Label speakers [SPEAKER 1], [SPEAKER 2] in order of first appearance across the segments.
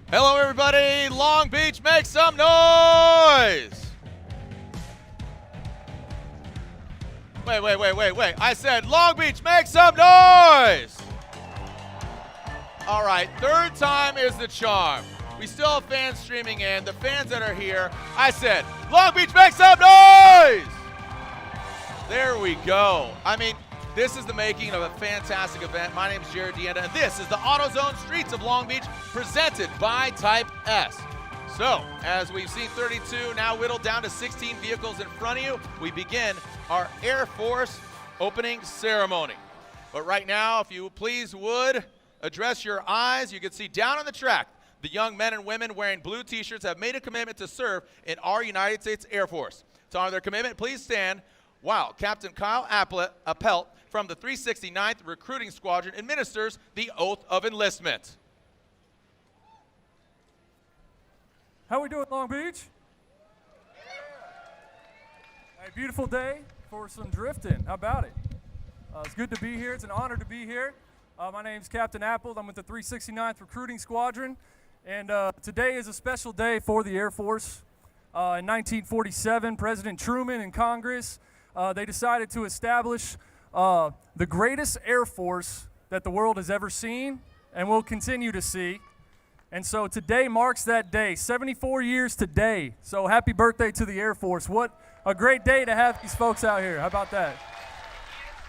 [SPEAKER 1] Hello, everybody. Long Beach, make some noise. Wait. I said Long Beach, make some noise. All right, third time is the charm. We still have fans streaming in. The fans that are here, I said, Long Beach, make some noise. There we go. I mean, this is the making of a fantastic event. My name is Jared Deenda, and this is the AutoZone Streets of Long Beach, presented by Type S. So, as we've seen 32 now whittled down to 16 vehicles in front of you, we begin our Air Force opening ceremony. But right now, if you please would, address your eyes. You can see down on the track, the young men and women wearing blue t-shirts have made a commitment to serve in our United States Air Force. To honor their commitment, please stand while Captain Kyle Appelt from the 369th Recruiting Squadron administers the Oath of Enlistment.
[SPEAKER 2] How we doing, Long Beach? A beautiful day for some drifting. How about it? It's good to be here. It's an honor to be here. My name's Captain Appelt. I'm with the 369th Recruiting Squadron. And today is a special day for the Air Force. In 1947, President Truman and Congress, they decided to establish the greatest Air Force that the world has ever seen and will continue to see. And so today marks that day, 74 years today. So happy birthday to the Air Force. What a great day to have these folks out here. How about that?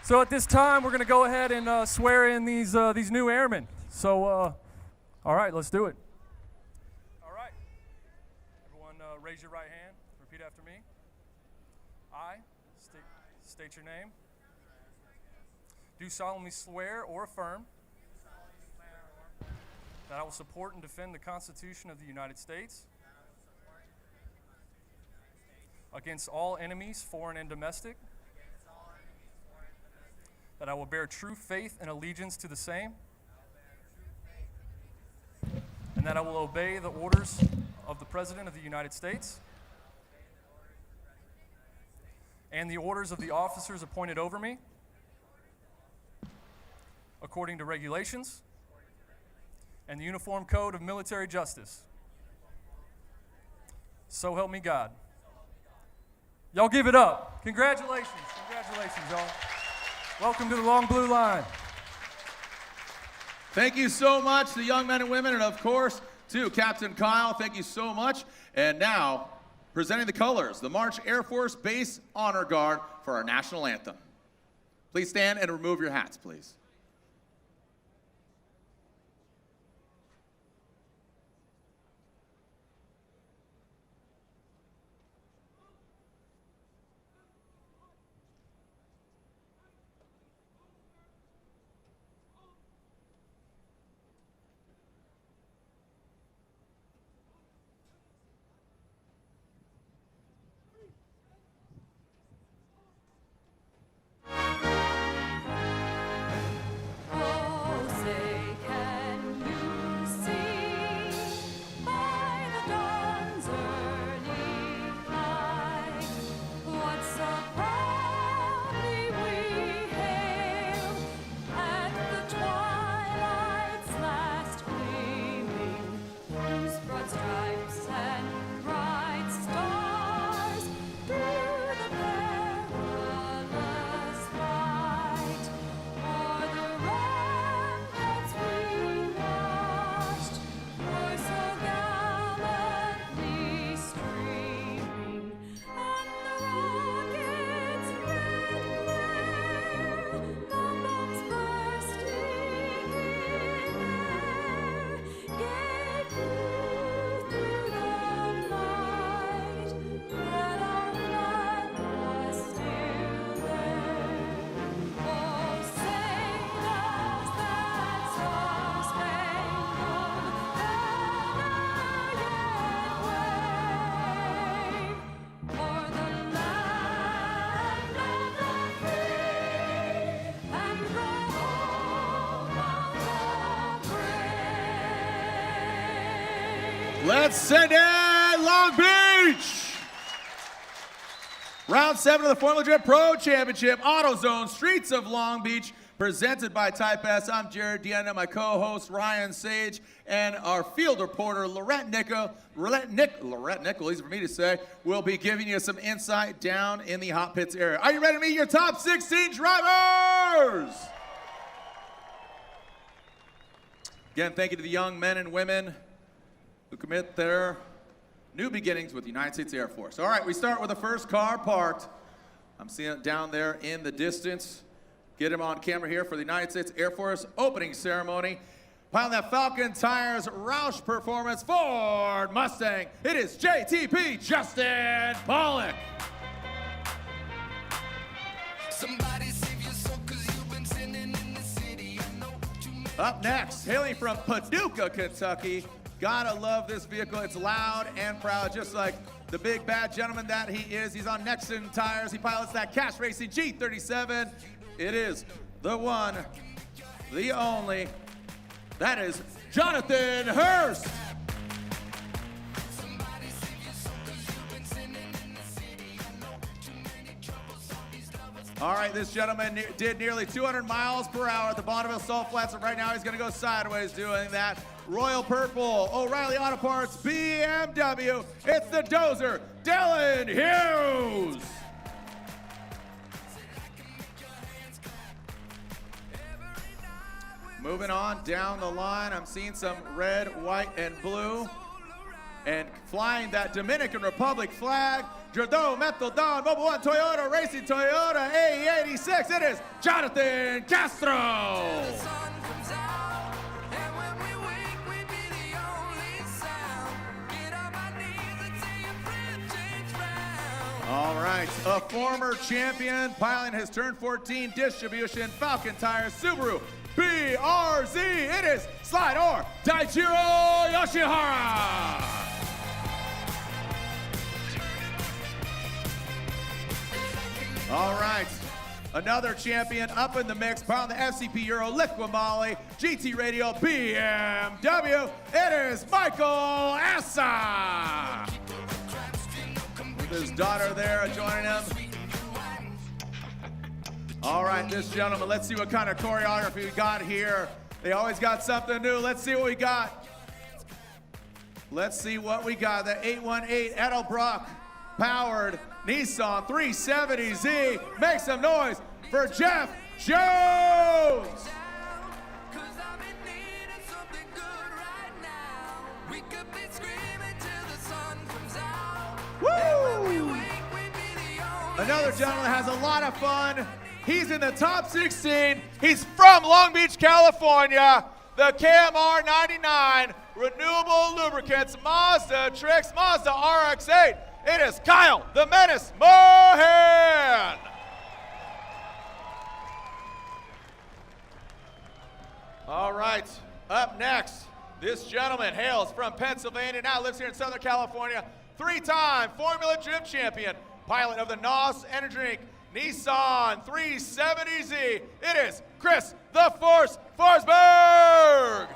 [SPEAKER 2] So at this time, we're going to go ahead and swear in these new airmen. So, all right, let's do it. All right. Everyone raise your right hand. Repeat after me. I state your name. Do solemnly swear or affirm that I will support and defend the Constitution of the United States against all enemies, foreign and domestic, that I will bear true faith and allegiance to the same, and that I will obey the orders of the President of the United States and the orders of the officers appointed over me, according to regulations and the Uniform Code of Military Justice. So help me God. Y'all give it up. Congratulations, y'all. Welcome to the Long Blue Line.
[SPEAKER 1] Thank you so much, the young men and women, and of course, to Captain Kyle, thank you so much. And now, presenting the colors, the March Air Force Base Honor Guard for our national anthem. Please stand and remove your hats, please. Let's send in Long Beach! Round 7 of the Formula Drift Pro Championship, AutoZone Streets of Long Beach, presented by Type S. I'm Jared Deanna, my co-host Ryan Sage, and our field reporter Lorette Nickel, easy for me to say, will be giving you some insight down in the hot pits area. Are you ready to meet your top 16 drivers? Again, thank you to the young men and women who commit their new beginnings with the United States Air Force. All right, we start with the first car parked. I'm seeing it down there in the distance. Get him on camera here for the United States Air Force opening ceremony. Piling that Falcon Tires Roush Performance Ford Mustang. It is JTP Justin Pollack. Up next, hailing from Paducah, Kentucky. Gotta love this vehicle. It's loud and proud, just like the big bad gentleman that he is. He's on Nexon tires. He pilots that Cash Racing G37. It is the one, the only. That is Jonathan Hurst. All right, this gentleman did nearly 200 miles per hour at the Bonneville Salt Flats, and right now he's gonna go sideways doing that. Royal Purple, O'Reilly Auto Parts, BMW. It's the Dozer, Dylan Hughes. Moving on down the line, I'm seeing some red, white, and blue. And flying that Dominican Republic flag, Jordo Metal Don, Mobile One Toyota Racing Toyota A86, it is Jonathan Castro. All right, a former champion piloting his turn 14 distribution, Falcon Tires, Subaru BRZ, it is Slide Daichiro Yoshihara. All right, another champion up in the mix, piloting the FCP Euro Liquimolly GT Radio BMW, it is Michael Essa. With his daughter there joining him. All right, this gentleman, let's see what kind of choreography we got here. They always got something new. Let's see what we got. Let's see what we got. The 818 Edelbrock powered Nissan 370Z. Make some noise for Jeff Jones. Woo! Another gentleman that has a lot of fun. He's in the top 16. He's from Long Beach, California. The KMR 99 Renewable Lubricants Mazda Tricks Mazda RX-8. It is Kyle the Menace Mohan. All right, up next, this gentleman hails from Pennsylvania, now lives here in Southern California. Three-time Formula Drift champion, pilot of the NOS Energy Drink Nissan 370Z. It is Chris the Force Forsberg.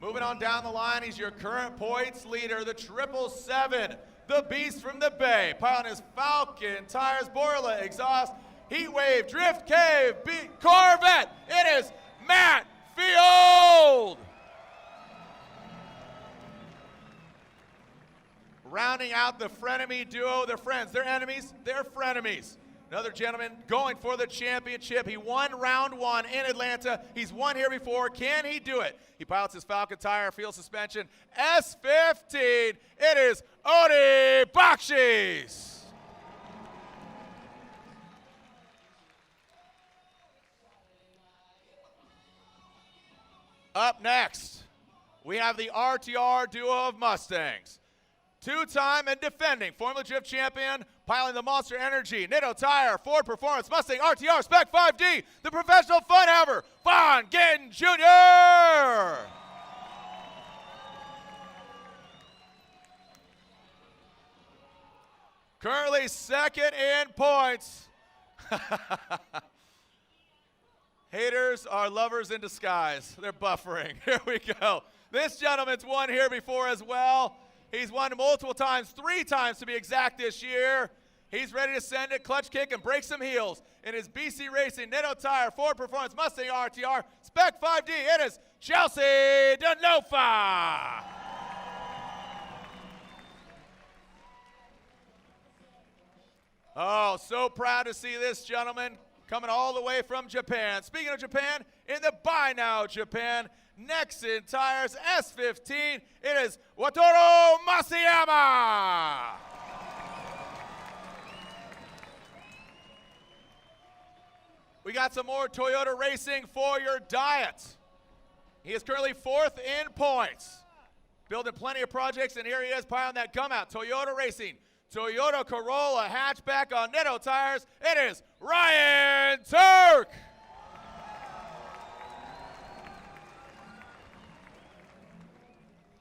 [SPEAKER 1] Moving on down the line, he's your current points leader, the 777, the Beast from the Bay, piloting his Falcon Tires, Borla exhaust, Heat Wave, Drift Cave, Corvette. It is Matt Field. Rounding out the frenemy duo, they're friends, they're enemies, they're frenemies. Another gentleman going for the championship. He won round one in Atlanta. He's won here before. Can he do it? He pilots his Falcon Tire field suspension S15. It is Odi Bakchis. Up next, we have the RTR duo of Mustangs. Two-time and defending Formula Drift champion, piloting the Monster Energy, Nitto Tire, Ford Performance, Mustang RTR, Spec 5D, the professional fun haver, Gittin Jr. Currently second in points. Haters are lovers in disguise. They're buffering. Here we go. This gentleman's won here before as well. He's won multiple times, 3 times to be exact this year. He's ready to send it, clutch kick, and break some heels. In his BC Racing Nitto Tire Ford Performance Mustang RTR Spec 5D, it is Chelsea Denofa. Oh, so proud to see this gentleman coming all the way from Japan. Speaking of Japan, in the Buy Now Japan, Nexen Tires S15, it is Wataru Masayama. We got some more Toyota racing for your diet. He is currently 4th in points. Building plenty of projects, and here he is piling that gum out. Toyota racing. Toyota Corolla hatchback on Nitto tires. It is Ryan Tuerck.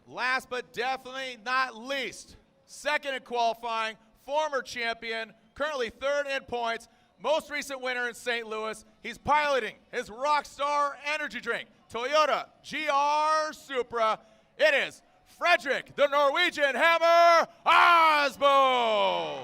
[SPEAKER 1] Last but definitely not least, 2nd in qualifying, former champion, currently 3rd in points, most recent winner in St. Louis. He's piloting his Rockstar energy drink, Toyota GR Supra. It is Frederick, the Norwegian Hammer, Osbo.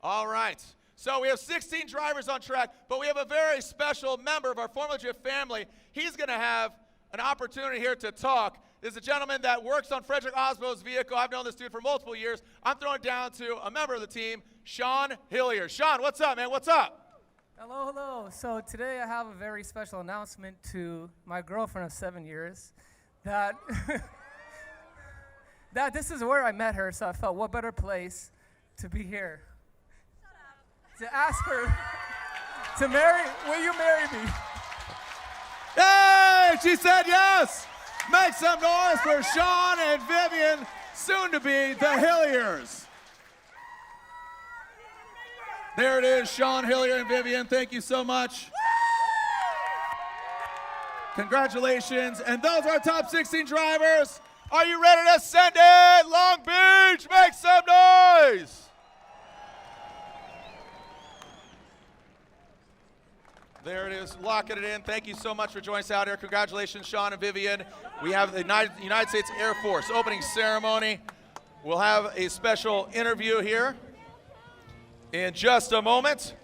[SPEAKER 1] All right, so we have 16 drivers on track, but we have a very special member of our Formula Drift family. He's gonna have an opportunity here to talk. There's a gentleman that works on Frederick Osbo's vehicle. I've known this dude for multiple years. I'm throwing it down to a member of the team, Sean Hillier. Sean, what's up, man? What's up?
[SPEAKER 3] Hello, hello. So today I have a very special announcement to my girlfriend of 7 years that that this is where I met her, so I felt what better place to be here. To ask her to marry, will you marry me?
[SPEAKER 1] Hey, she said yes. Make some noise for Sean and Vivian, soon to be the Hilliers. There it is, Sean Hillier and Vivian, thank you so much. Congratulations, and those are our top 16 drivers. Are you ready to send it? Long Beach, make some noise. There it is, locking it in. Thank you so much for joining us out here. Congratulations, Sean and Vivian. We have the United States Air Force opening ceremony. We'll have a special interview here in just a moment.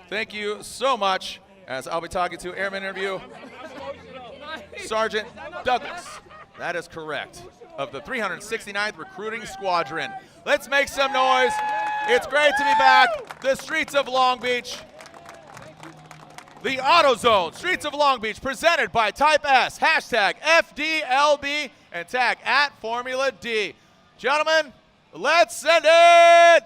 [SPEAKER 1] Thank you so much, as I'll be talking to Airman Interview Sergeant Douglas. That is correct, of the 369th Recruiting Squadron. Let's make some noise. It's great to be back. The streets of Long Beach. The AutoZone, Streets of Long Beach, presented by Type S, hashtag FDLB, and tag @Formula D. Gentlemen, let's send it!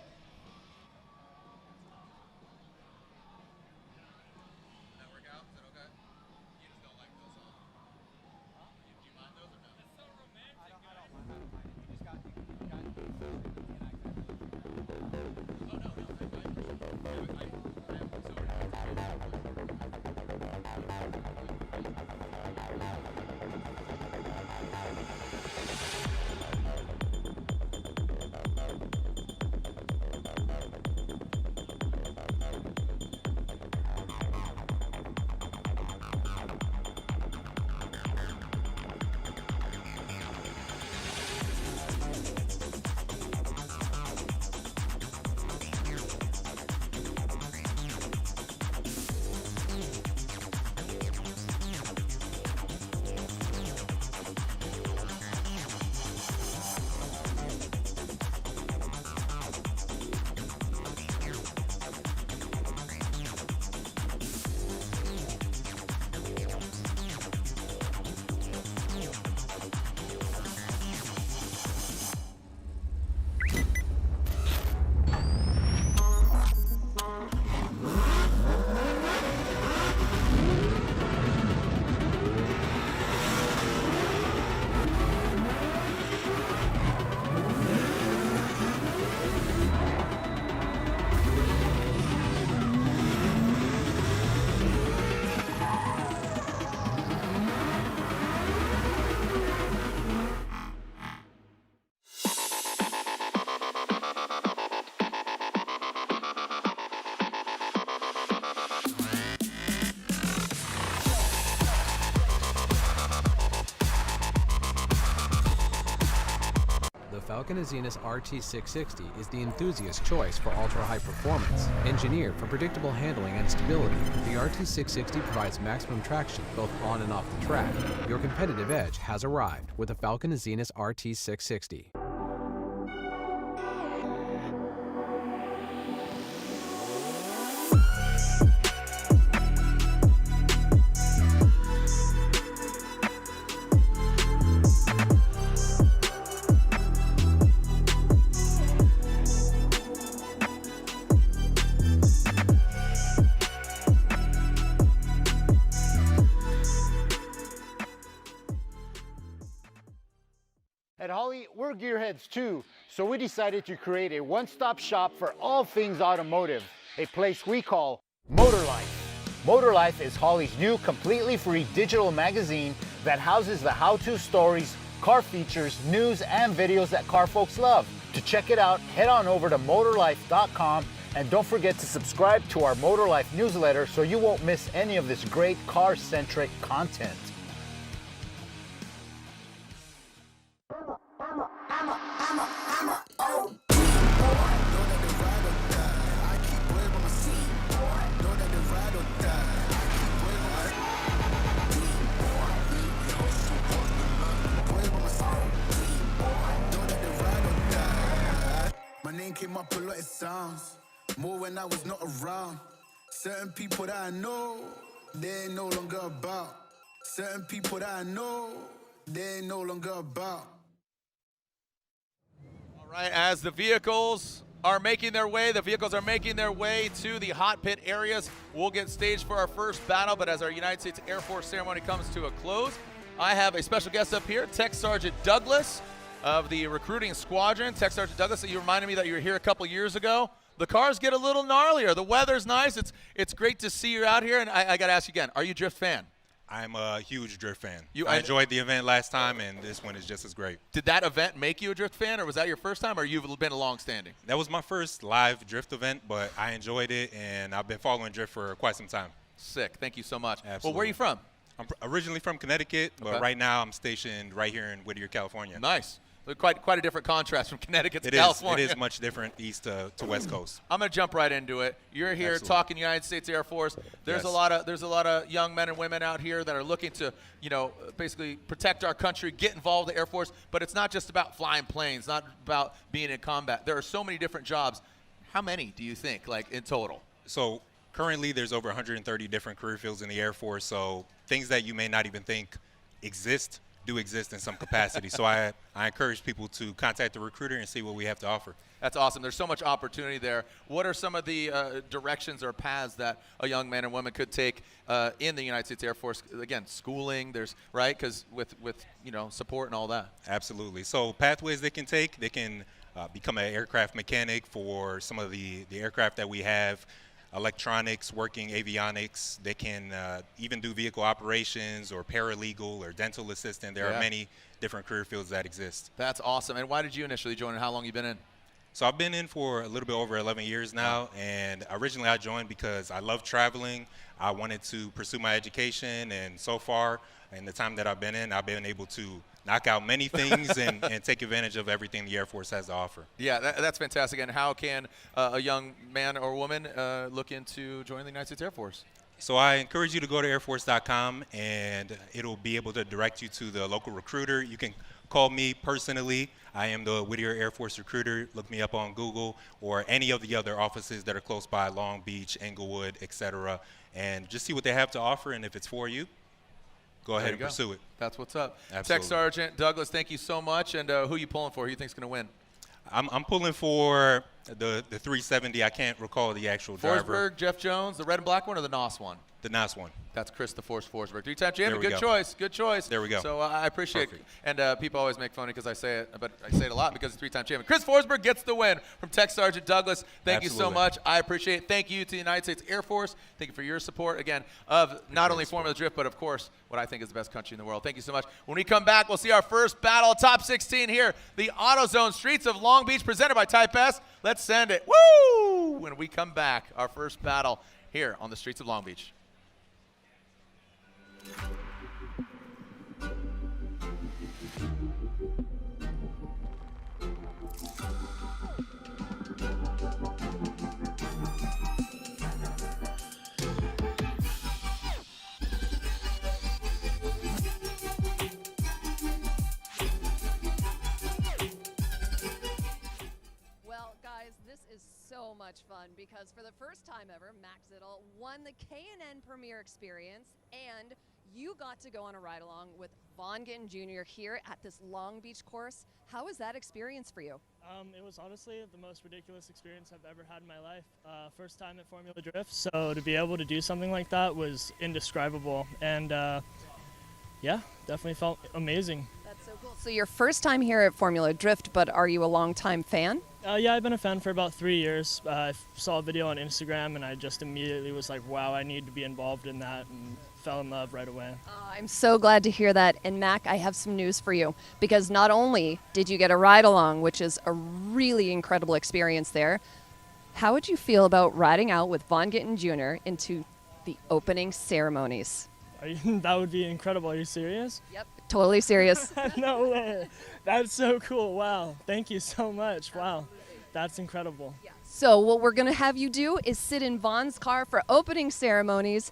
[SPEAKER 4] The Falcon Azenis RT660 is the enthusiast choice for ultra-high performance. Engineered for predictable handling and stability, the RT660 provides maximum traction both on and off the track. Your competitive edge has arrived with the Falcon Azenis RT660.
[SPEAKER 5] At Holley, we're gearheads too, so we decided to create a one-stop shop for all things automotive, a place we call Motor Life. Motor Life is Holley's new completely free digital magazine that houses the how-to stories, car features, news, and videos that car folks love. To check it out, head on over to motorlife.com and don't forget to subscribe to our Motor Life newsletter so you won't miss any of this great car-centric content.
[SPEAKER 6] My name came up a lot of sounds, more when I was not around. Certain people that I know, they ain't no longer about. Certain people that I know, they ain't no longer about.
[SPEAKER 1] All right, as the vehicles are making their way to the hot pit areas. We'll get staged for our first battle, but as our United States Air Force ceremony comes to a close, I have a special guest up here, Tech Sergeant Douglas of the recruiting squadron. Tech Sergeant Douglas, you reminded me that you were here a couple years ago. The cars get a little gnarlier. The weather's nice. It's great to see you out here, and I got to ask you again, are you a drift fan?
[SPEAKER 7] I'm a huge drift fan. I enjoyed the event last time, and this one is just as great.
[SPEAKER 1] Did that event make you a drift fan, or was that your first time, or you've been a long-standing?
[SPEAKER 7] That was my first live drift event, but I enjoyed it, and I've been following drift for quite some time.
[SPEAKER 1] Sick. Thank you so much.
[SPEAKER 7] Absolutely.
[SPEAKER 1] Well, where are you from?
[SPEAKER 7] I'm originally from Connecticut, but right now I'm stationed right here in Whittier, California.
[SPEAKER 1] Nice. Quite a different contrast from Connecticut to California.
[SPEAKER 7] It is much different east to West Coast.
[SPEAKER 1] I'm going to jump right into it. You're here
[SPEAKER 7] Absolutely.
[SPEAKER 1] Talking United States Air Force. There's a lot of young men and women out here that are looking to, basically protect our country, get involved in the Air Force. But it's not just about flying planes, not about being in combat. There are so many different jobs. How many do you think, like in total?
[SPEAKER 7] So currently there's over 130 different career fields in the Air Force. So things that you may not even think exist do exist in some capacity. So I encourage people to contact the recruiter and see what we have to offer.
[SPEAKER 1] That's awesome. There's so much opportunity there. What are some of the directions or paths that a young man and woman could take in the United States Air Force? Again, schooling, right? Because with support and all that.
[SPEAKER 7] Absolutely. So pathways they can take, they can become an aircraft mechanic for some of the aircraft that we have. Electronics, working avionics. They can even do vehicle operations or paralegal or dental assistant. There are many different career fields that exist.
[SPEAKER 1] That's awesome. And why did you initially join, and how long have you been in?
[SPEAKER 7] So I've been in for a little bit over 11 years now, and originally I joined because I love traveling. I wanted to pursue my education, and so far in the time that I've been in, I've been able to knock out many things and take advantage of everything the Air Force has to offer.
[SPEAKER 1] Yeah, that's fantastic. And how can a young man or woman look into joining the United States Air Force?
[SPEAKER 7] So I encourage you to go to airforce.com, and it'll be able to direct you to the local recruiter. You can call me personally. I am the Whittier Air Force recruiter. Look me up on Google or any of the other offices that are close by, Long Beach, Englewood, etc., and just see what they have to offer, and if it's for you, go ahead and pursue it. That's
[SPEAKER 1] what's up.
[SPEAKER 7] Absolutely.
[SPEAKER 1] Tech Sergeant Douglas, thank you so much. And who are you pulling for? Who do you think's going to win?
[SPEAKER 7] I'm pulling for the 370. I can't recall the actual driver.
[SPEAKER 1] Forsberg, Jeff Jones, the red and black one, or the NOS one?
[SPEAKER 7] The NOS one.
[SPEAKER 1] That's Chris the Force Forsberg. Three-time champion.
[SPEAKER 7] Good
[SPEAKER 1] choice. Good choice.
[SPEAKER 7] There we go.
[SPEAKER 1] So I appreciate it. And people always make fun of me because I say it, but I say it a lot because it's three-time champion. Chris Forsberg gets the win from Tech Sergeant Douglas. Thank you so much. I appreciate it. Thank you to the United States Air Force. Thank you for your support, again, of not only Formula Drift, but, of course, what I think is the best country in the world. Thank you so much. When we come back, we'll see our first battle, top 16 here, the AutoZone Streets of Long Beach, presented by Type S. Let's send it. Woo! When we come back, our first battle here on the streets of Long Beach.
[SPEAKER 8] so much fun because for the first time ever, Max Zittel won the K&N Premier Experience, and you got to go on a ride-along with Vaughn Gittin Jr. here at this Long Beach course. How was that experience for you?
[SPEAKER 9] It was honestly the most ridiculous experience I've ever had in my life. First time at Formula Drift, so to be able to do something like that was indescribable, and yeah, definitely felt amazing.
[SPEAKER 8] That's so cool. So your first time here at Formula Drift, but are you a longtime fan?
[SPEAKER 9] Yeah, I've been a fan for about 3 years. I saw a video on Instagram, and I just immediately was like, wow, I need to be involved in that, and fell in love right away.
[SPEAKER 8] I'm so glad to hear that. And Mac, I have some news for you, because not only did you get a ride along, which is a really incredible experience there, how would you feel about riding out with Vaughn Gittin Jr. into the opening ceremonies?
[SPEAKER 9] That would be incredible. Are you serious?
[SPEAKER 8] Yep, totally serious.
[SPEAKER 9] No way. That's so cool. Wow. Thank you so much. Wow. That's incredible.
[SPEAKER 8] Yeah. So what we're going to have you do is sit in Vaughn's car for opening ceremonies,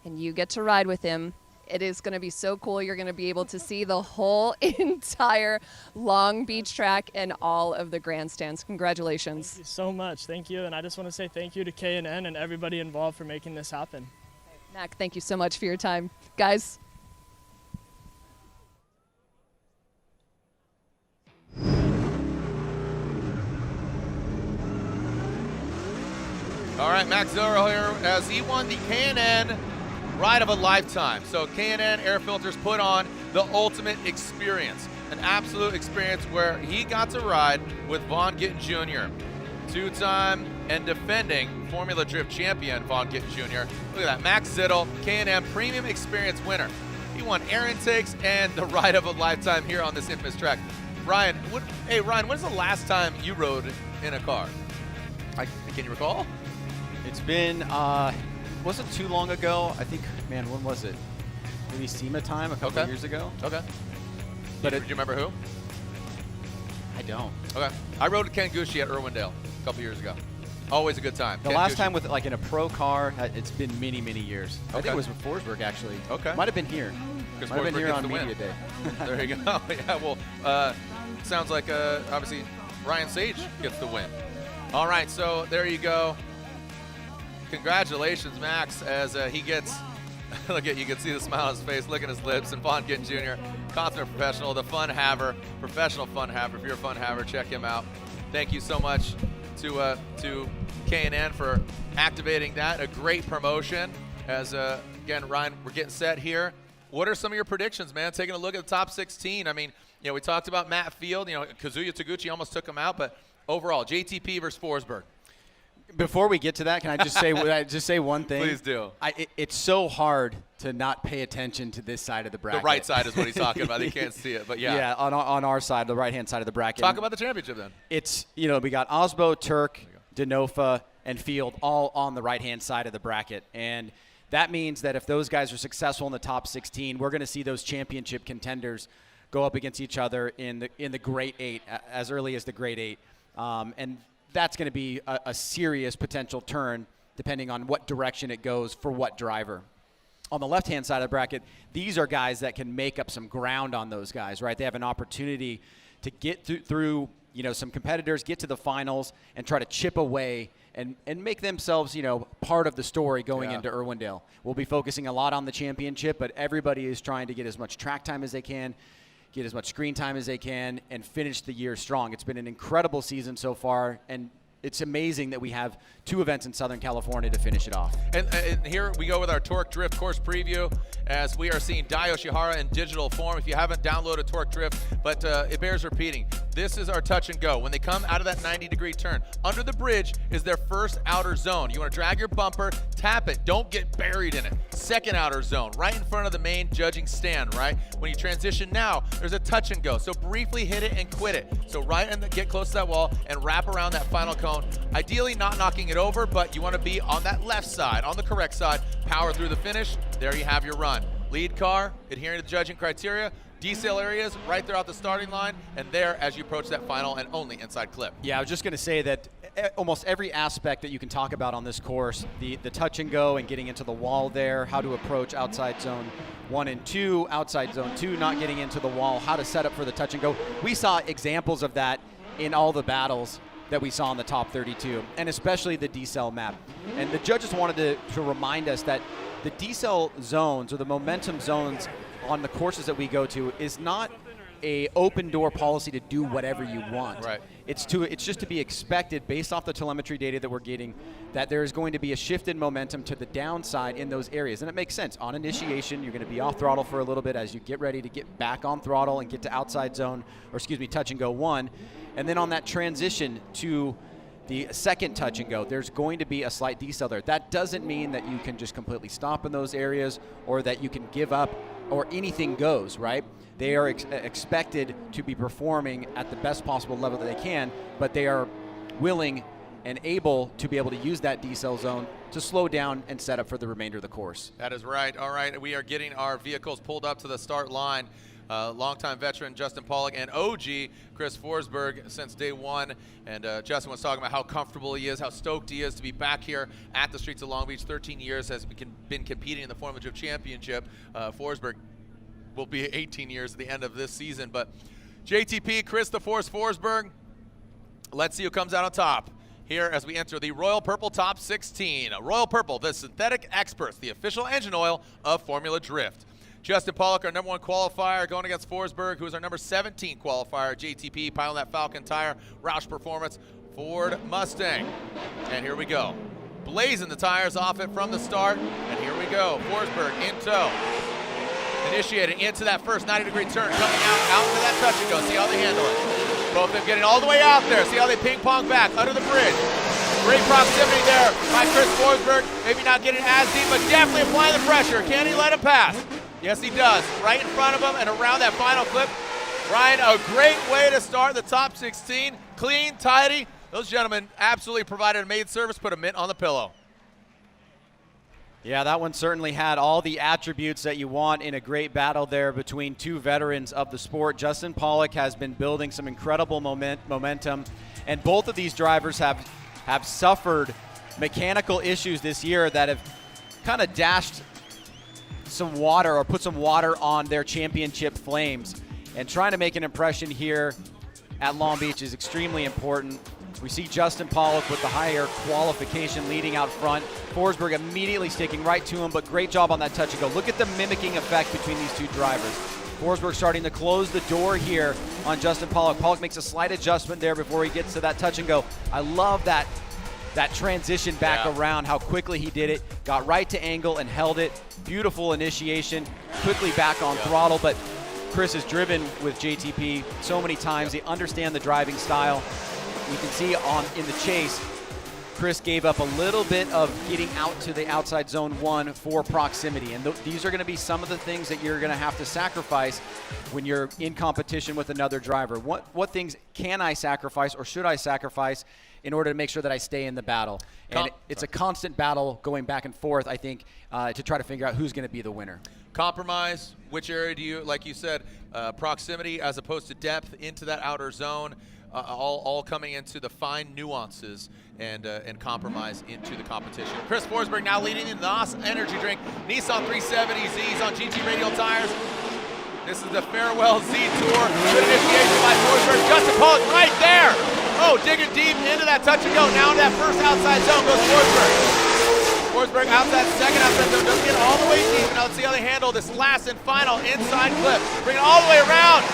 [SPEAKER 8] and you get to ride with him. It is going to be so cool. You're going to be able to see the whole entire Long Beach track and all of the grandstands. Congratulations.
[SPEAKER 9] Thank you so much. Thank you. And I just want to say thank you to K&N and everybody involved for making this happen.
[SPEAKER 8] Mac, thank you so much for your time. Guys.
[SPEAKER 1] All right, Max Zittel here as he won the K&N Ride of a Lifetime. So K&N Air Filters put on the ultimate experience, an absolute experience where he got to ride with Vaughn Gittin Jr., two-time and defending Formula Drift champion Vaughn Gittin Jr. Look at that, Max Zittel, K&N Premium Experience winner. He won air intakes and the Ride of a Lifetime here on this infamous track. Ryan, when's the last time you rode in a car? Can you recall?
[SPEAKER 10] It's been, wasn't too long ago. I think, man, when was it? Maybe SEMA time a couple of years ago.
[SPEAKER 1] Okay.
[SPEAKER 10] But
[SPEAKER 1] do you remember who?
[SPEAKER 10] I don't.
[SPEAKER 1] Okay. I rode with Ken Gucci at Irwindale a couple years ago. Always a good time.
[SPEAKER 10] The last time with like in a pro car, it's been many, many years. I think it was with Forsberg actually.
[SPEAKER 1] Okay.
[SPEAKER 10] Might have been here. Might have been here on Media Day.
[SPEAKER 1] There you go. Yeah, well, sounds like obviously Ryan Sage gets the win. All right, so there you go. Congratulations, Max, as he gets, look at, you can see the smile on his face, look at his lips, and Vaughn Gittin Jr., confident professional, the fun haver, professional fun haver. If you're a fun haver, check him out. Thank you so much to K&N for activating that. A great promotion. As again, Ryan, we're getting set here. What are some of your predictions, man? Taking a look at the top 16. I mean, you know, we talked about Matt Field. You know, Kazuya Taguchi almost took him out, but overall, JTP versus Forsberg.
[SPEAKER 10] Before we get to that, can I just say one thing?
[SPEAKER 1] Please do.
[SPEAKER 10] It's so hard to not pay attention to this side of the bracket.
[SPEAKER 1] The right side is what he's talking about. They can't see it, but yeah.
[SPEAKER 10] Yeah, on our side, the right-hand side of the bracket.
[SPEAKER 1] Talk about the championship then.
[SPEAKER 10] It's, you know, we got Osbo, Tuerck, Denofa, and Field all on the right-hand side of the bracket. And that means that if those guys are successful in the top 16, we're going to see those championship contenders go up against each other in the Great Eight, as early as the Great Eight. And that's going to be a serious potential turn depending on what direction it goes for what driver. On the left-hand side of the bracket, these are guys that can make up some ground on those guys, right? They have an opportunity to get through, you know, some competitors, get to the finals, and try to chip away and make themselves, you know, part of the story going into Irwindale. We'll be focusing a lot on the championship, but everybody is trying to get as much track time as they can, get as much screen time as they can, and finish the year strong. It's been an incredible season so far, and it's amazing that we have 2 events in Southern California to finish it off.
[SPEAKER 1] And here we go with our Tuerck Drift course preview, as we are seeing Yoshihara in digital form. If you haven't downloaded Tuerck Drift, but it bears repeating, this is our touch and go. When they come out of that 90-degree turn, under the bridge is their first outer zone. You want to drag your bumper, tap it, don't get buried in it. Second outer zone, right in front of the main judging stand, right? When you transition now, there's a touch and go. So briefly hit it and quit it. So get close to that wall and wrap around that final cone. Ideally not knocking it over, but you want to be on that left side, on the correct side, power through the finish. There you have your run. Lead car, adhering to the judging criteria, decel areas right there at the starting line, and there as you approach that final and only inside clip.
[SPEAKER 10] Yeah, I was just going to say that almost every aspect that you can talk about on this course, the touch and go and getting into the wall there, how to approach outside zone 1 and 2, outside zone 2, not getting into the wall, how to set up for the touch and go. We saw examples of that in all the battles that we saw in the top 32, and especially the D-cell map. And the judges wanted to remind us that the D-cell zones, or the momentum zones on the courses that we go to, is not a open door policy to do whatever you want.
[SPEAKER 1] Right.
[SPEAKER 10] It's just to be expected, based off the telemetry data that we're getting, that there is going to be a shift in momentum to the downside in those areas. And it makes sense. On initiation, you're going to be off throttle for a little bit as you get ready to get back on throttle and get to outside zone, or excuse me, touch and go 1. And then on that transition to the second touch and go, there's going to be a slight decel there. That doesn't mean that you can just completely stop in those areas, or that you can give up, or anything goes, right? They are expected to be performing at the best possible level that they can, but they are willing and able to be able to use that decel zone to slow down and set up for the remainder of the course.
[SPEAKER 1] That is right. All right, we are getting our vehicles pulled up to the start line. Longtime veteran Justin Pollack and OG Chris Forsberg since day one. And Justin was talking about how comfortable he is, how stoked he is to be back here at the streets of Long Beach. 13 years has been competing in the Formula Drift Championship. Forsberg will be 18 years at the end of this season. But JTP, Chris the Force Forsberg, let's see who comes out on top here as we enter the Royal Purple Top 16. Royal Purple, the synthetic experts, the official engine oil of Formula Drift. Justin Pollack, our #1 qualifier, going against Forsberg, who is our number 17 qualifier. JTP piling that Falcon tire, Roush Performance, Ford Mustang. And here we go. Blazing the tires off it from the start. And here we go. Forsberg in tow. Initiating into that first 90-degree turn, coming out into that touch and go. See how they handle it. Both of them getting all the way out there. See how they ping pong back under the bridge. Great proximity there by Chris Forsberg. Maybe not getting as deep, but definitely applying the pressure. Can he let him pass? Yes, he does. Right in front of him and around that final clip. Ryan, a great way to start the top 16. Clean, tidy. Those gentlemen absolutely provided a maid service, put a mint on the pillow.
[SPEAKER 10] Yeah, that one certainly had all the attributes that you want in a great battle there between two veterans of the sport. Justin Pollack has been building some incredible momentum, and both of these drivers have suffered mechanical issues this year that have kind of dashed some water, or put some water on their championship flames. And trying to make an impression here at Long Beach is extremely important. We see Justin Pollack with the higher qualification leading out front. Forsberg immediately sticking right to him, but great job on that touch and go. Look at the mimicking effect between these two drivers. Forsberg starting to close the door here on Justin Pollack. Pollack makes a slight adjustment there before he gets to that touch and go. I love that transition back around, how quickly he did it. Got right to angle and held it. Beautiful initiation, quickly back on throttle, but Chris has driven with JTP so many times. They understand the driving style. You can see in the chase, Chris gave up a little bit of getting out to the outside zone 1 for proximity. And these are going to be some of the things that you're going to have to sacrifice when you're in competition with another driver. What things can I sacrifice, or should I sacrifice, in order to make sure that I stay in the battle? And it's a constant battle going back and forth, I think, to try to figure out who's going to be the winner.
[SPEAKER 1] Compromise, which area do you, like you said, proximity as opposed to depth into that outer zone, all coming into the fine nuances and compromise into the competition. Chris Forsberg now leading the NOS energy drink, Nissan 370Zs on GT radial tires. This is the Farewell Z Tour. Good initiation by Forsberg. Justin Pollack right there. Oh, digging deep into that touch and go. Now into that first outside zone goes Forsberg. Forsberg out that second outside zone. Doesn't get all the way deep. Now let's see how they handle this last and final inside clip. Bring it all the way around.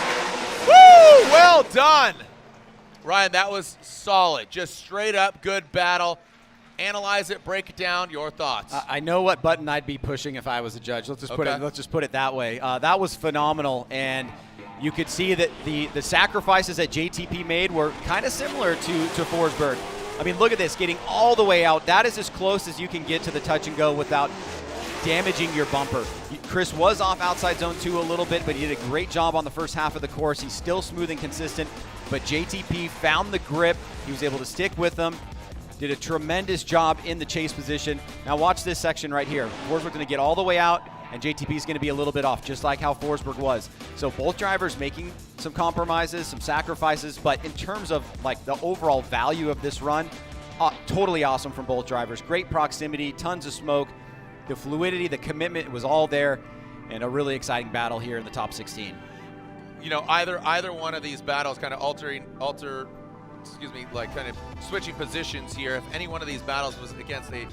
[SPEAKER 1] Woo! Well done. Ryan, that was solid. Just straight up good battle. Analyze it, break it down. Your thoughts?
[SPEAKER 10] I know what button I'd be pushing if I was a judge. Let's just put it that way. That was phenomenal, and you could see that the sacrifices that JTP made were kind of similar to Forsberg. I mean, look at this, getting all the way out. That is as close as you can get to the touch and go without damaging your bumper. Chris was off outside zone 2 a little bit, but he did a great job on the first half of the course. He's still smooth and consistent, but JTP found the grip. He was able to stick with them. Did a tremendous job in the chase position. Now watch this section right here. Forsberg's going to get all the way out, and JTP's going to be a little bit off, just like how Forsberg was. So both drivers making some compromises, some sacrifices, but in terms of like the overall value of this run, totally awesome from both drivers. Great proximity, tons of smoke. The fluidity, the commitment was all there, and a really exciting battle here in the top 16.
[SPEAKER 1] You know, either one of these battles kind of alter like kind of switching positions here. If any one of these battles was against a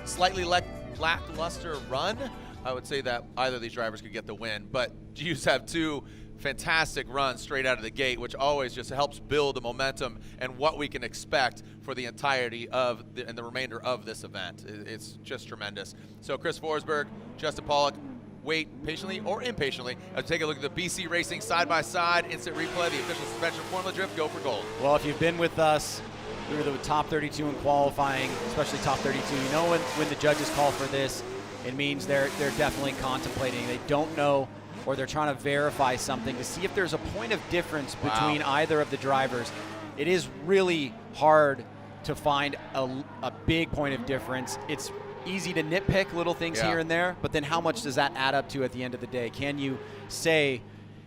[SPEAKER 1] slightly lackluster run, I would say that either of these drivers could get the win. But Hughes have two fantastic runs straight out of the gate, which always just helps build the momentum and what we can expect for the entirety of and the remainder of this event. It's just tremendous. So Chris Forsberg, Justin Pollack, wait patiently or impatiently as we take a look at the BC Racing side-by-side instant replay, the official suspension formula drift, go for gold.
[SPEAKER 10] Well, if you've been with us through the top 32 in qualifying, especially top 32, you know when the judges call for this, it means they're definitely contemplating. They don't know, or they're trying to verify something to see if there's a point of difference between either of the drivers. It is really hard to find a big point of difference. It's easy to nitpick little things here and there, but then how much does that add up to at the end of the day? Can you say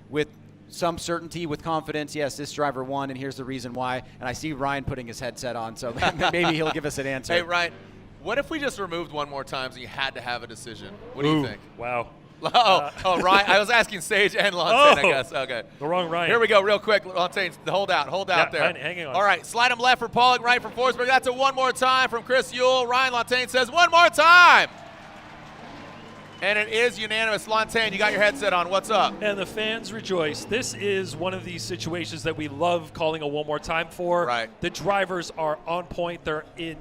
[SPEAKER 10] with some certainty, with confidence, yes, this driver won, and here's the reason why? And I see Ryan putting his headset on, so maybe he'll give us an answer.
[SPEAKER 1] Hey, Ryan, what if we just removed one more time so you had to have a decision? What do you think?
[SPEAKER 11] Wow.
[SPEAKER 1] Ryan, I was asking Sage and Lantain, I guess. Okay.
[SPEAKER 11] The wrong Ryan.
[SPEAKER 1] Here we go, real quick. Lantain, hold out there.
[SPEAKER 11] Hanging on.
[SPEAKER 1] All right, slide him left for Pollack, right for Forsberg. That's a one more time from Chris Yule. Ryan Lantain says one more time. And it is unanimous. Lantain, you got your headset on. What's up?
[SPEAKER 11] And the fans rejoice. This is one of these situations that we love calling a one more time for.
[SPEAKER 1] Right.
[SPEAKER 11] The drivers are on point. They're in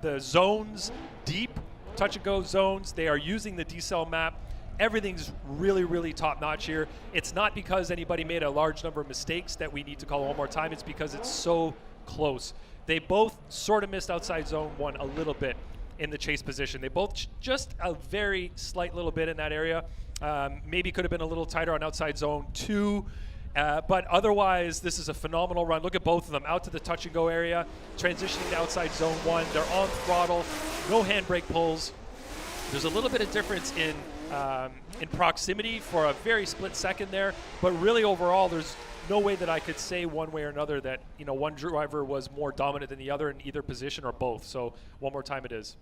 [SPEAKER 11] the zones, deep touch-and-go zones. They are using the decel map. Everything's really, really top-notch here. It's not because anybody made a large number of mistakes that we need to call it one more time. It's because it's so close. They both sort of missed outside zone one a little bit in the chase position. They both just a very slight little bit in that area. Maybe could have been a little tighter on outside zone two. But otherwise, this is a phenomenal run. Look at both of them out to the touch-and-go area, transitioning to outside zone one. They're on throttle, no handbrake pulls. There's a little bit of difference in proximity for a very split second there, but really overall, there's no way that I could say one way or another that one driver was more dominant than the other in either position or both. So one more time it is.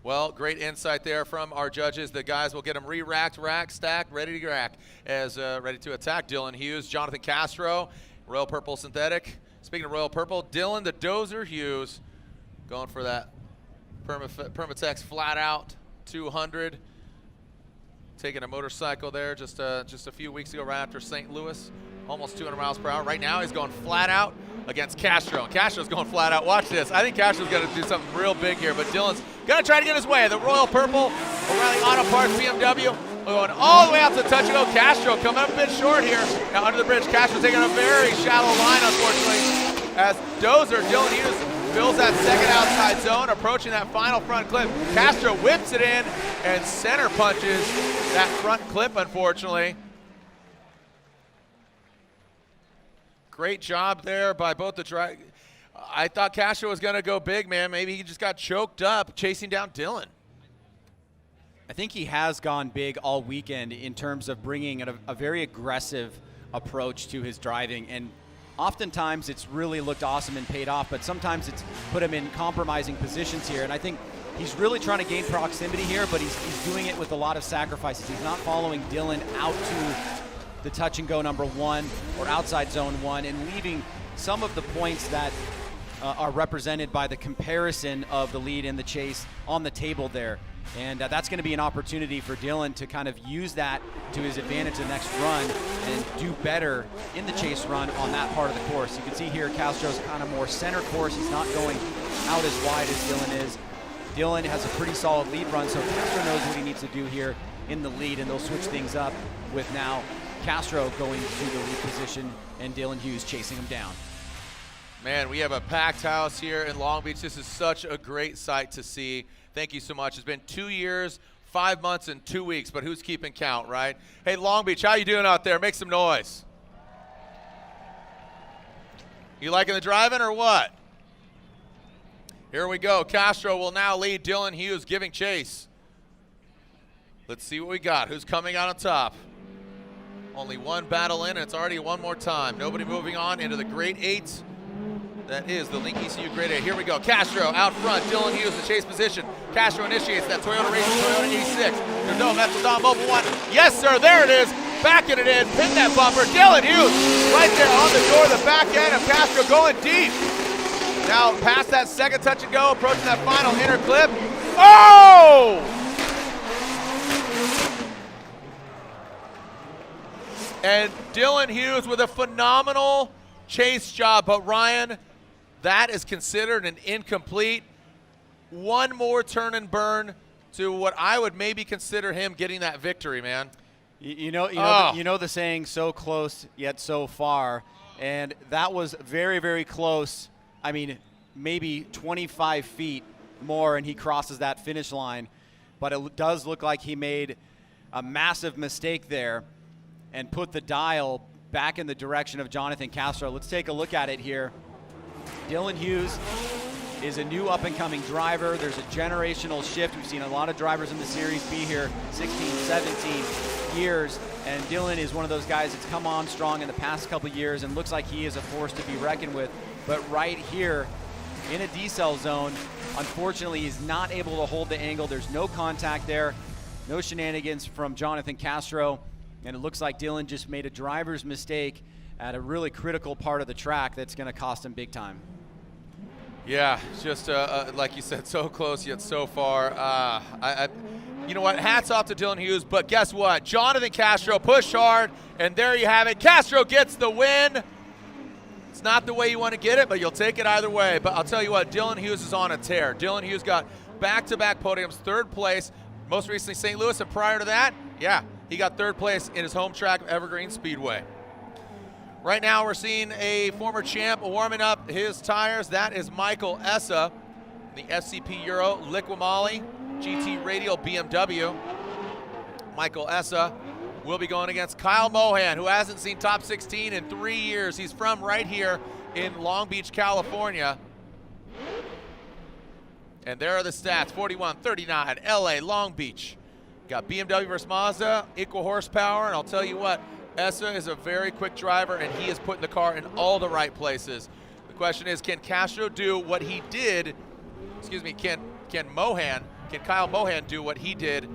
[SPEAKER 1] Well, great insight there from our judges. The guys will get them re-racked, racked, stacked, ready to rack as ready to attack. Dylan Hughes, Jonathan Castro, Royal Purple Synthetic. Speaking of Royal Purple, Dylan the Dozer Hughes going for that Permatex flat out 200. Taking a motorcycle there just a few weeks ago right after St. Louis. Almost 200 miles per hour. Right now he's going flat out against Castro. And Castro's going flat out. Watch this. I think Castro's going to do something real big here, but Dylan's going to try to get his way. The Royal Purple, O'Reilly Auto Parts BMW, going all the way out to the touch and go. Castro coming up a bit short here. Now under the bridge, Castro taking a very shallow line, unfortunately, as Dozer, Dylan Hughes, fills that second outside zone, approaching that final front clip. Castro whips it in and center punches that front clip, unfortunately. Great job there by both the drivers. I thought Castro was going to go big, man. Maybe he just got choked up chasing down Dylan.
[SPEAKER 10] I think he has gone big all weekend in terms of bringing a very aggressive approach to his driving. And oftentimes it's really looked awesome and paid off, but sometimes it's put him in compromising positions here. And I think he's really trying to gain proximity here, but he's doing it with a lot of sacrifices. He's not following Dylan out to the touch and go number one or outside zone one and leaving some of the points that are represented by the comparison of the lead and the chase on the table there. And that's going to be an opportunity for Dylan to kind of use that to his advantage the next run and do better in the chase run on that part of the course. You can see here Castro's kind of more center course. He's not going out as wide as Dylan is. Dylan has a pretty solid lead run, so Castro knows what he needs to do here in the lead, and they'll switch things up with now Castro going to the lead position and Dylan Hughes chasing him down.
[SPEAKER 1] Man, we have a packed house here in Long Beach. This is such a great sight to see. Thank you so much. It's been 2 years, 5 months, and 2 weeks, but who's keeping count, right? Hey, Long Beach, how you doing out there? Make some noise. You liking the driving or what? Here we go. Castro will now lead. Dylan Hughes giving chase. Let's see what we got. Who's coming out on top? Only one battle in, and it's already one more time. Nobody moving on into the grade 8. That is the Link ECU grade 8. Here we go. Castro out front. Dylan Hughes in chase position. Castro initiates that Toyota Racing Toyota E6. There's no Metal Dom Mobile 1. Yes, sir. There it is. backing it in, pin that bumper. Dylan Hughes right there on the door, the back end of Castro going deep. Now past that second touch and go, approaching that final inner clip. Oh! And Dylan Hughes with a phenomenal chase job, but Ryan, that is considered an incomplete. One more turn and burn to what I would maybe consider him getting that victory, man.
[SPEAKER 10] You know the saying, so close yet so far, and that was very, very close. I mean, maybe 25 feet more, and he crosses that finish line. But it does look like he made a massive mistake there and put the dial back in the direction of Jonathan Castro. Let's take a look at it here. Dylan Hughes is a new up-and-coming driver. There's a generational shift. We've seen a lot of drivers in the series be here 16, 17 years, and Dylan is one of those guys that's come on strong in the past couple years and looks like he is a force to be reckoned with. But right here in a decel zone, unfortunately, he's not able to hold the angle. There's no contact there, no shenanigans from Jonathan Castro, and it looks like Dylan just made a driver's mistake at a really critical part of the track that's going to cost him big time.
[SPEAKER 1] Yeah, just like you said, so close yet so far. You know what? Hats off to Dylan Hughes, but guess what? Jonathan Castro pushed hard, and there you have it. Castro gets the win. It's not the way you want to get it, but you'll take it either way. But I'll tell you what, Dylan Hughes is on a tear. Dylan Hughes got back-to-back podiums, third place, most recently St. Louis, and prior to that, yeah, he got third place in his home track of Evergreen Speedway. Right now we're seeing a former champ warming up his tires. That is Michael Essa, the FCP Euro Liqui GT Radial BMW. Michael Essa will be going against Kyle Mohan, who hasn't seen top 16 in 3 years. He's from right here in Long Beach, California. And there are the stats, 41, 39, LA, Long Beach. Got BMW versus Mazda, equal horsepower, and I'll tell you what, Essa is a very quick driver, and he is putting the car in all the right places. The question is, can Castro do what he did, can Kyle Mohan do what he did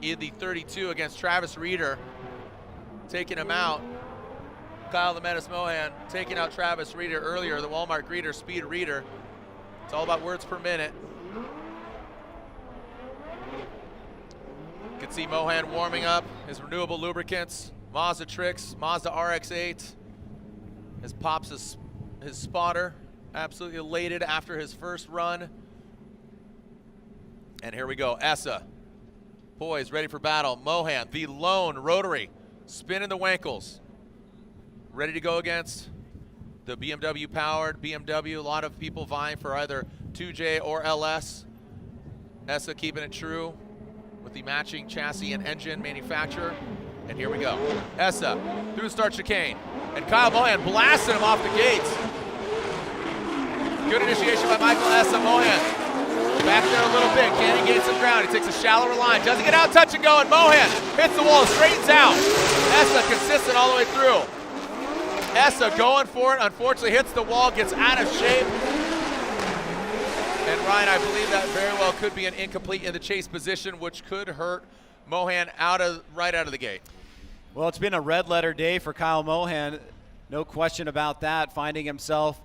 [SPEAKER 1] in the 32 against Travis Reeder, taking him out? Kyle the Menace Mohan taking out Travis Reeder earlier, the Walmart greeter, speed reader. It's all about words per minute. You can see Mohan warming up his renewable lubricants, Mazda tricks, Mazda RX-8. His pops his spotter, absolutely elated after his first run. And here we go, Essa, poised, ready for battle. Mohan, the lone rotary, spinning the wankles, ready to go against the BMW-powered BMW. A lot of people vying for either 2J or LS. Essa keeping it true with the matching chassis and engine manufacturer. And here we go. Essa through the start chicane. And Kyle Mohan blasting him off the gates. Good initiation by Michael Essa. Mohan back there a little bit. Can he gain some ground? He takes a shallower line. Doesn't get out, touch and go. And Mohan hits the wall, straightens out. Essa consistent all the way through. Essa going for it. Unfortunately hits the wall, gets out of shape. And Ryan, I believe that very well could be an incomplete in the chase position, which could hurt Mohan right out of the gate.
[SPEAKER 10] Well, it's been a red letter day for Kyle Mohan, no question about that, finding himself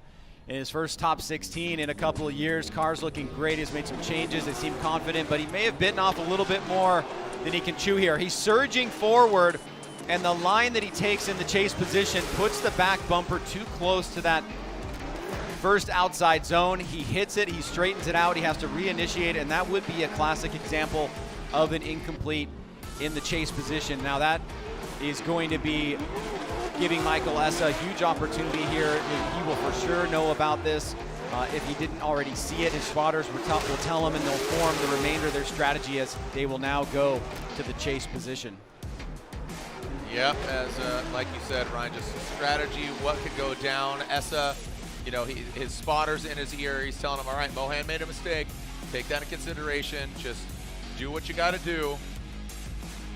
[SPEAKER 10] in his first top 16 in a couple of years. Car's looking great. He's made some changes. They seem confident, but he may have bitten off a little bit more than he can chew here. He's surging forward, and the line that he takes in the chase position puts the back bumper too close to that first outside zone. He hits it, he straightens it out, he has to reinitiate, and that would be a classic example of an incomplete in the chase position. Now that is going to be giving Michael Essa a huge opportunity here. He will for sure know about this. If he didn't already see it, his spotters will tell him, and they'll form the remainder of their strategy as they will now go to the chase position.
[SPEAKER 1] Yep, as like you said, Ryan, just strategy, what could go down. Essa, you know, his spotter's in his ear. He's telling him, all right, Mohan made a mistake. Take that into consideration. Just do what you got to do.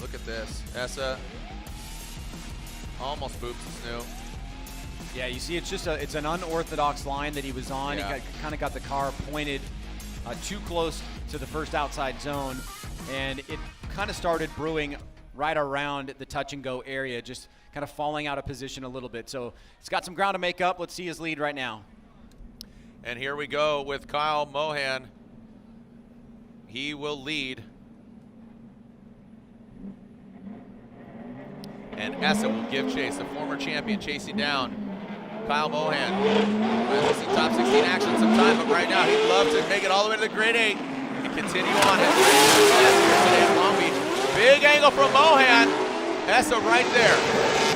[SPEAKER 1] Look at this. Essa almost boops the snoot.
[SPEAKER 10] Yeah, you see, it's an unorthodox line that he was on.
[SPEAKER 1] Yeah.
[SPEAKER 10] He kind of got the car pointed too close to the first outside zone, and it kind of started brewing right around the touch and go area, just kind of falling out of position a little bit. So it's got some ground to make up. Let's see his lead right now.
[SPEAKER 1] And here we go with Kyle Mohan. He will lead. And Essa will give chase, the former champion chasing down Kyle Mohan. We'll see top 16 action sometime, but right now he'd love to make it all the way to the grade 8 and continue on his success here today in Long Beach. Big angle from Mohan. Essa right there.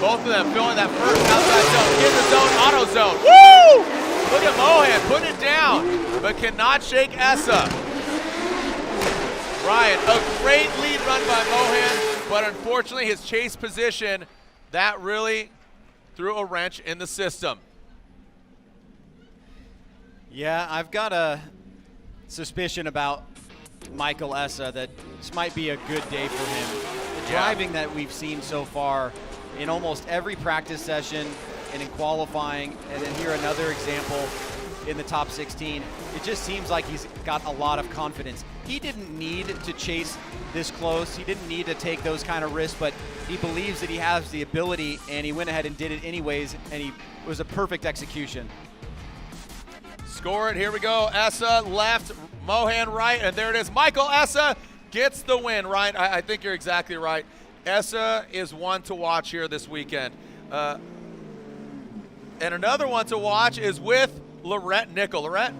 [SPEAKER 1] Both of them filling that first outside zone. In the zone, auto zone. Woo! Look at Mohan putting it down, but cannot shake Essa. Ryan, a great lead run by Mohan, but unfortunately his chase position, that really threw a wrench in the system.
[SPEAKER 10] Yeah, I've got a suspicion about Michael Essa that this might be a good day for him. The driving that we've seen so far in almost every practice session and in qualifying, and then here another example in the top 16, it just seems like he's got a lot of confidence. He didn't need to chase this close. He didn't need to take those kind of risks, but he believes that he has the ability, and he went ahead and did it anyways, and it was a perfect execution.
[SPEAKER 1] Score it, here we go. Essa left, Mohan right, and there it is. Michael Essa gets the win, Ryan. I think you're exactly right. Essa is one to watch here this weekend. And another one to watch is with Lorette Nickel. Lorette?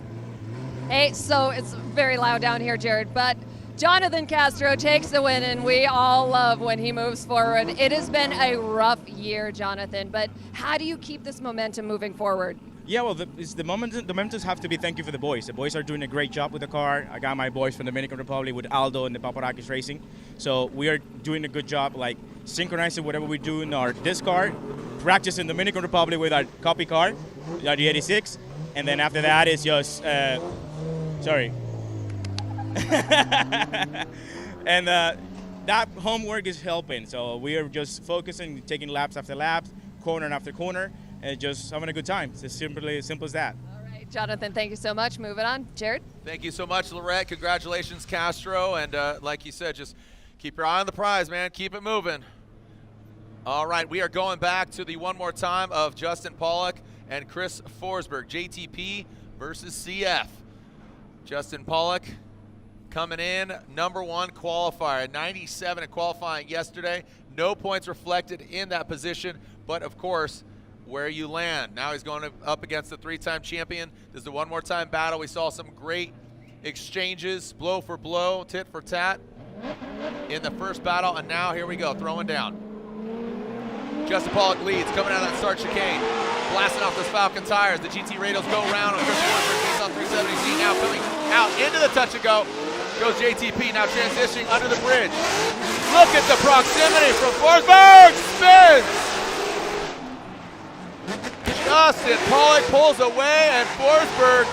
[SPEAKER 8] Hey, so it's very loud down here, Jared, but Jonathan Castro takes the win, and we all love when he moves forward. It has been a rough year, Jonathan, but how do you keep this momentum moving forward?
[SPEAKER 12] Yeah, well, the momentums have to be thank you for the boys. The boys are doing a great job with the car. I got my boys from the Dominican Republic with Aldo and the Bakchis Racing. So we are doing a good job, like synchronizing whatever we do in our this car, practice in the Dominican Republic with our copy car, the 86, and then after that it's just, sorry. And that homework is helping. So we are just focusing, taking laps after laps, corner after corner, and just having a good time. It's as simple as that.
[SPEAKER 8] All right, Jonathan, thank you so much. Moving on. Jared?
[SPEAKER 1] Thank you so much, Lorette. Congratulations, Castro. And like you said, just keep your eye on the prize, man. Keep it moving. All right, we are going back to the one more time of Justin Pollack and Chris Forsberg, JTP versus CF. Justin Pollack coming in #1 qualifier, 97 in qualifying yesterday. No points reflected in that position, but of course, where you land. Now he's going up against the 3-time champion. This is the one more time battle. We saw some great exchanges, blow for blow, tit for tat in the first battle, and now here we go, throwing down. Justin Pollack leads, coming out of that start chicane, blasting off those Falcon tires. The GT radials go around on Chris Forsberg. He's on 370Z now, coming out into the touch and go. Goes JTP, now transitioning under the bridge. Look at the proximity from Forsberg, spins! Justin Pollack pulls away, and Forsberg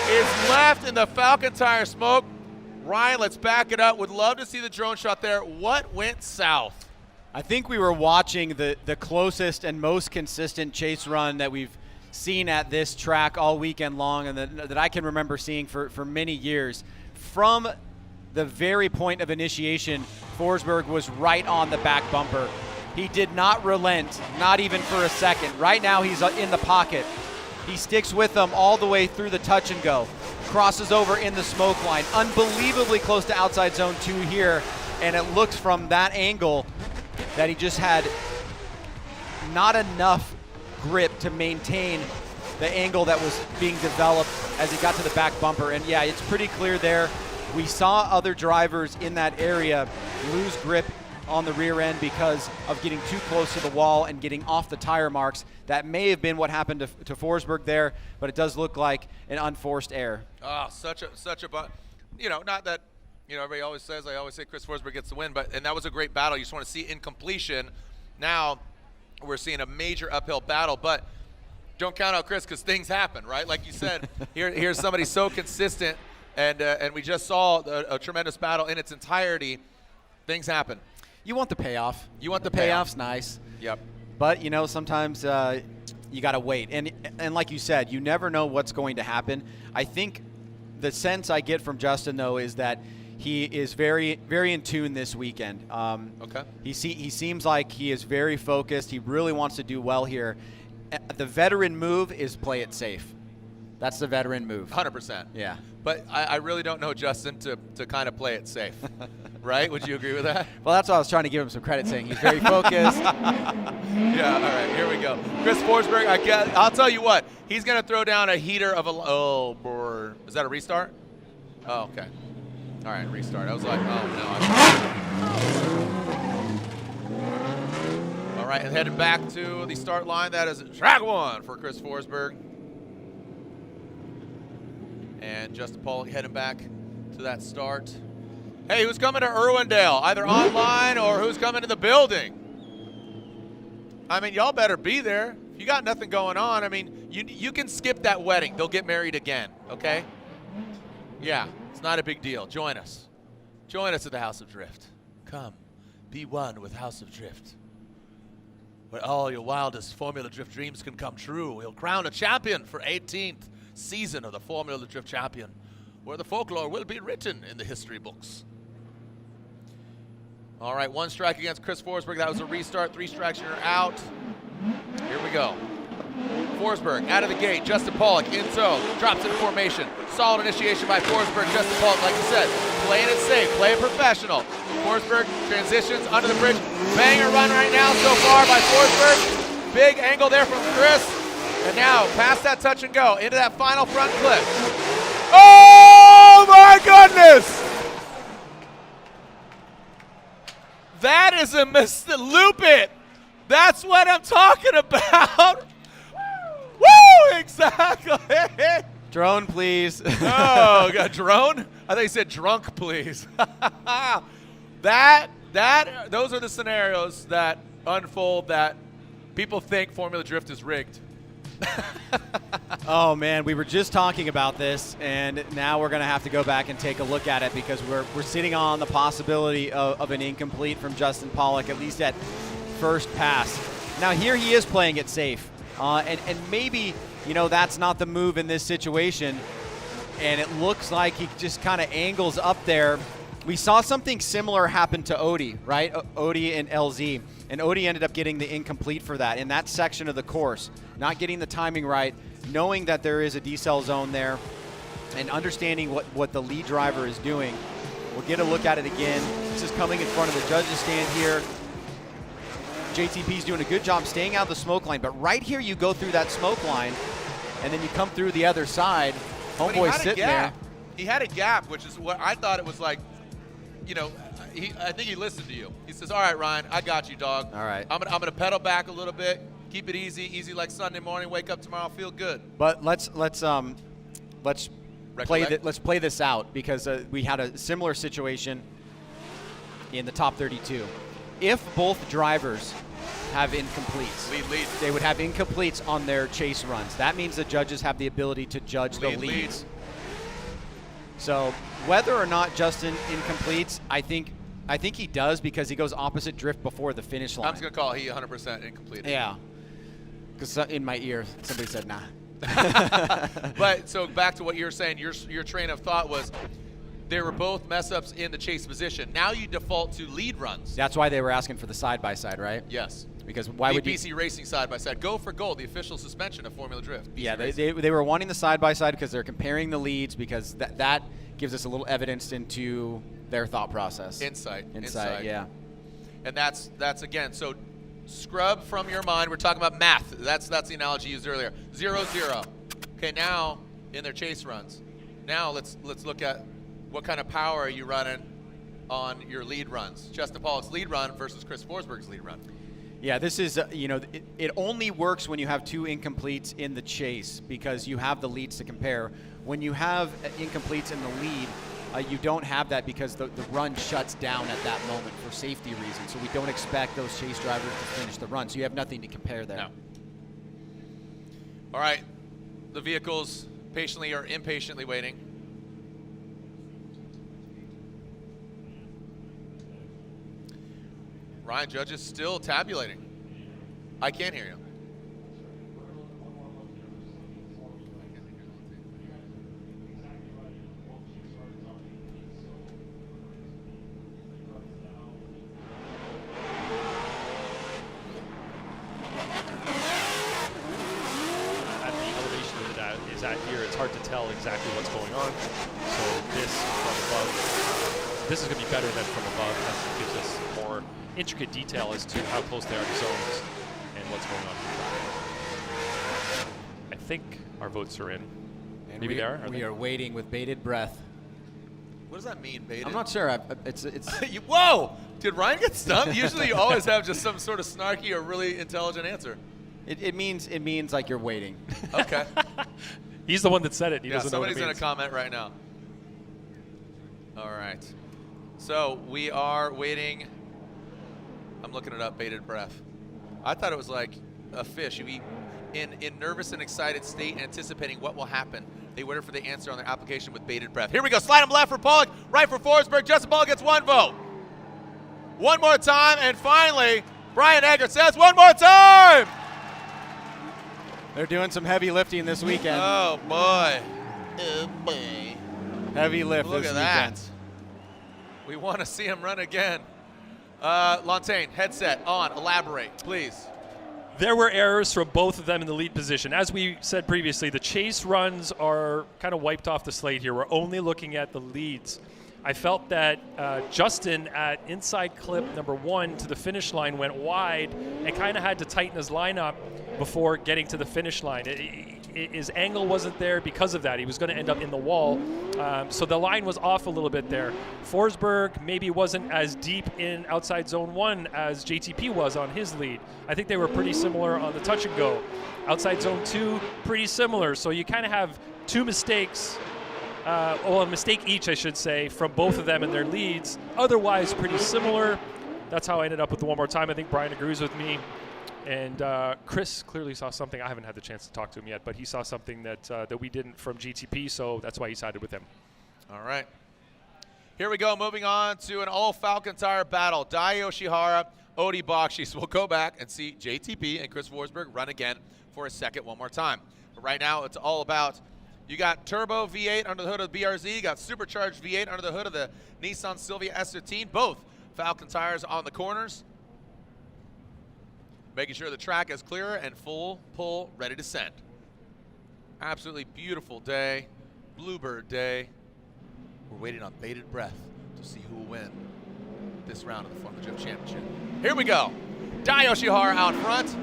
[SPEAKER 1] is left in the Falcon tire smoke. Ryan, let's back it up. Would love to see the drone shot there. What went south?
[SPEAKER 10] I think we were watching the closest and most consistent chase run that we've seen at this track all weekend long, and that I can remember seeing for many years. From the very point of initiation, Forsberg was right on the back bumper. He did not relent, not even for a second. Right now he's in the pocket. He sticks with them all the way through the touch and go. Crosses over in the smoke line. Unbelievably close to outside zone 2 here. And it looks from that angle that he just had not enough grip to maintain the angle that was being developed as he got to the back bumper. And yeah, it's pretty clear there. We saw other drivers in that area lose grip on the rear end because of getting too close to the wall and getting off the tire marks. That may have been what happened to Forsberg there, but it does look like an unforced error.
[SPEAKER 1] Oh, such a, you know, not that, you know, everybody always says, I always say Chris Forsberg gets the win, and that was a great battle. You just want to see in completion. Now we're seeing a major uphill battle, but don't count out Chris because things happen, right? Like you said, here's somebody so consistent, and we just saw a tremendous battle in its entirety. Things happen.
[SPEAKER 10] You want the payoff.
[SPEAKER 1] You want the
[SPEAKER 10] payoff's nice.
[SPEAKER 1] Yep.
[SPEAKER 10] But, you know, sometimes you got to wait. And like you said, you never know what's going to happen. I think the sense I get from Justin, though, is that he is very, very in tune this weekend.
[SPEAKER 1] Okay.
[SPEAKER 10] He seems like he is very focused. He really wants to do well here. The veteran move is play it safe. That's the veteran move.
[SPEAKER 1] 100%.
[SPEAKER 10] Yeah.
[SPEAKER 1] But I really don't know Justin to kind of play it safe. Right? Would you agree with that?
[SPEAKER 10] Well, that's why I was trying to give him some credit, saying he's very focused.
[SPEAKER 1] Yeah, all right, here we go. Chris Forsberg, I'll tell you what, he's going to throw down a heater of a, oh, boy. Is that a restart? Oh, okay. All right, restart. I was like, oh, no. All right, and heading back to the start line. That is track 1 for Chris Forsberg. And Justin Pollack heading back to that start. Hey, who's coming to Irwindale? Either online or who's coming to the building? I mean, y'all better be there. If you got nothing going on, I mean, you can skip that wedding. They'll get married again, okay? Yeah, it's not a big deal. Join us. Join us at the House of Drift. Come, be one with House of Drift, where all your wildest Formula Drift dreams can come true. We'll crown a champion for 18th season of the Formula Drift Champion, where the folklore will be written in the history books. All right, 1 strike against Chris Forsberg. That was a restart. 3 strikes, you're out. Here we go. Forsberg out of the gate. Justin Pollack in tow. Drops into formation. Solid initiation by Forsberg. Justin Pollack, like you said, playing it safe, playing professional. Forsberg transitions under the bridge. Banger run right now so far by Forsberg. Big angle there from Chris. And now past that touch and go into that final front clip. Oh my goodness! That is a loop it. That's what I'm talking about. Woo! Exactly.
[SPEAKER 10] Drone, please.
[SPEAKER 1] Oh, got drone? I thought you said drunk, please. Those are the scenarios that unfold that people think Formula Drift is rigged.
[SPEAKER 10] Oh man, we were just talking about this, and now we're going to have to go back and take a look at it because we're sitting on the possibility of an incomplete from Justin Pollack, at least at first pass. Now here he is playing it safe, and maybe that's not the move in this situation, and it looks like he just kind of angles up there. We saw something similar happen to Odie, right? Odie and LZ. And Odie ended up getting the incomplete for that in that section of the course, not getting the timing right, knowing that there is a decel zone there, and understanding what the lead driver is doing. We'll get a look at it again. This is coming in front of the judges stand here. JTP's doing a good job staying out of the smoke line, but right here you go through that smoke line, and then you come through the other side. Homeboy's sitting there.
[SPEAKER 1] He had a gap, which is what I thought it was like. I think he listened to you. He says, "All right, Ryan, I got you, dog.
[SPEAKER 10] All right.
[SPEAKER 1] I'm gonna pedal back a little bit, keep it easy like Sunday morning. Wake up tomorrow, feel good."
[SPEAKER 10] But let's play this out because we had a similar situation in the top 32. If both drivers have incompletes,
[SPEAKER 1] lead.
[SPEAKER 10] They would have incompletes on their chase runs. That means the judges have the ability to judge the leads. So whether or not Justin incompletes, I think he does because he goes opposite drift before the finish line.
[SPEAKER 1] I'm just going to call he 100% incomplete.
[SPEAKER 10] Yeah. Because in my ear, somebody said, nah.
[SPEAKER 1] But so back to what you're saying, your train of thought was they were both mess-ups in the chase position. Now you default to lead runs.
[SPEAKER 10] That's why they were asking for the side-by-side, right?
[SPEAKER 1] Yes.
[SPEAKER 10] Because why would
[SPEAKER 1] BC Racing side-by-side. Go for gold, the official suspension of Formula Drift.
[SPEAKER 10] Yeah, they were wanting the side-by-side because they're comparing the leads because that gives us a little evidence into their thought process.
[SPEAKER 1] Insight,
[SPEAKER 10] yeah.
[SPEAKER 1] And that's again, so scrub from your mind. We're talking about math. That's the analogy used earlier. 0-0. Okay, now in their chase runs. Now let's look at what kind of power are you running on your lead runs. Justin Pollack's lead run versus Chris Forsberg's lead run.
[SPEAKER 10] Yeah, this is, it only works when you have 2 incompletes in the chase because you have the leads to compare. When you have incompletes in the lead, you don't have that because the run shuts down at that moment for safety reasons. So we don't expect those chase drivers to finish the run. So you have nothing to compare there.
[SPEAKER 1] No. All right, the vehicles patiently or impatiently waiting. Ryan, judge is still tabulating. I can't hear you.
[SPEAKER 11] it's hard to tell exactly what's going on. So this from above, this is going to be better than from above, as it gives us more intricate detail as to how close they are to zones and what's going on. I think our votes are in.
[SPEAKER 10] And
[SPEAKER 11] Maybe they are.
[SPEAKER 10] We are waiting with bated breath.
[SPEAKER 1] What does that mean, baited?
[SPEAKER 10] I'm not sure. It's
[SPEAKER 1] Whoa! Did Ryan get stumped? Usually you always have just some sort of snarky or really intelligent answer.
[SPEAKER 10] It means like you're waiting.
[SPEAKER 1] Okay.
[SPEAKER 11] He's the one that said it. He
[SPEAKER 1] Yeah,
[SPEAKER 11] doesn't know what it
[SPEAKER 1] somebody's
[SPEAKER 11] means.
[SPEAKER 1] going to comment right now. All right. So we are waiting. I'm looking it up, bated breath. I thought it was like a fish. You eat in nervous and excited state, anticipating what will happen. They waited for the answer on their application with bated breath. Here we go. Slide him left for Pollack, right for Forsberg. Justin Pollack gets 1 vote. One more time, and finally, Brian Eggert says one more time.
[SPEAKER 10] They're doing some heavy lifting this weekend.
[SPEAKER 1] Oh, boy. Oh, boy.
[SPEAKER 10] Heavy lift
[SPEAKER 1] Look
[SPEAKER 10] this
[SPEAKER 1] at
[SPEAKER 10] weekend.
[SPEAKER 1] that. We want to see him run again. Lantain, headset on. Elaborate, please.
[SPEAKER 11] There were errors from both of them in the lead position. As we said previously, the chase runs are kind of wiped off the slate here. We're only looking at the leads. I felt that Justin at inside clip number 1 to the finish line went wide and kind of had to tighten his lineup before getting to the finish line. His angle wasn't there because of that. He was going to end up in the wall. So the line was off a little bit there. Forsberg maybe wasn't as deep in outside zone 1 as JTP was on his lead. I think they were pretty similar on the touch and go. Outside zone 2, pretty similar. So you kind of have 2 mistakes, a mistake each, I should say, from both of them in their leads. Otherwise, pretty similar. That's how I ended up with the one more time. I think Brian agrees with me. And Chris clearly saw something. I haven't had the chance to talk to him yet, but he saw something that we didn't from GTP, so that's why he sided with him.
[SPEAKER 1] All right. Here we go. Moving on to an all-Falcon tire battle. Dai Yoshihara, Odi Bakchis. We'll go back and see JTP and Chris Forsberg run again for a second one more time. But right now, it's all about, you got turbo V8 under the hood of the BRZ. You got supercharged V8 under the hood of the Nissan Silvia S15. Both Falcon tires on the corners. Making sure the track is clear and full pull, ready to send. Absolutely beautiful day, Bluebird day. We're waiting on bated breath to see who will win this round of the Formula Drift Championship. Here we go. Dai Yoshihara out front.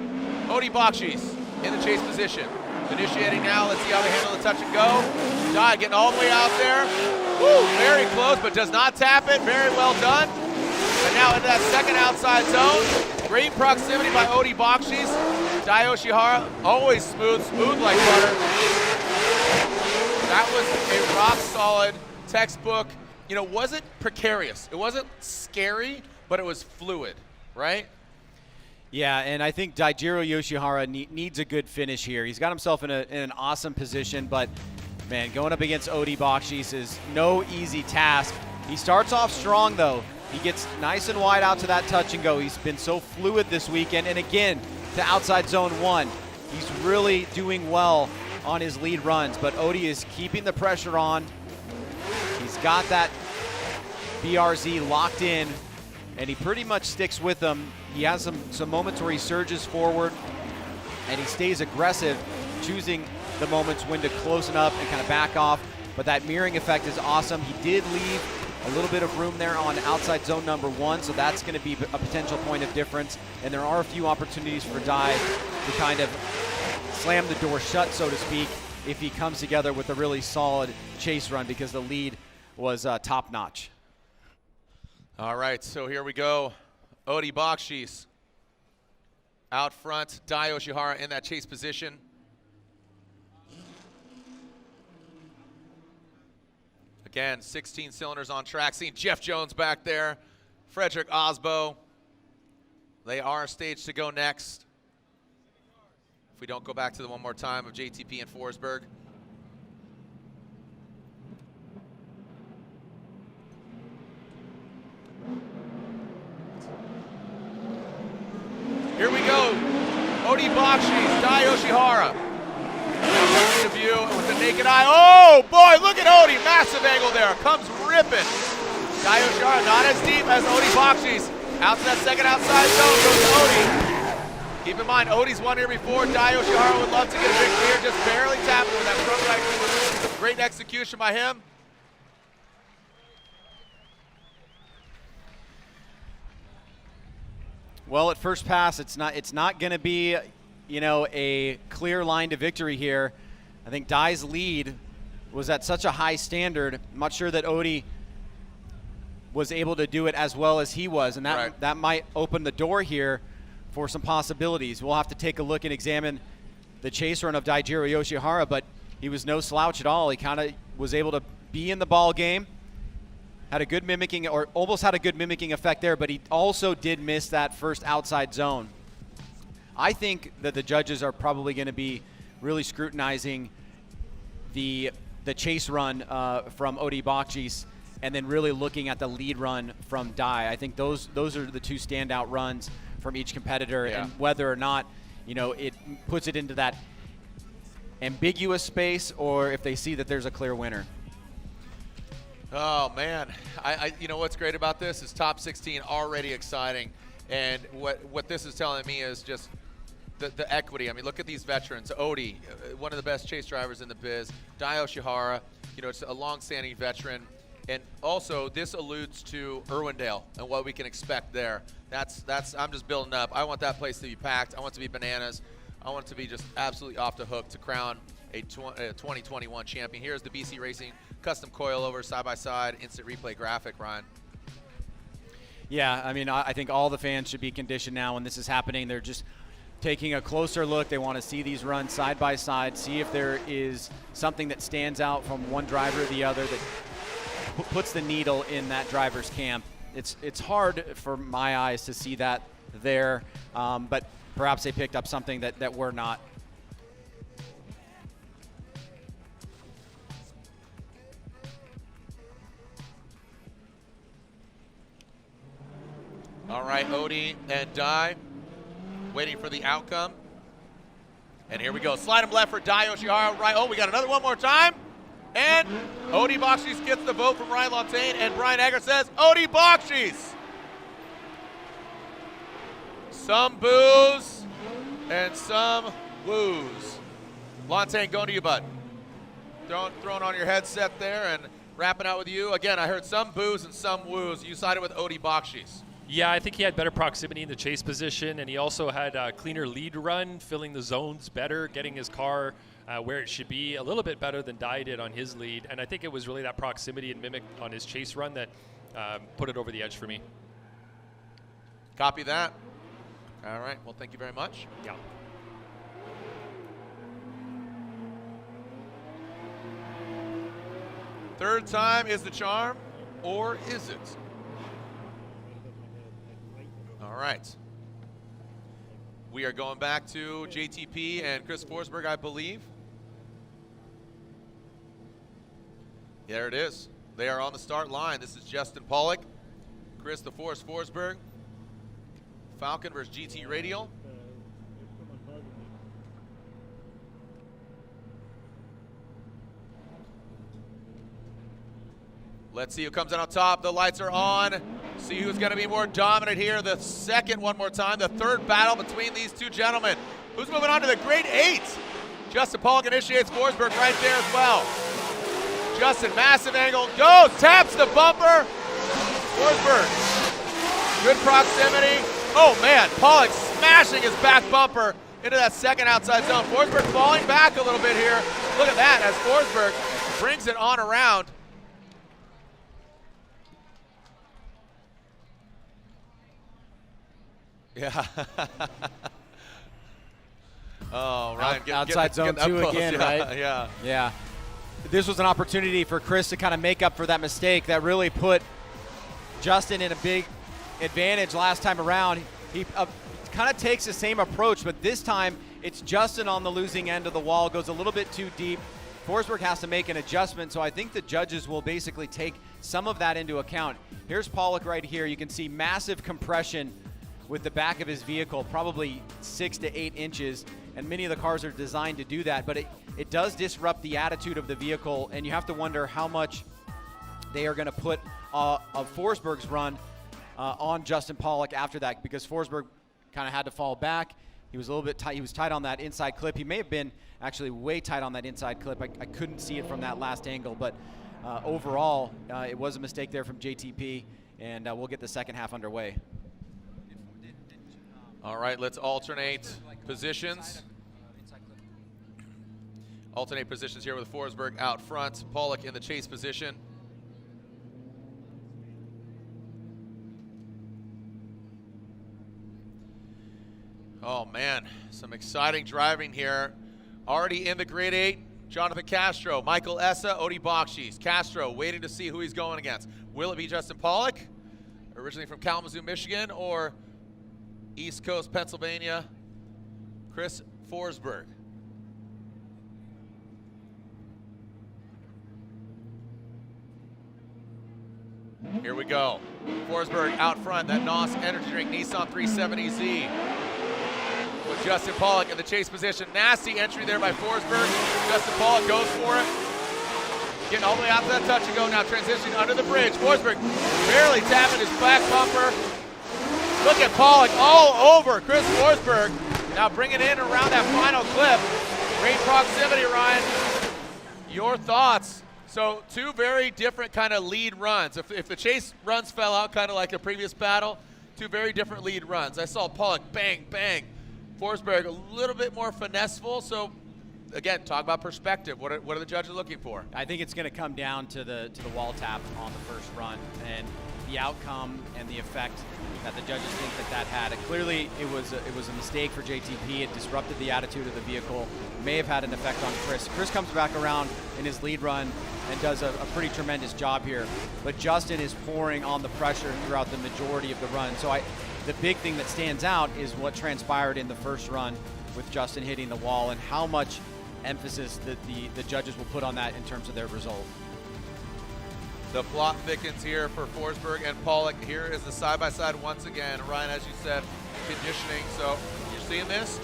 [SPEAKER 1] Odi Bakchis in the chase position. Initiating now, let's see how they handle the touch and go. Dai getting all the way out there. Woo, very close, but does not tap it. Very well done. And now into that second outside zone. Great proximity by Odi Bakchis. Dai Yoshihara, always smooth like butter. That was a rock solid textbook. You know, wasn't precarious. It wasn't scary, but it was fluid, right?
[SPEAKER 10] Yeah, and I think Daijiro Yoshihara needs a good finish here. He's got himself in an awesome position, but man, going up against Odi Bakchis is no easy task. He starts off strong though. He gets nice and wide out to that touch and go. He's been so fluid this weekend. And again, to outside zone 1. He's really doing well on his lead runs, but Odi is keeping the pressure on. He's got that BRZ locked in, and he pretty much sticks with them. He has some moments where he surges forward, and he stays aggressive, choosing the moments when to close up and kind of back off. But that mirroring effect is awesome. He did leave a little bit of room there on outside zone number 1, so that's going to be a potential point of difference. And there are a few opportunities for Dai to kind of slam the door shut, so to speak, if he comes together with a really solid chase run, because the lead was top-notch.
[SPEAKER 1] All right, so here we go. Odi Bakchis out front. Dai Yoshihara in that chase position. Again, 16 cylinders on track. Seeing Jeff Jones back there. Frederick Osbo. They are staged to go next. If we don't go back to the one more time of JTP and Forsberg. Here we go. Odi Bakchis, Dai Yoshihara. Point of view with the naked eye. Oh boy, look at Odi. Massive angle there. Comes ripping. Dai Yoshihara not as deep as Odi Bakchis. Out to that second outside zone goes Odi. Keep in mind, Odie's won here before. Yoshihara would love to get a victory here, just barely tapping with that front right. Great execution by him.
[SPEAKER 10] Well, at first pass, it's not going to be, a clear line to victory here. I think Dai's lead was at such a high standard. I'm not sure that Odie was able to do it as well as he was, and that might open the door here for some possibilities. We'll have to take a look and examine the chase run of Daijiro Yoshihara, but he was no slouch at all. He kind of was able to be in the ball game, had a good mimicking, or almost had a good mimicking effect there, but he also did miss that first outside zone. I think that the judges are probably going to be really scrutinizing the chase run from Odie Bakchis, and then really looking at the lead run from Dai. I think those are the two standout runs from each competitor, and whether or not it puts it into that ambiguous space, or if they see that there's a clear winner.
[SPEAKER 1] Oh man, I you know what's great about this is top 16 already exciting, and what this is telling me is just the equity. I mean, look at these veterans. Odie, one of the best chase drivers in the biz. Dai Yoshihara, it's a long-standing veteran. And also, this alludes to Irwindale and what we can expect there. I'm just building up. I want that place to be packed. I want it to be bananas. I want it to be just absolutely off the hook to crown a 2021 champion. Here's the BC Racing custom coilover side-by-side instant replay graphic, Ryan.
[SPEAKER 10] Yeah, I mean, I think all the fans should be conditioned now when this is happening. They're just taking a closer look. They want to see these runs side by side, see if there is something that stands out from one driver or the other that puts the needle in that driver's camp. It's hard for my eyes to see that there, but perhaps they picked up something that we're not.
[SPEAKER 1] All right, Odie and Dai waiting for the outcome. And here we go. Slide him left for Dai Yoshihara. Right. Oh, we got another one more time. And Odie Bakchis gets the vote from Ryan Lantain, and Brian Egger says, Odie Bakchis. Some boos and some woos. Lantain, going to you, bud. Throwing on your headset there and wrapping out with you. Again, I heard some boos and some woos. You sided with Odie Bakchis.
[SPEAKER 11] Yeah, I think he had better proximity in the chase position, and he also had a cleaner lead run, filling the zones better, getting his car where it should be, a little bit better than Dai did on his lead. And I think it was really that proximity and mimic on his chase run that put it over the edge for me.
[SPEAKER 1] Copy that. All right, well, thank you very much.
[SPEAKER 11] Yeah.
[SPEAKER 1] Third time is the charm, or is it? All right. We are going back to JTP and Chris Forsberg, I believe. There it is. They are on the start line. This is Justin Pollack, Chris the Force Forsberg, Falcon versus GT Radial. Let's see who comes out on top. The lights are on. See who's going to be more dominant here. The second one more time. The third battle between these two gentlemen. Who's moving on to the grade 8? Justin Pollack initiates Forsberg right there as well. Justin, massive angle, goes, taps the bumper. Forsberg, good proximity. Oh man, Pollack smashing his back bumper into that second outside zone. Forsberg falling back a little bit here. Look at that as Forsberg brings it on around. Yeah. Oh, Ryan,
[SPEAKER 10] outside zone 2 again, right?
[SPEAKER 1] Yeah.
[SPEAKER 10] Yeah. This was an opportunity for Chris to kind of make up for that mistake that really put Justin in a big advantage last time around. He kind of takes the same approach, but this time it's Justin on the losing end of the wall, goes a little bit too deep. Forsberg has to make an adjustment, so I think the judges will basically take some of that into account. Here's Pollack right here. You can see massive compression with the back of his vehicle, probably 6 to 8 inches, and many of the cars are designed to do that, but it does disrupt the attitude of the vehicle, and you have to wonder how much they are going to put of Forsberg's run on Justin Pollack after that, because Forsberg kind of had to fall back. He was a little bit tight. He was tight on that inside clip. He may have been actually way tight on that inside clip. I couldn't see it from that last angle, but overall, it was a mistake there from JTP, and we'll get the second half underway.
[SPEAKER 1] All right, let's alternate positions. Alternate positions here with Forsberg out front, Pollack in the chase position. Oh man, some exciting driving here. Already in the grade 8, Jonathan Castro, Michael Essa, Odi Bakchis. Castro waiting to see who he's going against. Will it be Justin Pollack, originally from Kalamazoo, Michigan, or East Coast, Pennsylvania, Chris Forsberg? Here we go. Forsberg out front, that NOS energy drink Nissan 370Z. With Justin Pollack in the chase position. Nasty entry there by Forsberg. Justin Pollack goes for it. Getting all the way out to that touch and go now, transitioning under the bridge. Forsberg barely tapping his back bumper. Look at Pollack all over Chris Forsberg. Now bringing in around that final clip. Great proximity, Ryan. Your thoughts? So two very different kind of lead runs. If the chase runs fell out kind of like the previous battle, two very different lead runs. I saw Pollack bang, bang. Forsberg a little bit more finesseful. So again, talk about perspective. What are the judges looking for?
[SPEAKER 10] I think it's going to come down to the wall tap on the first run and the outcome and the effect that the judges think that had. Clearly, it was a mistake for JTP. It disrupted the attitude of the vehicle. May have had an effect on Chris. Chris comes back around in his lead run and does a pretty tremendous job here. But Justin is pouring on the pressure throughout the majority of the run. So the big thing that stands out is what transpired in the first run with Justin hitting the wall and how much emphasis that the judges will put on that in terms of their result.
[SPEAKER 1] The plot thickens here for Forsberg and Pollack. Here is the side-by-side once again. Ryan, as you said, conditioning. So you're seeing this?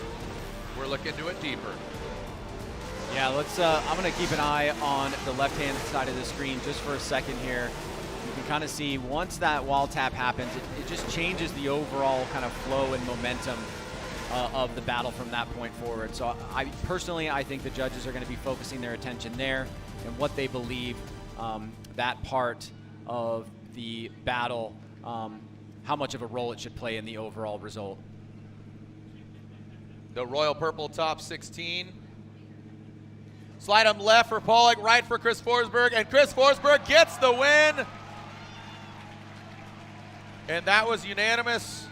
[SPEAKER 1] We're looking into it deeper.
[SPEAKER 10] Yeah, let's. I'm going to keep an eye on the left-hand side of the screen just for a second here. You can kind of see once that wall tap happens, it just changes the overall kind of flow and momentum of the battle from that point forward. So I think the judges are going to be focusing their attention there and what they believe that part of the battle, how much of a role it should play in the overall result.
[SPEAKER 1] The royal purple top 16. Slide him left for Pollack, right for Chris Forsberg, and Chris Forsberg gets the win. And that was unanimous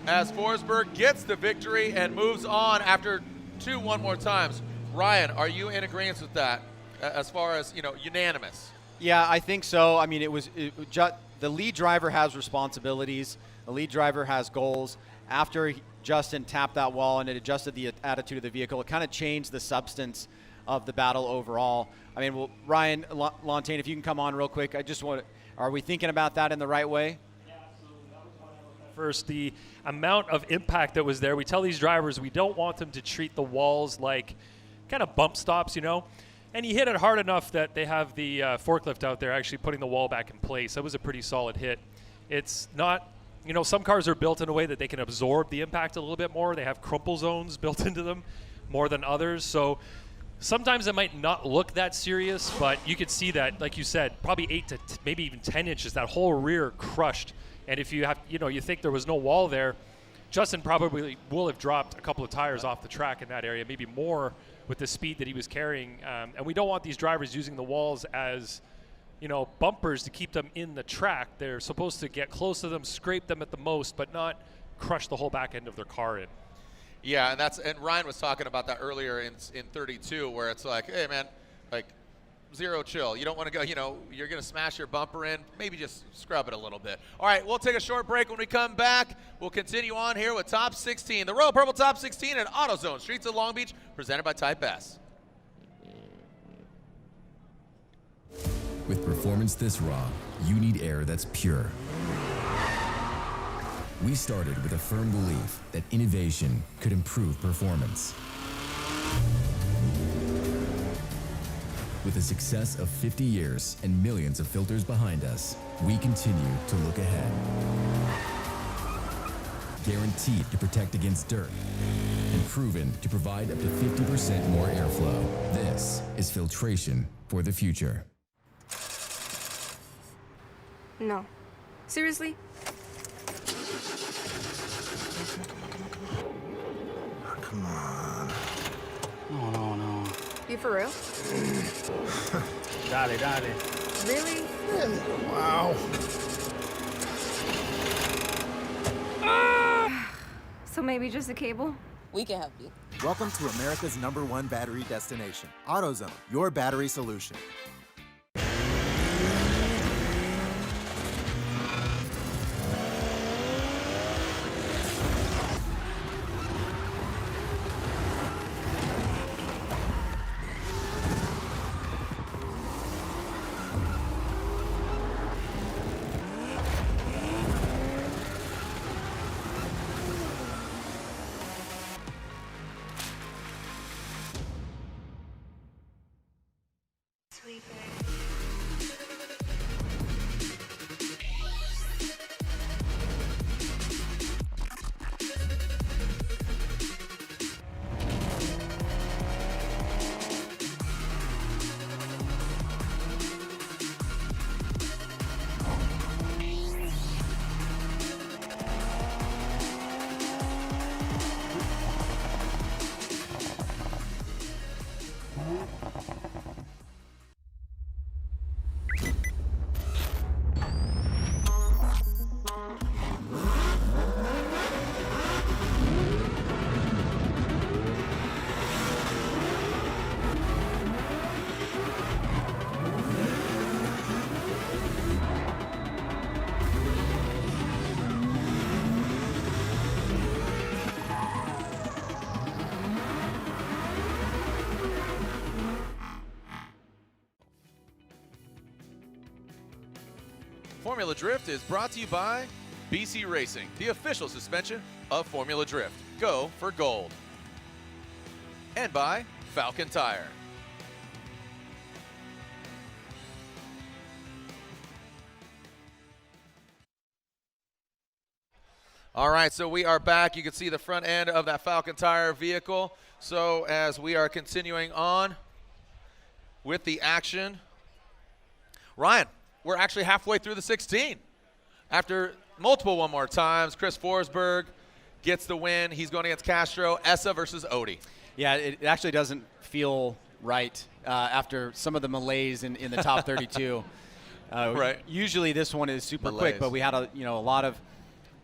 [SPEAKER 1] as Forsberg gets the victory and moves on after one more times. Ryan, are you in agreement with that as far as, unanimous?
[SPEAKER 10] Yeah, I think so. I mean, the lead driver has responsibilities. The lead driver has goals. After Justin tapped that wall and it adjusted the attitude of the vehicle, it kind of changed the substance of the battle overall. I mean, well, Ryan Lontaine, if you can come on real quick, are we thinking about that in the right way?
[SPEAKER 11] Yeah, absolutely. That was what I was first. The amount of impact that was there, we tell these drivers we don't want them to treat the walls like kind of bump stops, And he hit it hard enough that they have the forklift out there actually putting the wall back in place. That was a pretty solid hit. It's not, some cars are built in a way that they can absorb the impact a little bit more. They have crumple zones built into them more than others. So sometimes it might not look that serious, but you could see that, like you said, probably 8 to maybe even 10 inches, that whole rear crushed. And if you have, you think there was no wall there, Justin probably will have dropped a couple of tires off the track in that area, maybe more with the speed that he was carrying. And we don't want these drivers using the walls as, bumpers to keep them in the track. They're supposed to get close to them, scrape them at the most, but not crush the whole back end of their car in.
[SPEAKER 1] Yeah, and Ryan was talking about that earlier in 32, where it's like, hey man, like zero chill. You don't want to go, you're going to smash your bumper in. Maybe just scrub it a little bit. All right, we'll take a short break. When we come back, we'll continue on here with Top 16. The Royal Purple Top 16 at AutoZone, Streets of Long Beach, presented by Type S.
[SPEAKER 13] With performance this raw, you need air that's pure. We started with a firm belief that innovation could improve performance. With the success of 50 years and millions of filters behind us, we continue to look ahead. Guaranteed to protect against dirt and proven to provide up to 50% more airflow. This is filtration for the future.
[SPEAKER 14] No. Seriously?
[SPEAKER 6] Come on.
[SPEAKER 14] No. You for real?
[SPEAKER 12] Dale.
[SPEAKER 14] Really?
[SPEAKER 6] Wow.
[SPEAKER 14] So maybe just a cable?
[SPEAKER 15] We can help you.
[SPEAKER 16] Welcome to America's #1 battery destination, AutoZone, your battery solution.
[SPEAKER 1] Formula Drift is brought to you by BC Racing, the official suspension of Formula Drift. Go for gold. And by Falcon Tire. All right, so we are back. You can see the front end of that Falcon Tire vehicle. So as we are continuing on with the action, Ryan, we're actually halfway through the 16. After multiple one more times, Chris Forsberg gets the win. He's going against Castro. Essa versus Odie.
[SPEAKER 10] Yeah, it actually doesn't feel right after some of the malaise in the top 32.
[SPEAKER 1] Right.
[SPEAKER 10] Usually this one is super
[SPEAKER 1] Malaise.
[SPEAKER 10] quick, but we had a lot of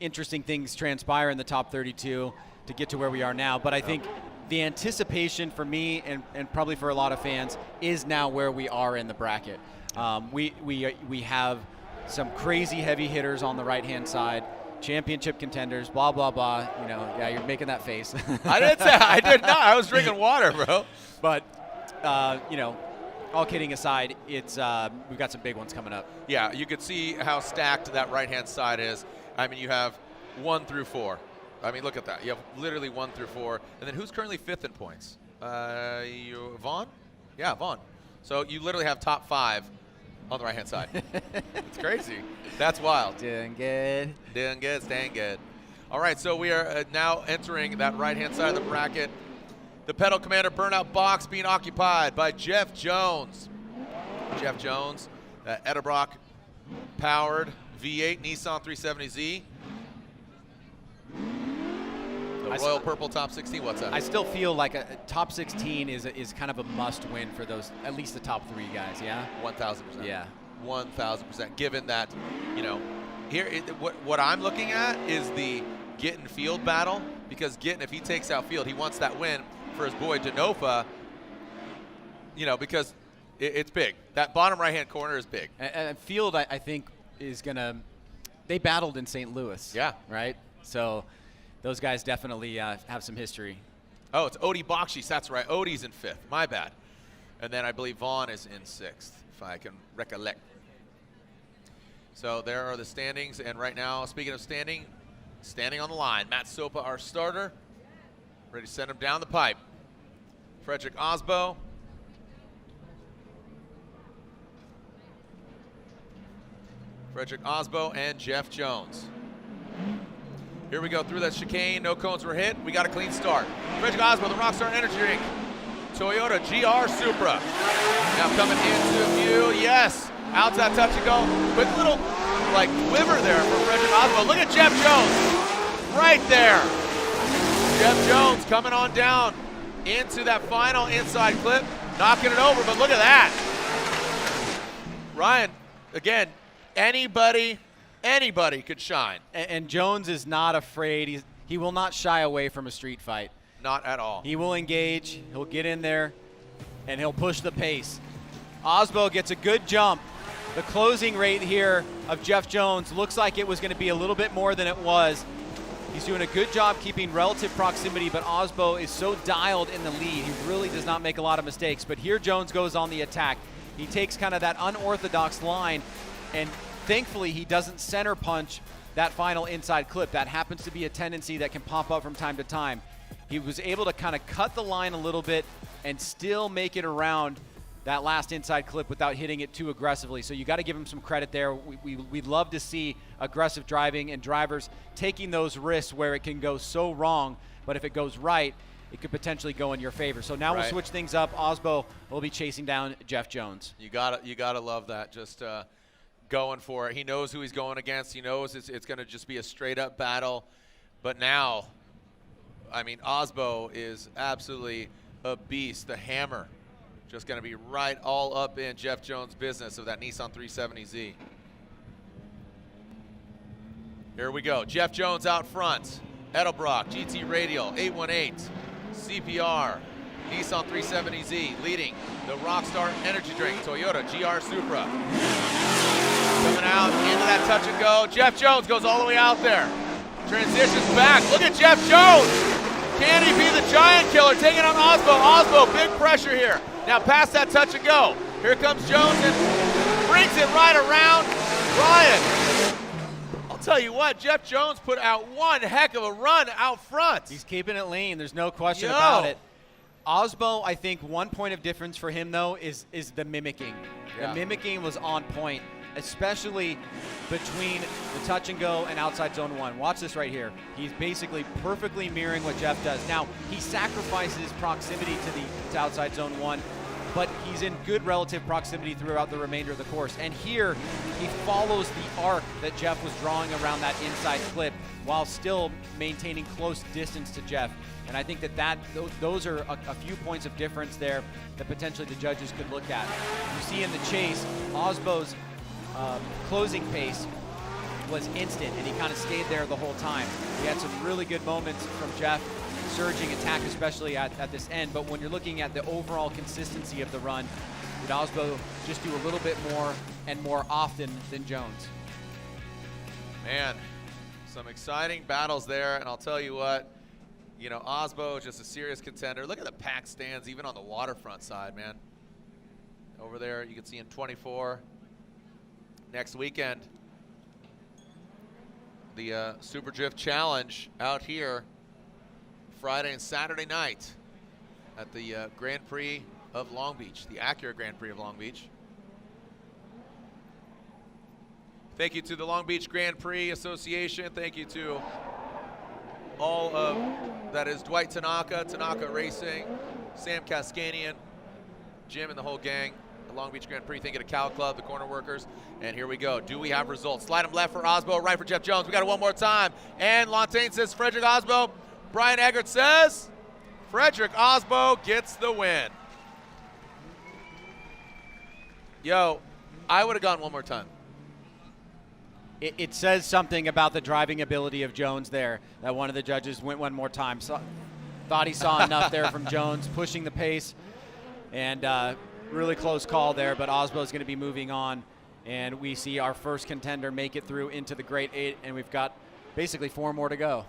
[SPEAKER 10] interesting things transpire in the top 32 to get to where we are now. But I think the anticipation for me and probably for a lot of fans is now where we are in the bracket. We have some crazy heavy hitters on the right-hand side, championship contenders, blah, blah, blah. Yeah, you're making that face.
[SPEAKER 1] I did not. I was drinking water, bro.
[SPEAKER 10] But, all kidding aside, it's we've got some big ones coming up.
[SPEAKER 1] Yeah, you can see how stacked that right-hand side is. I mean, you have 1 through 4. I mean, look at that. You have literally 1 through 4. And then who's currently 5th in points? Vaughn? Yeah, Vaughn. So you literally have top 5 on the right-hand side. It's crazy. That's wild.
[SPEAKER 10] Doing good.
[SPEAKER 1] Doing good, staying good. All right, so we are now entering that right-hand side of the bracket. The Pedal Commander Burnout box being occupied by Jeff Jones. Jeff Jones, Edelbrock powered V8 Nissan 370Z. The Royal Purple top 16, what's that?
[SPEAKER 10] I still feel like a top 16 is kind of a must-win for those, at least the top 3 guys, yeah?
[SPEAKER 1] 1,000%.
[SPEAKER 10] Yeah.
[SPEAKER 1] 1,000%. Given that, here, what I'm looking at is the Gittin field battle, because Gittin, if he takes out field, he wants that win for his boy Denofa, because it's big. That bottom right-hand corner is big.
[SPEAKER 10] And field, I think, is going to – they battled in St. Louis.
[SPEAKER 1] Yeah.
[SPEAKER 10] Right? So those guys definitely have some history.
[SPEAKER 1] Oh, it's Odie Bakchis. That's right. Odie's in 5th. My bad. And then I believe Vaughn is in 6th, if I can recollect. So there are the standings. And right now, speaking of standing on the line, Matt Sopa, our starter, ready to send him down the pipe. Frederick Osbo. Frederick Osbo and Jeff Jones. Here we go through that chicane. No cones were hit. We got a clean start. Frederick Osbo, the Rockstar Energy Drink. Toyota GR Supra. Now coming into view. Yes. Outside touch and go. Quick little like quiver there for Frederick Osbo. Look at Jeff Jones. Right there. Jeff Jones coming on down into that final inside clip. Knocking it over, but look at that. Ryan, again, anybody could shine.
[SPEAKER 10] And Jones is not afraid. He will not shy away from a street fight.
[SPEAKER 1] Not at all.
[SPEAKER 10] He will engage. He'll get in there, and he'll push the pace. Osbo gets a good jump. The closing rate here of Jeff Jones looks like it was going to be a little bit more than it was. He's doing a good job keeping relative proximity, but Osbo is so dialed in the lead. He really does not make a lot of mistakes. But here Jones goes on the attack. He takes kind of that unorthodox line, and thankfully he doesn't center punch that final inside clip. That happens to be a tendency that can pop up from time to time. He was able to kind of cut the line a little bit and still make it around that last inside clip without hitting it too aggressively. So you got to give him some credit there. We'd love to see aggressive driving and drivers taking those risks where it can go so wrong, but if it goes right, it could potentially go in your favor. So now we'll switch things up. Osbo will be chasing down Jeff Jones.
[SPEAKER 1] You gotta love that. Just going for it. He knows who he's going against. He knows it's going to just be a straight up battle. But now, I mean, Osbo is absolutely a beast. The hammer just going to be right all up in Jeff Jones' business of that Nissan 370Z. Here we go. Jeff Jones out front. Edelbrock, GT Radial, 818, CPR, Nissan 370Z leading the Rockstar Energy Drink, Toyota GR Supra. Coming out into that touch and go. Jeff Jones goes all the way out there. Transitions back. Look at Jeff Jones. Can he be the giant killer? Taking on Osbo. Osbo, big pressure here. Now past that touch and go. Here comes Jones and brings it right around Ryan. I'll tell you what, Jeff Jones put out one heck of a run out front.
[SPEAKER 10] He's keeping it lean. There's no question about it. Osbo, I think one point of difference for him, though, is the mimicking.
[SPEAKER 1] Yeah.
[SPEAKER 10] The mimicking was on point, especially between the touch and go and outside zone one. Watch this right here. He's basically perfectly mirroring what Jeff does. Now, he sacrifices proximity to outside zone one, but he's in good relative proximity throughout the remainder of the course. And here, he follows the arc that Jeff was drawing around that inside clip while still maintaining close distance to Jeff. And I think that those are a few points of difference there that potentially the judges could look at. You see in the chase, Osbo's closing pace was instant, and he kind of stayed there the whole time. He had some really good moments from Jeff, surging attack, especially at this end. But when you're looking at the overall consistency of the run, did Osbo just do a little bit more and more often than Jones?
[SPEAKER 1] Man, some exciting battles there, and I'll tell you what, you know, Osbo is just a serious contender. Look at the packed stands, even on the waterfront side, man. Over there, you can see in 24. Next weekend, the Super Drift Challenge out here, Friday and Saturday night at the Grand Prix of Long Beach, the Acura Grand Prix of Long Beach. Thank you to the Long Beach Grand Prix Association. Thank you to all of, that is Dwight Tanaka, Tanaka Racing, Sam Kaskanian, Jim and the whole gang, the Long Beach Grand Prix. Thank you to Cow Club, the corner workers. And here we go. Do we have results? Slide them left for Osbo, right for Jeff Jones. We got it one more time. And Lontaine says Frederick Osbo. Brian Eggert says Frederick Osbo gets the win. Yo, I would have gone one more time.
[SPEAKER 10] It says something about the driving ability of Jones there, that one of the judges went one more time. So, thought he saw enough there from Jones, pushing the pace, and really close call there, but Osbo is going to be moving on, and we see our first contender make it through into the Great Eight, and we've got basically 4 more to go.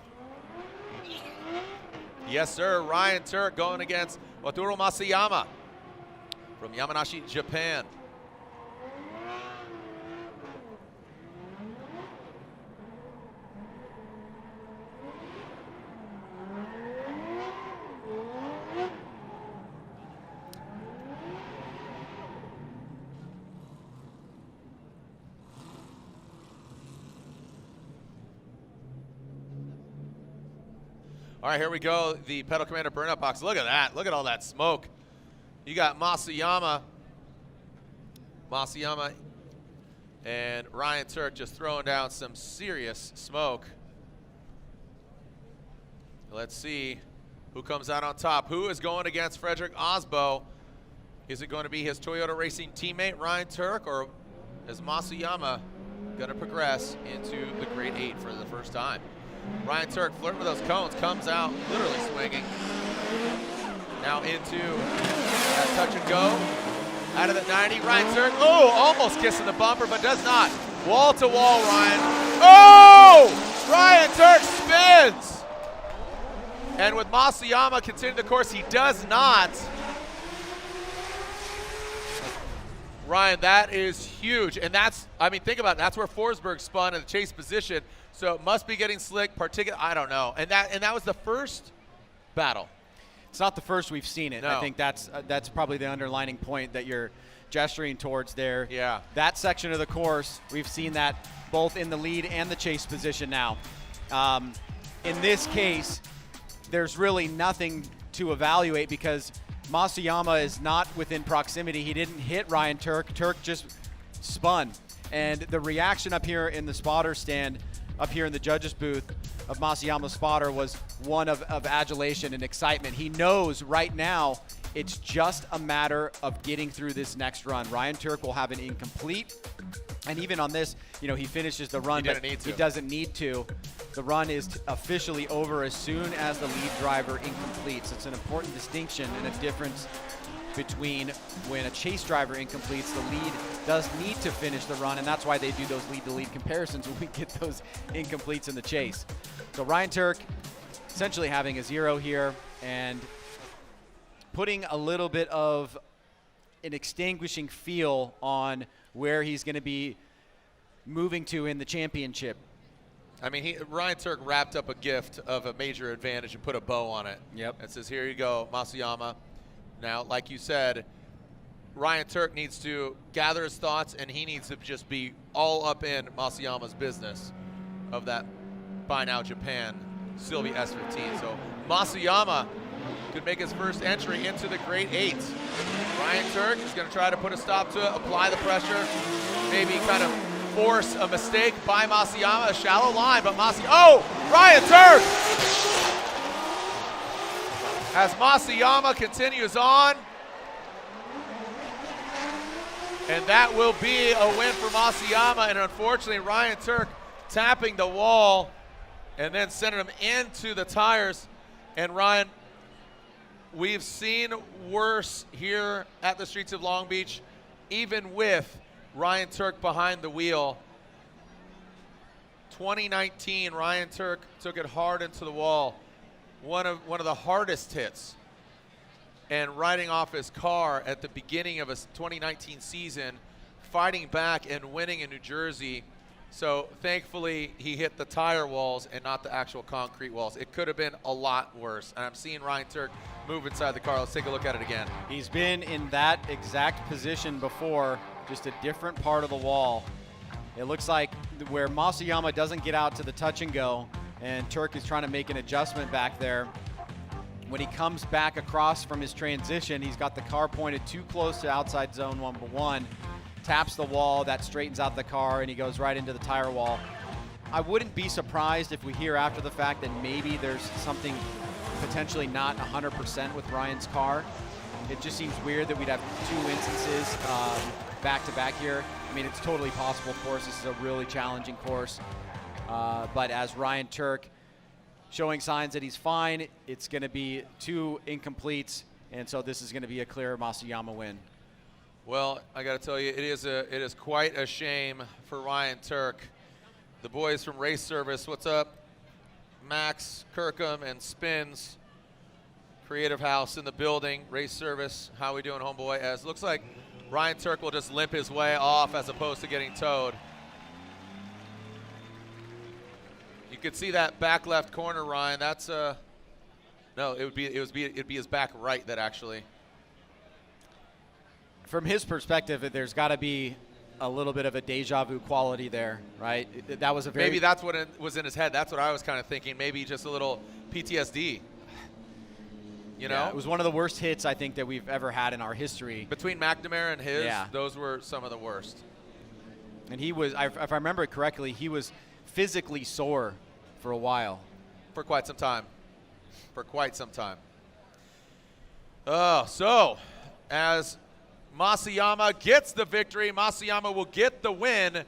[SPEAKER 1] Yes, sir. Ryan Tuerck going against Wataru Masayama from Yamanashi, Japan. All right, here we go. The Pedal Commander burnout box. Look at that. Look at all that smoke. You got Masayama and Ryan Tuerck just throwing down some serious smoke. Let's see who comes out on top. Who is going against Frederick Osbo? Is it going to be his Toyota Racing teammate, Ryan Tuerck, or is Masayama going to progress into the grade 8 for the first time? Ryan Tuerck flirting with those cones, comes out literally swinging. Now into that touch and go. Out of the 90, Ryan Tuerck, oh, almost kissing the bumper, but does not. Wall to wall, Ryan. Oh! Ryan Tuerck spins! And with Masayama continuing the course, he does not. Ryan, that is huge. And that's, I mean, think about it. That's where Forsberg spun in the chase position. So it must be getting slick, I don't know. And that was the first battle.
[SPEAKER 10] It's not the first we've seen it.
[SPEAKER 1] No.
[SPEAKER 10] I think that's probably the underlining point that you're gesturing towards there.
[SPEAKER 1] Yeah.
[SPEAKER 10] That section of the course, we've seen that both in the lead and the chase position now. In this case, there's really nothing to evaluate because Masayama is not within proximity. He didn't hit Ryan Tuerck. Tuerck just spun. And the reaction up here in the spotter stand, up here in the judges booth of Masayama's spotter was one of adulation and excitement. He knows right now it's just a matter of getting through this next run. Ryan Tuerck will have an incomplete. And even on this, you know, he finishes the run, but he doesn't need to. The run is officially over as soon as the lead driver incompletes. It's an important distinction and a difference between when a chase driver incompletes, the lead does need to finish the run, and that's why they do those lead-to-lead comparisons when we get those incompletes in the chase. So Ryan Tuerck essentially having a 0 here and putting a little bit of an extinguishing feel on where he's going to be moving to in the championship.
[SPEAKER 1] I mean, Ryan Tuerck wrapped up a gift of a major advantage and put a bow on it.
[SPEAKER 10] Yep.
[SPEAKER 1] And says, here you go, Masayama. Now, like you said, Ryan Tuerck needs to gather his thoughts, and he needs to just be all up in Masayama's business of that Buy Now Japan Sylvie S15. So Masayama could make his first entry into the grade 8. Ryan Tuerck is going to try to put a stop to it, apply the pressure, maybe kind of force a mistake by Masayama, a shallow line, but Ryan Tuerck! As Masayama continues on, and that will be a win for Masayama, and unfortunately Ryan Tuerck tapping the wall and then sending him into the tires. And Ryan, we've seen worse here at the streets of Long Beach, even with Ryan Tuerck behind the wheel. 2019, Ryan Tuerck took it hard into the wall. One of the hardest hits, and riding off his car at the beginning of a 2019 season, fighting back and winning in New Jersey. So thankfully he hit the tire walls and not the actual concrete walls. It could have been a lot worse. And I'm seeing Ryan Tuerck move inside the car. Let's take a look at it again.
[SPEAKER 10] He's been in that exact position before, just a different part of the wall. It looks like where Masayama doesn't get out to the touch and go, and Tuerck is trying to make an adjustment back there. When he comes back across from his transition, he's got the car pointed too close to outside zone number 1, taps the wall, that straightens out the car, and he goes right into the tire wall. I wouldn't be surprised if we hear after the fact that maybe there's something potentially not 100% with Ryan's car. It just seems weird that we'd have 2 instances back-to-back here. I mean, it's totally possible, of course. This is a really challenging course. But as Ryan Tuerck showing signs that he's fine, it's going to be 2 incompletes, and so this is going to be a clear Masayama win.
[SPEAKER 1] Well, I got to tell you, it is quite a shame for Ryan Tuerck. The boys from Race Service, what's up? Max, Kirkham, and Spins, Creative House in the building. Race Service, how we doing, homeboy? As looks like Ryan Tuerck will just limp his way off as opposed to getting towed. You could see that back left corner, Ryan. That's no, it'd be his back right that actually.
[SPEAKER 10] From his perspective, there's got to be a little bit of a deja vu quality there, right? That was a very...
[SPEAKER 1] Maybe that's what was in his head. That's what I was kind of thinking. Maybe just a little PTSD. You know?
[SPEAKER 10] Yeah, it was one of the worst hits I think that we've ever had in our history.
[SPEAKER 1] Between McNamara and his, those were some of the worst.
[SPEAKER 10] And he was, if I remember it correctly, he was physically sore for a while.
[SPEAKER 1] For quite some time. For quite some time. So, as Masayama gets the victory, Masayama will get the win.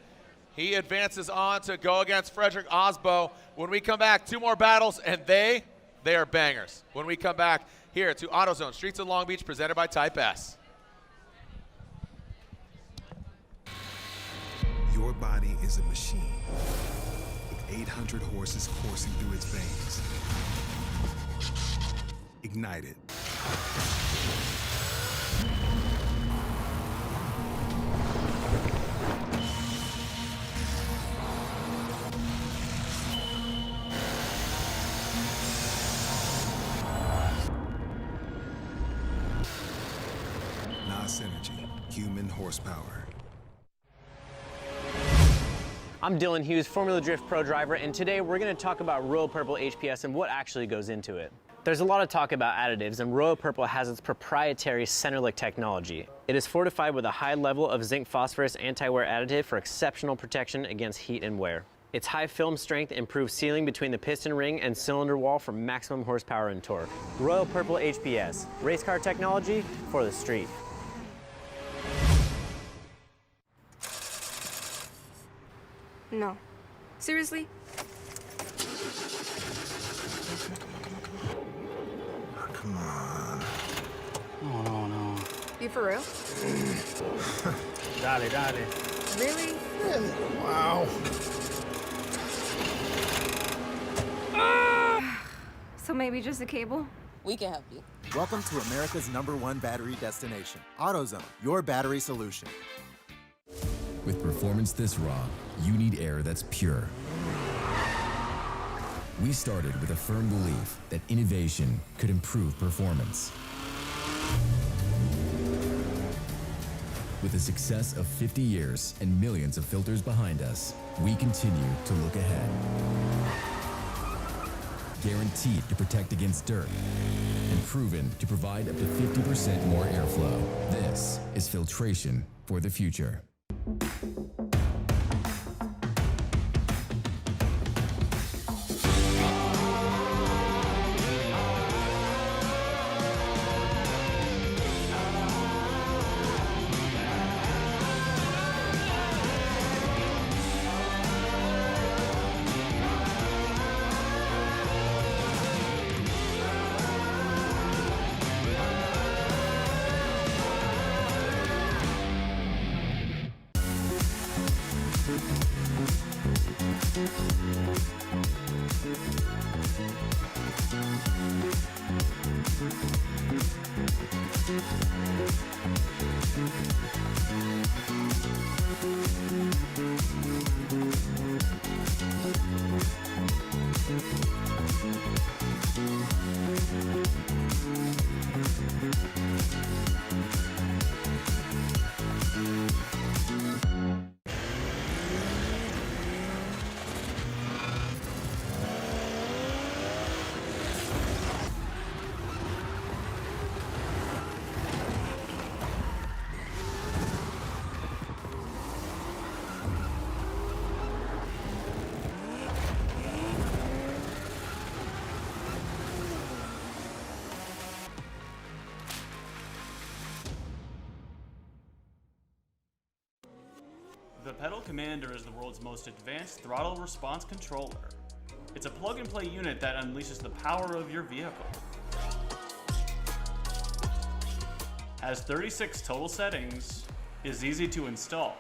[SPEAKER 1] He advances on to go against Frederick Osbo. When we come back, 2 more battles, and they are bangers. When we come back here to AutoZone, Streets of Long Beach, presented by Type S.
[SPEAKER 15] Your body is a machine with 800 horses coursing through its veins. Ignite it. NOS Energy, human horsepower.
[SPEAKER 17] I'm Dylan Hughes, Formula Drift Pro Driver, and today we're going to talk about Royal Purple HPS and what actually goes into it. There's a lot of talk about additives, and Royal Purple has its proprietary Centerlick technology. It is fortified with a high level of zinc phosphorus anti-wear additive for exceptional protection against heat and wear. Its high film strength improves sealing between the piston ring and cylinder wall for maximum horsepower and torque. Royal Purple HPS, race car technology for the street.
[SPEAKER 14] No. Seriously?
[SPEAKER 15] Come on.
[SPEAKER 12] No.
[SPEAKER 14] You for real?
[SPEAKER 12] Dale.
[SPEAKER 14] Really?
[SPEAKER 15] Wow.
[SPEAKER 14] So maybe just a cable?
[SPEAKER 18] We can help you.
[SPEAKER 16] Welcome to America's #1 battery destination, AutoZone, your battery solution.
[SPEAKER 13] With performance this raw, you need air that's pure. We started with a firm belief that innovation could improve performance. With the success of 50 years and millions of filters behind us, we continue to look ahead. Guaranteed to protect against dirt and proven to provide up to 50% more airflow. This is filtration for the future.
[SPEAKER 19] The Pedal Commander is the world's most advanced throttle response controller. It's a plug-and-play unit that unleashes the power of your vehicle. Has 36 total settings, is easy to install,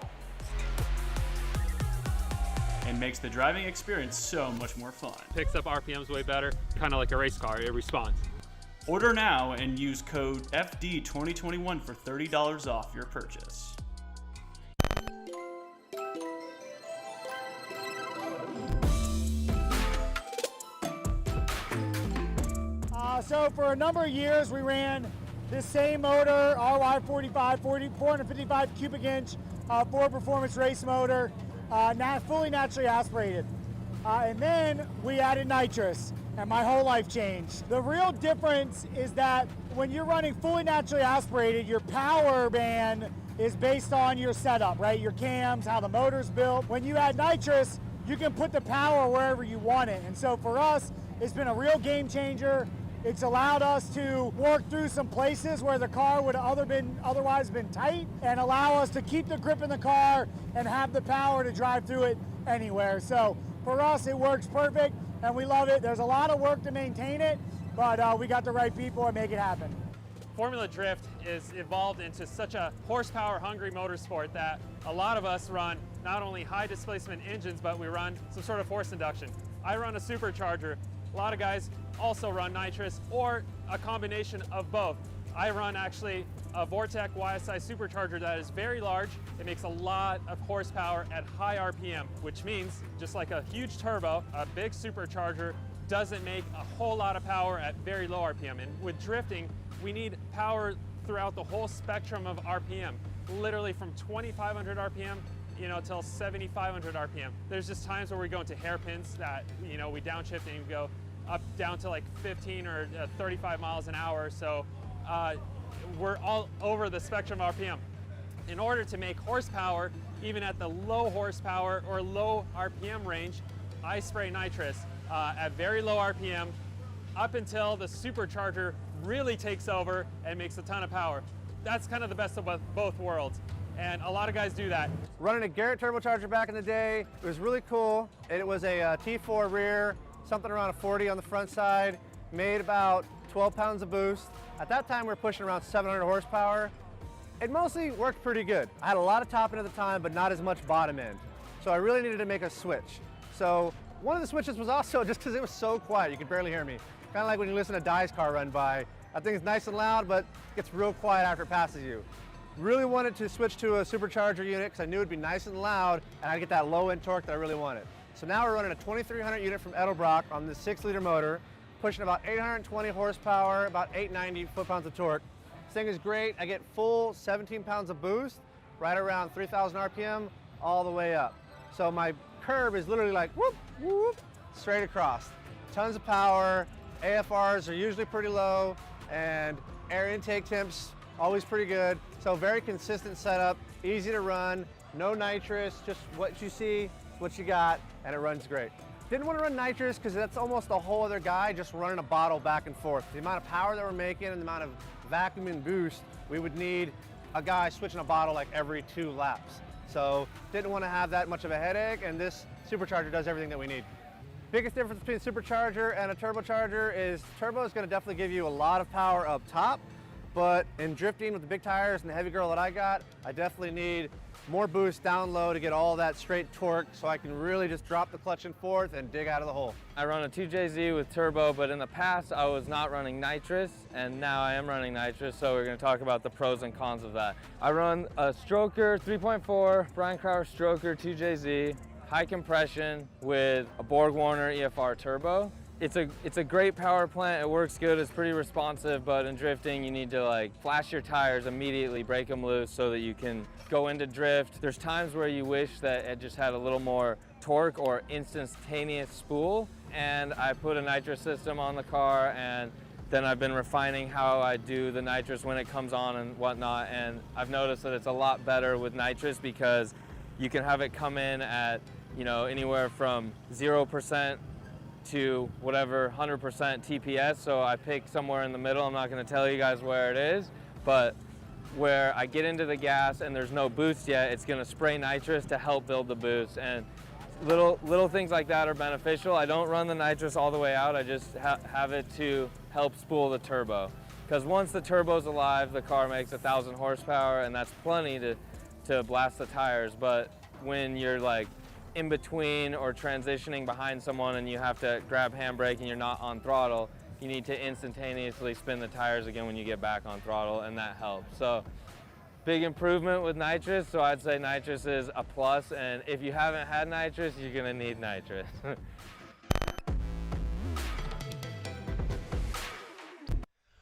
[SPEAKER 19] and makes the driving experience so much more fun.
[SPEAKER 20] Picks up RPMs way better, kind of like a race car, it responds.
[SPEAKER 19] Order now and use code FD2021 for $30 off your purchase.
[SPEAKER 21] So for a number of years, we ran this same motor, RY45, 455 cubic inch Ford Performance race motor, fully naturally aspirated. And then we added nitrous, and my whole life changed. The real difference is that when you're running fully naturally aspirated, your power band is based on your setup, right? Your cams, how the motor's built. When you add nitrous, you can put the power wherever you want it. And so for us, it's been a real game changer. It's allowed us to work through some places where the car would otherwise been tight and allow us to keep the grip in the car and have the power to drive through it anywhere. So for us, it works perfect and we love it. There's a lot of work to maintain it, but we got the right people and make it happen.
[SPEAKER 20] Formula Drift is evolved into such a horsepower-hungry motorsport that a lot of us run not only high displacement engines, but we run some sort of force induction. I run a supercharger. A lot of guys also run nitrous or a combination of both. I run actually a Vortec YSI supercharger that is very large. It makes a lot of horsepower at high RPM, which means just like a huge turbo, a big supercharger doesn't make a whole lot of power at very low RPM. And with drifting, we need power throughout the whole spectrum of RPM, literally from 2,500 RPM till 7,500 RPM. There's just times where we go into hairpins that, we downshift and we go up down to like 15 or 35 miles an hour. So we're all over the spectrum of RPM. In order to make horsepower, even at the low horsepower or low RPM range, I spray nitrous at very low RPM up until the supercharger really takes over and makes a ton of power. That's kind of the best of both worlds. And a lot of guys do that.
[SPEAKER 18] Running a Garrett turbocharger back in the day, it was really cool. It was a T4 rear, something around a 40 on the front side, made about 12 pounds of boost. At that time, we were pushing around 700 horsepower. It mostly worked pretty good. I had a lot of top end at the time, but not as much bottom end. So I really needed to make a switch. So one of the switches was also just because it was so quiet, you could barely hear me. Kind of like when you listen to Dye's car run by. That thing's nice and loud, but it gets real quiet after it passes you. Really wanted to switch to a supercharger unit because I knew it'd be nice and loud and I'd get that low end torque that I really wanted. So now we're running a 2300 unit from Edelbrock on the 6-liter motor, pushing about 820 horsepower, about 890 foot-pounds of torque. This thing is great. I get full 17 pounds of boost, right around 3,000 RPM, all the way up. So my curb is literally like whoop, whoop, straight across. Tons of power. AFRs are usually pretty low, and air intake temps always pretty good. So very consistent setup, easy to run, no nitrous, just what you see, what you got, and it runs great. Didn't want to run nitrous because that's almost a whole other guy just running a bottle back and forth. The amount of power that we're making and the amount of vacuum and boost, we would need a guy switching a bottle like every 2 laps. So didn't want to have that much of a headache, and this supercharger does everything that we need. Biggest difference between a supercharger and a turbocharger is turbo is going to definitely give you a lot of power up top, but in drifting with the big tires and the heavy girl that I got, I definitely need more boost down low to get all that straight torque so I can really just drop the clutch in fourth and dig out of the hole.
[SPEAKER 22] I run a 2JZ with turbo, but in the past I was not running nitrous, and now I am running nitrous, so we're going to talk about the pros and cons of that. I run a stroker 3.4 Brian Crower stroker 2JZ, high compression with a Borg Warner EFR turbo. It's a great power plant, it works good, it's pretty responsive, but in drifting you need to like flash your tires immediately, break them loose so that you can go into drift. There's times where you wish that it just had a little more torque or instantaneous spool, and I put a nitrous system on the car, and then I've been refining how I do the nitrous when it comes on and whatnot, and I've noticed that it's a lot better with nitrous because you can have it come in at anywhere from 0% to whatever 100% TPS, so I pick somewhere in the middle. I'm not going to tell you guys where it is, but where I get into the gas and there's no boost yet, it's going to spray nitrous to help build the boost, and little things like that are beneficial. I don't run the nitrous all the way out, I just have it to help spool the turbo, because once the turbo's alive, the car makes 1,000 horsepower, and that's plenty to blast the tires. But when you're like in between or transitioning behind someone and you have to grab handbrake and you're not on throttle, you need to instantaneously spin the tires again when you get back on throttle, and that helps. So big improvement with nitrous, so I'd say nitrous is a plus, and if you haven't had nitrous, you're gonna need nitrous.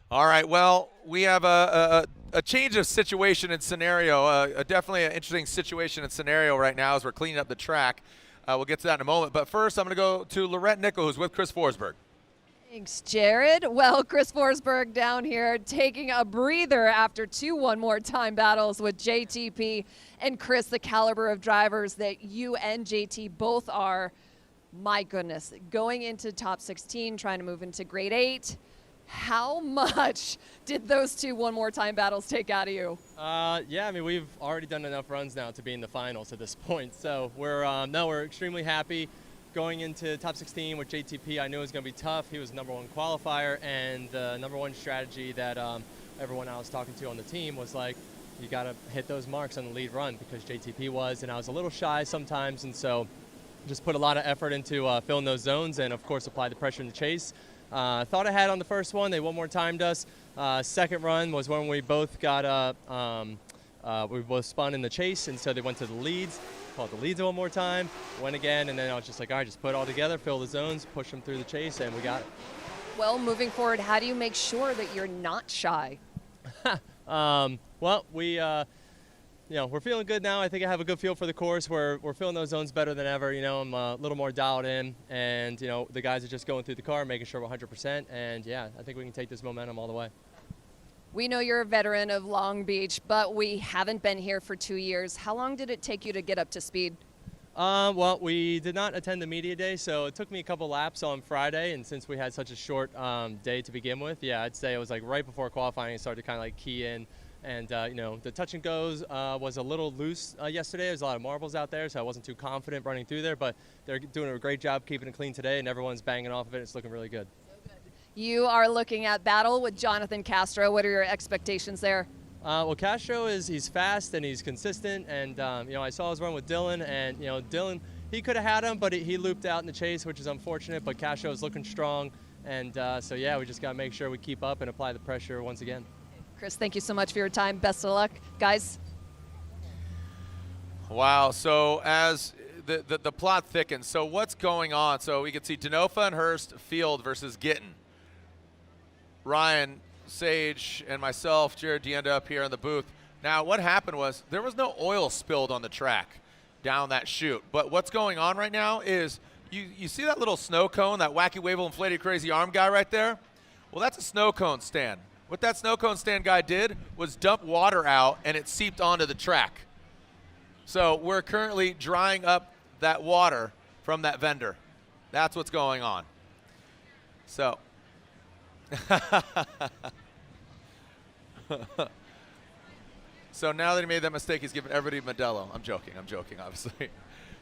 [SPEAKER 1] All right, well, we have a a change of situation and scenario, definitely an interesting situation and scenario right now as we're cleaning up the track. We'll get to that in a moment. But first, I'm going to go to Lorette Nickel, who's with Chris Forsberg.
[SPEAKER 8] Thanks, Jared. Well, Chris Forsberg down here taking a breather after 2 one-more-time battles with JTP and Chris, the caliber of drivers that you and JT both are. My goodness, going into top 16, trying to move into grade 8. How much did those 2 one-more-time battles take out of you?
[SPEAKER 2] Yeah, I mean, we've already done enough runs now to be in the finals at this point. So we're extremely happy. Going into top 16 with JTP, I knew it was going to be tough. He was #1 qualifier, and the #1 strategy that everyone I was talking to on the team was like, you got to hit those marks on the lead run, because JTP was, and I was a little shy sometimes, and so just put a lot of effort into filling those zones and, of course, apply the pressure in the chase. Thought I had on the first one. They one-more-timed us. Second run was when we both got we both spun in the chase, and so they went to the leads. Called the leads one more time, went again, and then I was just like, all right, just put it all together, fill the zones, push them through the chase, and we got it.
[SPEAKER 8] Well, moving forward, how do you make sure that you're not shy?
[SPEAKER 2] Well, we're feeling good now. I think I have a good feel for the course. We're feeling those zones better than ever. I'm a little more dialed in, and the guys are just going through the car, making sure we're 100%, and yeah, I think we can take this momentum all the way.
[SPEAKER 8] We know you're a veteran of Long Beach, but we haven't been here for 2 years. How long did it take you to get up to speed?
[SPEAKER 2] Well, we did not attend the media day, so it took me a couple laps on Friday, and since we had such a short day to begin with, yeah, I'd say it was like right before qualifying, I started to kind of like key in, and the touch and goes was a little loose yesterday. There's a lot of marbles out there, so I wasn't too confident running through there, but they're doing a great job keeping it clean today, and everyone's banging off of it. It's looking really good.
[SPEAKER 8] You are looking at battle with Jonathan Castro. What are your expectations there?
[SPEAKER 2] Well, Castro he's fast and he's consistent, and I saw his run with Dylan, and Dylan, he could have had him, but he looped out in the chase, which is unfortunate. But Castro is looking strong, and so yeah, we just got to make sure we keep up and apply the pressure once again.
[SPEAKER 8] Chris, thank you so much for your time. Best of luck, guys.
[SPEAKER 1] Wow. So as the plot thickens, so what's going on? So we can see Denofa and Hurst field versus Gittin. Ryan, Sage, and myself, Jared Deenda, up here in the booth. Now, what happened was there was no oil spilled on the track down that chute. But what's going on right now is you see that little snow cone, that wacky wave inflated crazy arm guy right there? Well, that's a snow cone stand. What that snow cone stand guy did was dump water out, and it seeped onto the track. So we're currently drying up that water from that vendor. That's what's going on. So. So now that he made that mistake, he's giving everybody Modelo. I'm joking, obviously.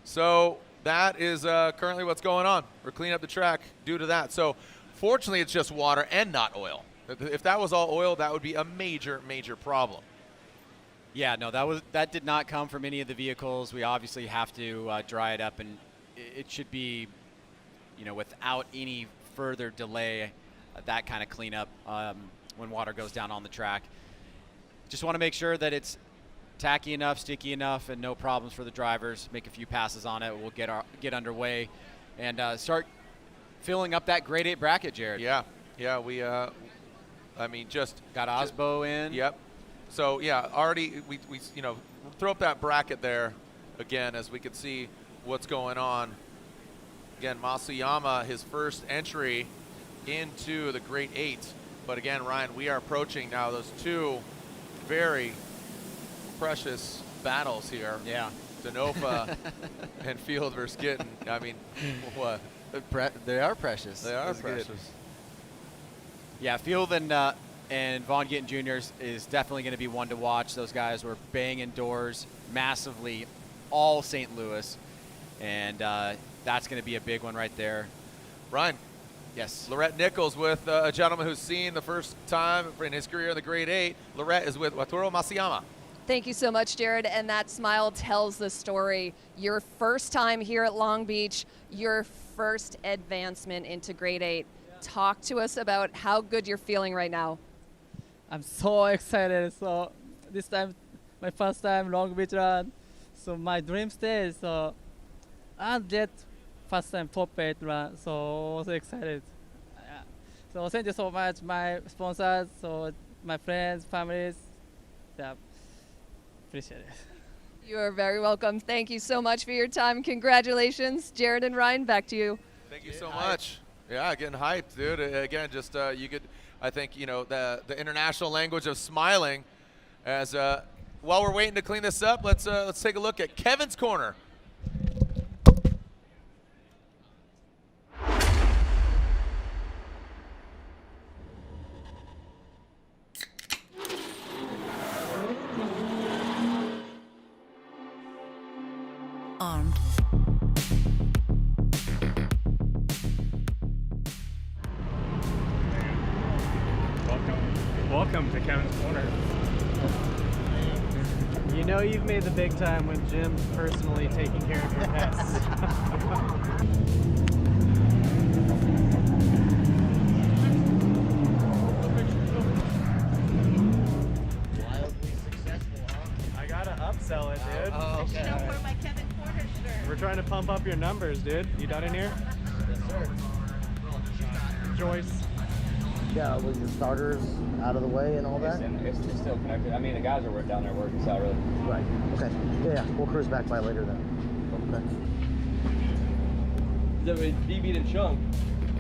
[SPEAKER 1] So that is currently what's going on. We're cleaning up the track due to that. So fortunately, it's just water and not oil. If that was all oil, that would be a major, major problem.
[SPEAKER 10] Yeah, no, that did not come from any of the vehicles. We obviously have to dry it up, and it should be, without any further delay, that kind of cleanup when water goes down on the track. Just want to make sure that it's tacky enough, sticky enough, and no problems for the drivers. Make a few passes on it. We'll get underway and start filling up that grade 8 bracket, Jared.
[SPEAKER 1] Yeah, we just
[SPEAKER 10] got Osbo in.
[SPEAKER 1] Yep. So yeah, already we throw up that bracket there again as we can see what's going on. Again, Masayama, his first entry into the grade 8. But again, Ryan, we are approaching now those 2 very precious battles here.
[SPEAKER 10] Yeah.
[SPEAKER 1] Denofa and Field versus Gittin. I mean, what?
[SPEAKER 10] They are precious.
[SPEAKER 1] They are precious.
[SPEAKER 10] Good. Yeah, Field and Vaughn Gittin Jr. is definitely going to be one to watch. Those guys were banging doors massively all St. Louis, and that's going to be a big one right there.
[SPEAKER 1] Ryan.
[SPEAKER 10] Yes.
[SPEAKER 1] Lorette Nichols with a gentleman who's seen the first time in his career in the grade 8. Lorette is with Wataru Masayama.
[SPEAKER 8] Thank you so much, Jared. And that smile tells the story. Your first time here at Long Beach, your first advancement into grade 8. Talk to us about how good you're feeling right now.
[SPEAKER 3] I'm so excited. So this time, my first time Long Beach run. So my dream stage. So I'll get first time top 8 run, so excited. So thank you so much, my sponsors, so my friends, families, Yeah, appreciate it.
[SPEAKER 8] You are very welcome. Thank you so much for your time. Congratulations, Jared and Ryan. Back to you.
[SPEAKER 1] Thank you so much. Yeah, getting hyped, dude. Again, just you could, I think, you know, the international language of smiling. As while we're waiting to clean this up, let's take a look at Kevin's corner.
[SPEAKER 4] Armed.
[SPEAKER 5] Welcome to Kevin's Corner.
[SPEAKER 23] You know you've made the big time when Jim's personally taking care of your pets. I gotta upsell it, dude.
[SPEAKER 5] Oh, okay.
[SPEAKER 23] I should wear my Kevin Corner shirt. We're trying to pump up your numbers, dude. You done in here?
[SPEAKER 5] Yes, sir.
[SPEAKER 23] Joyce.
[SPEAKER 24] Yeah, with the starters out of the way and all that?
[SPEAKER 5] It's still connected. I mean, the guys are down there working, so really.
[SPEAKER 24] Right, okay. Yeah, we'll cruise back by later then.
[SPEAKER 25] That way, BB and Chunk.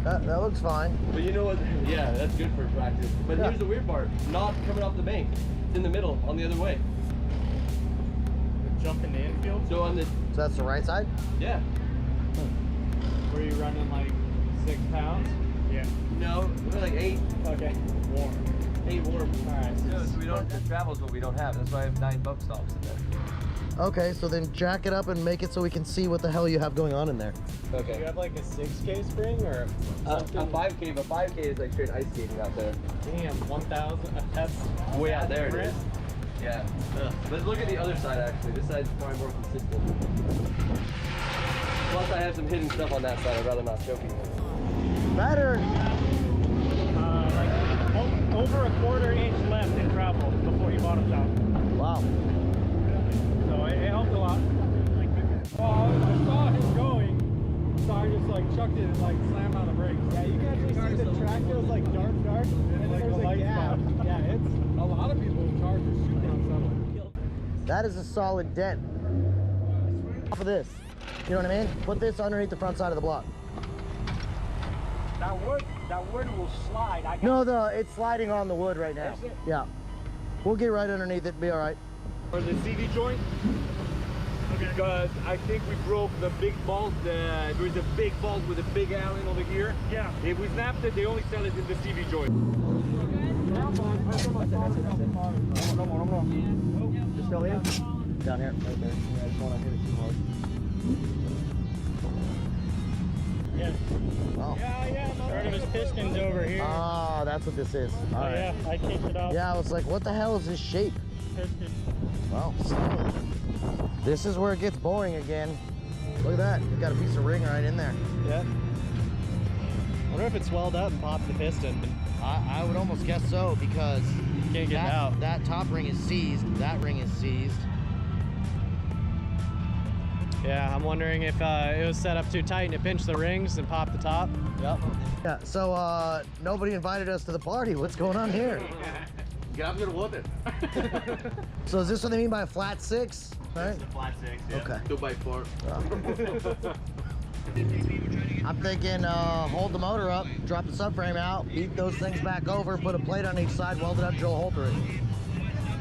[SPEAKER 24] That looks fine.
[SPEAKER 25] But you know what? Yeah, that's good for practice. But here's the weird part. Not coming off the bank. It's in the middle, on the other way.
[SPEAKER 23] Jump in the infield?
[SPEAKER 25] So on the...
[SPEAKER 24] So that's the right side?
[SPEAKER 25] Yeah.
[SPEAKER 23] Were you running like 6 pounds? Yeah.
[SPEAKER 25] No, we're like 8.
[SPEAKER 23] Okay. Warm.
[SPEAKER 25] 8 warm.
[SPEAKER 23] Alright.
[SPEAKER 25] So we don't, the travel's what we don't have. That's why I have 9 bump stops in there.
[SPEAKER 24] Okay, so then jack it up and make it so we can see what the hell you have going on in there.
[SPEAKER 25] Okay.
[SPEAKER 23] Do you have like a 6K spring or
[SPEAKER 25] a 5K, but 5K is like straight ice skating out there.
[SPEAKER 23] Damn, 1,000. That's
[SPEAKER 25] way out there,
[SPEAKER 23] it
[SPEAKER 25] it
[SPEAKER 23] is.
[SPEAKER 25] is. Yeah. But look at the other side actually. This side's probably more consistent. Plus I have some hidden stuff on that side. I'd rather not show people.
[SPEAKER 24] Better.
[SPEAKER 23] Like over a 1/4 inch left in travel before he bottoms out.
[SPEAKER 24] Wow.
[SPEAKER 23] So it helped a lot. Well, I saw him going, so I just like chucked it and like slammed on the brakes. Yeah, you can actually see the track goes like dark, and then like there's a gap. Yeah, it's a lot of people's cars are super unsettled.
[SPEAKER 24] That is a solid dent. Off of this. You know what I mean? Put this underneath the front side of the block.
[SPEAKER 23] That wood will slide.
[SPEAKER 24] No, it's sliding on the wood right now. Yeah. We'll get right underneath it, be all right.
[SPEAKER 5] For the CV joint, because I think we broke the big bolt. There is a big bolt with a big Allen over here.
[SPEAKER 23] Yeah.
[SPEAKER 5] If we snapped it, they only sell it in the CV joint.
[SPEAKER 24] You're still in? Down here. Okay. Yeah, I just want to hit it too hard.
[SPEAKER 23] Yeah.
[SPEAKER 24] Oh.
[SPEAKER 23] Yeah. Part of his piston's over here.
[SPEAKER 24] Oh, that's what this is. All right.
[SPEAKER 23] Yeah, I kicked it off.
[SPEAKER 24] Yeah, I was like, what the hell is this shape?
[SPEAKER 23] Piston.
[SPEAKER 24] Well, solid. This is where it gets boring again. Look at that. You got a piece of ring right in there.
[SPEAKER 23] Yeah. I wonder if it swelled up and popped the piston.
[SPEAKER 24] I would almost guess so because
[SPEAKER 23] you can't get it out.
[SPEAKER 24] That top ring is seized. That ring is seized.
[SPEAKER 23] Yeah, I'm wondering if it was set up too tight and it pinched the rings and popped the top.
[SPEAKER 24] Yep. Yeah, so nobody invited us to the party. What's going on here?
[SPEAKER 5] Yeah, I'm gonna whoop it.
[SPEAKER 24] So is this what they mean by a flat 6? Right?
[SPEAKER 5] It's a flat 6, yeah.
[SPEAKER 24] Okay.
[SPEAKER 5] 2x4.
[SPEAKER 24] I'm thinking hold the motor up, drop the subframe out, beat those things back over, put a plate on each side, weld it up, Joe Holter it.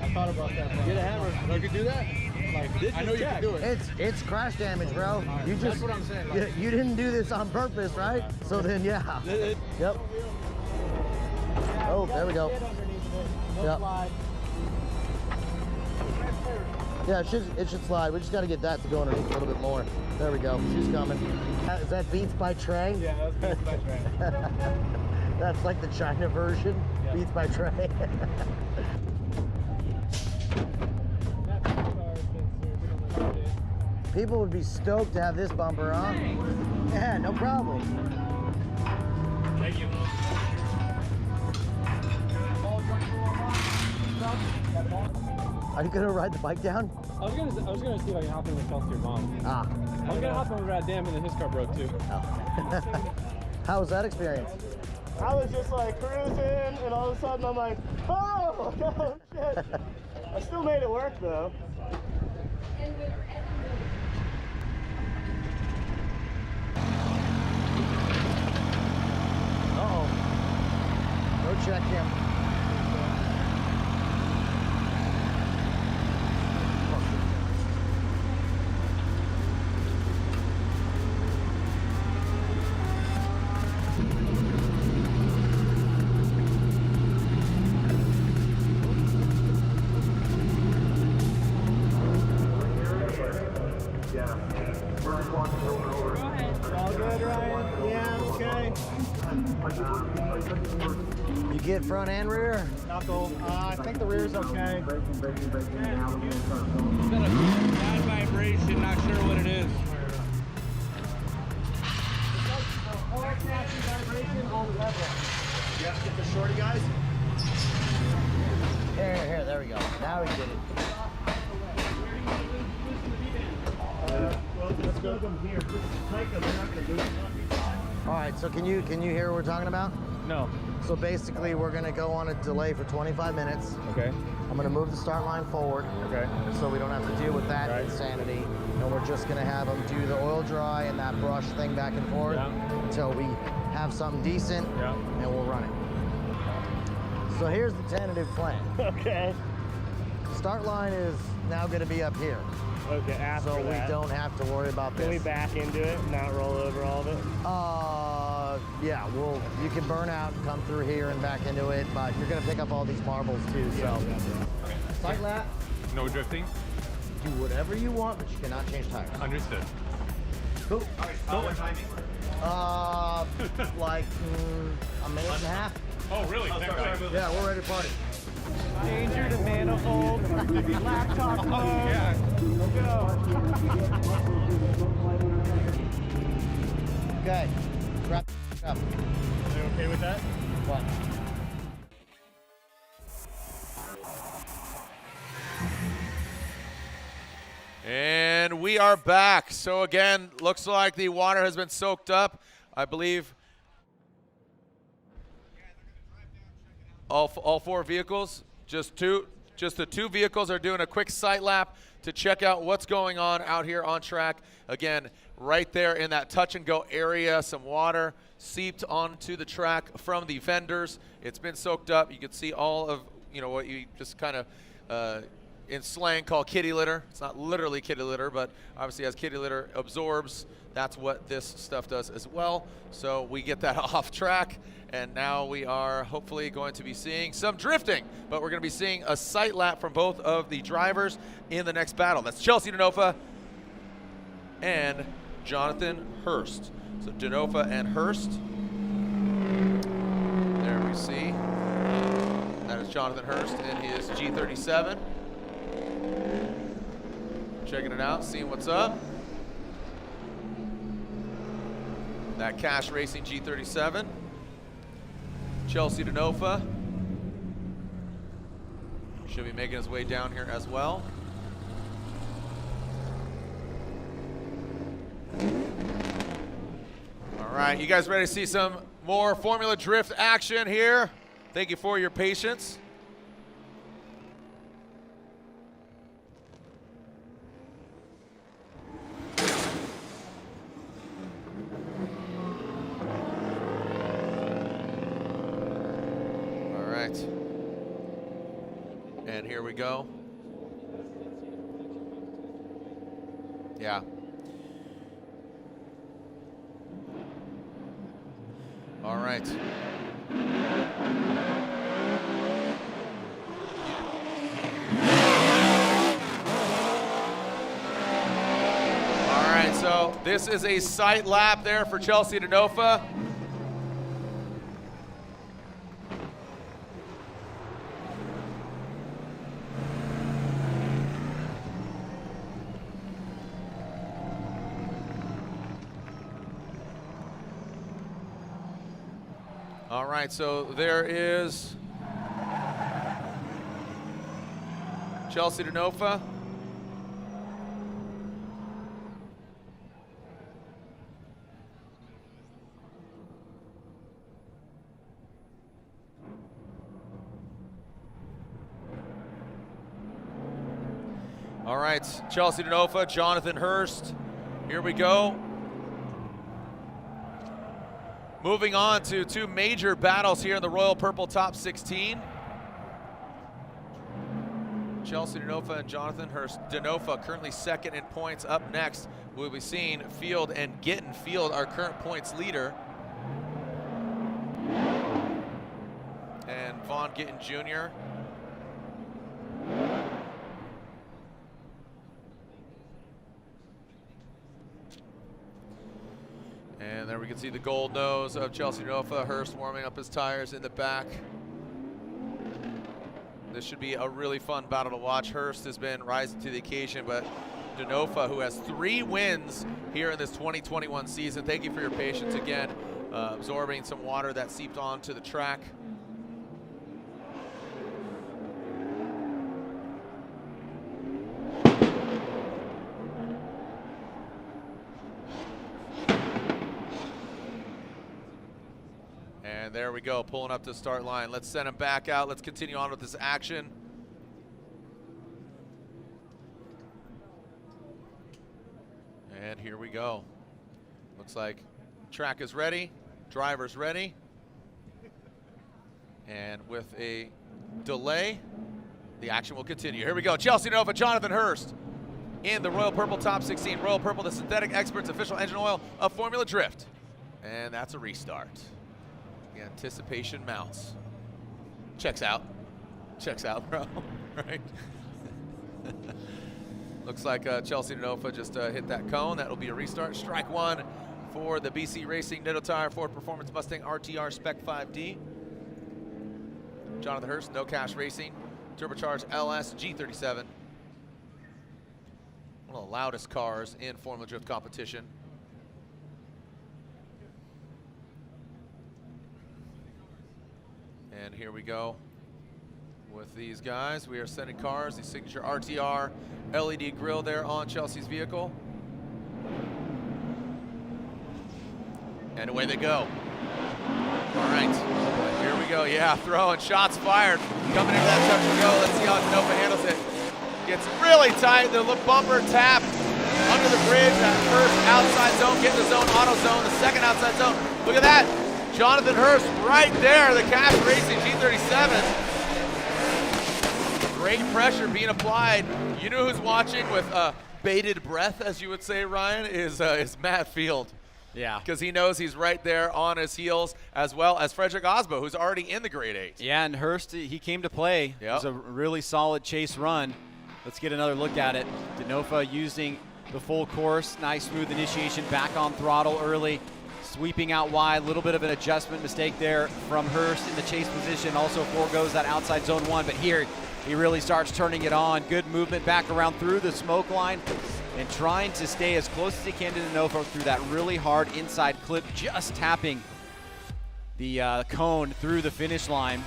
[SPEAKER 23] I thought about that.
[SPEAKER 5] Get a hammer. You can do that?
[SPEAKER 23] Like,
[SPEAKER 5] I know you can do it.
[SPEAKER 24] It's crash damage, bro.
[SPEAKER 23] Right,
[SPEAKER 24] You just
[SPEAKER 23] that's what I'm saying. Like,
[SPEAKER 24] you didn't do this on purpose, right? So then, yeah. Yep. Oh, there we go. Yep. Yeah, it should slide. We just got to get that to go underneath a little bit more. There we go. She's coming. Is that Beats by Trey?
[SPEAKER 23] Yeah, that was Beats by Trey.
[SPEAKER 24] That's like the China version.
[SPEAKER 23] Yep.
[SPEAKER 24] Beats by Trey. People would be stoked to have this bumper on. Yeah, no problem.
[SPEAKER 23] Thank you.
[SPEAKER 24] Are you gonna ride the bike down?
[SPEAKER 23] I was gonna see if I can hop in with Kelsey or Mom.
[SPEAKER 24] Ah.
[SPEAKER 23] I was gonna hop in with Rad Dam and then his car broke too.
[SPEAKER 24] How was that experience?
[SPEAKER 23] I was just like cruising and all of a sudden I'm like, oh shit.
[SPEAKER 6] I still made it work though.
[SPEAKER 24] Uh-oh. Go check him.
[SPEAKER 6] All good, Ryan? Yeah, okay.
[SPEAKER 24] You get front and rear?
[SPEAKER 6] Knuckle. I think the rear's okay.
[SPEAKER 25] Bad vibration, not sure what it is.
[SPEAKER 6] Yeah, get the shorty guys.
[SPEAKER 24] Here, there we go. Now we get it.
[SPEAKER 6] Well, let's go them here. Just take them. They're not going to do it.
[SPEAKER 24] All right, so can you hear what we're talking about?
[SPEAKER 25] No.
[SPEAKER 24] So basically, we're going to go on a delay for 25 minutes.
[SPEAKER 25] Okay.
[SPEAKER 24] I'm going to move the start line forward.
[SPEAKER 25] Okay.
[SPEAKER 24] So we don't have to deal with that insanity. And we're just going to have them do the oil dry and that brush thing back and forth until we have something decent, and we'll run it. So here's the tentative plan.
[SPEAKER 6] Okay.
[SPEAKER 24] Start line is now going to be up here.
[SPEAKER 6] Okay, after
[SPEAKER 24] so
[SPEAKER 6] that.
[SPEAKER 24] we don't have to worry about this.
[SPEAKER 6] Can we back into it and not roll over all of it?
[SPEAKER 24] Yeah, well, you can burn out and come through here and back into it, but you're going to pick up all these marbles too, so. Sight lap.
[SPEAKER 23] No drifting?
[SPEAKER 24] Do whatever you want, but you cannot change tires.
[SPEAKER 23] Understood.
[SPEAKER 24] Cool.
[SPEAKER 25] What timing?
[SPEAKER 24] Like a minute and a half.
[SPEAKER 23] Oh, really?
[SPEAKER 24] Yeah, we're ready to party.
[SPEAKER 6] Danger to manifold. Laptop mode. Yeah. Go.
[SPEAKER 24] Okay. Wrap up.
[SPEAKER 6] Are you okay with that?
[SPEAKER 24] What?
[SPEAKER 1] And we are back. So again, looks like the water has been soaked up. I believe all four vehicles, just the two vehicles are doing a quick sight lap to check out what's going on out here on track. Again, right there in that touch and go area, some water seeped onto the track from the vendors. It's been soaked up. You can see all of, what you just kind of, in slang call kitty litter. It's not literally kitty litter, but obviously as kitty litter absorbs, that's what this stuff does as well. So we get that off track, and now we are hopefully going to be seeing some drifting, but we're going to be seeing a sight lap from both of the drivers in the next battle. That's Chelsea Denofa and Jonathan Hurst. So Denofa and Hurst. There we see. That is Jonathan Hurst in his G37. Checking it out, seeing what's up. That Cash Racing G37. Chelsea Denofa should be making his way down here as well. All right, you guys ready to see some more Formula Drift action here? Thank you for your patience. And here we go. Yeah. All right. All right, so this is a sight lap there for Chelsea Denofa. All right, so there is Chelsea Denofa. All right, Chelsea Denofa, Jonathan Hurst. Here we go. Moving on to two major battles here in the Royal Purple Top 16. Chelsea Denofa and Jonathan Hurst. Denofa currently second in points. Up next, we'll be seeing Field and Gittin. Field, our current points leader. And Vaughn Gittin Jr. And there we can see the gold nose of Chelsea Denofa. Hurst warming up his tires in the back. This should be a really fun battle to watch. Hurst has been rising to the occasion, but Denofa, who has 3 wins here in this 2021 season. Thank you for your patience again, absorbing some water that seeped onto the track. And there we go, pulling up to the start line. Let's send him back out. Let's continue on with this action. And here we go. Looks like track is ready, driver's ready. And with a delay, the action will continue. Here we go, Chelsea Denofa, Jonathan Hurst in the Royal Purple Top 16. Royal Purple, the synthetic experts official engine oil of Formula Drift. And that's a restart. The anticipation mounts. Checks out, bro, right? Looks like Chelsea Denofa just hit that cone. That'll be a restart. Strike one for the BC Racing Nitto Tire Ford Performance Mustang RTR Spec 5D. Jonathan Hurst, No Cash Racing, turbocharged LS G37. One of the loudest cars in Formula Drift competition. And here we go with these guys. We are sending cars, the signature RTR LED grille there on Chelsea's vehicle. And away they go. All right, here we go. Yeah, throwing shots fired. Coming into that touch and go. Let's see how Denofa handles it. Gets really tight. The bumper tap under the bridge. That first outside zone, getting the zone, auto zone. The second outside zone. Look at that. Jonathan Hurst right there, the Cash Racing G37. Great pressure being applied. You know who's watching with bated breath, as you would say, Ryan, is Matt Field.
[SPEAKER 10] Yeah.
[SPEAKER 1] Because he knows he's right there on his heels, as well as Frederick Osbo, who's already in the grade 8.
[SPEAKER 10] Yeah, and Hurst, he came to play. It was a really solid chase run. Let's get another look at it. Denofa using the full course. Nice smooth initiation, back on throttle early. Sweeping out wide, a little bit of an adjustment mistake there from Hurst in the chase position. Also foregoes that outside zone 1, but here he really starts turning it on. Good movement back around through the smoke line and trying to stay as close as he can to Denofa through that really hard inside clip, just tapping the cone through the finish line,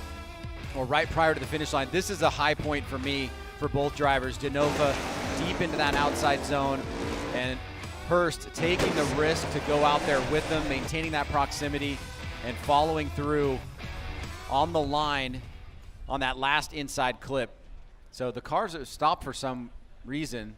[SPEAKER 10] or right prior to the finish line. This is a high point for me for both drivers. Denofa deep into that outside zone, and Hurst taking the risk to go out there with them, maintaining that proximity and following through on the line on that last inside clip. So the cars are stopped for some reason.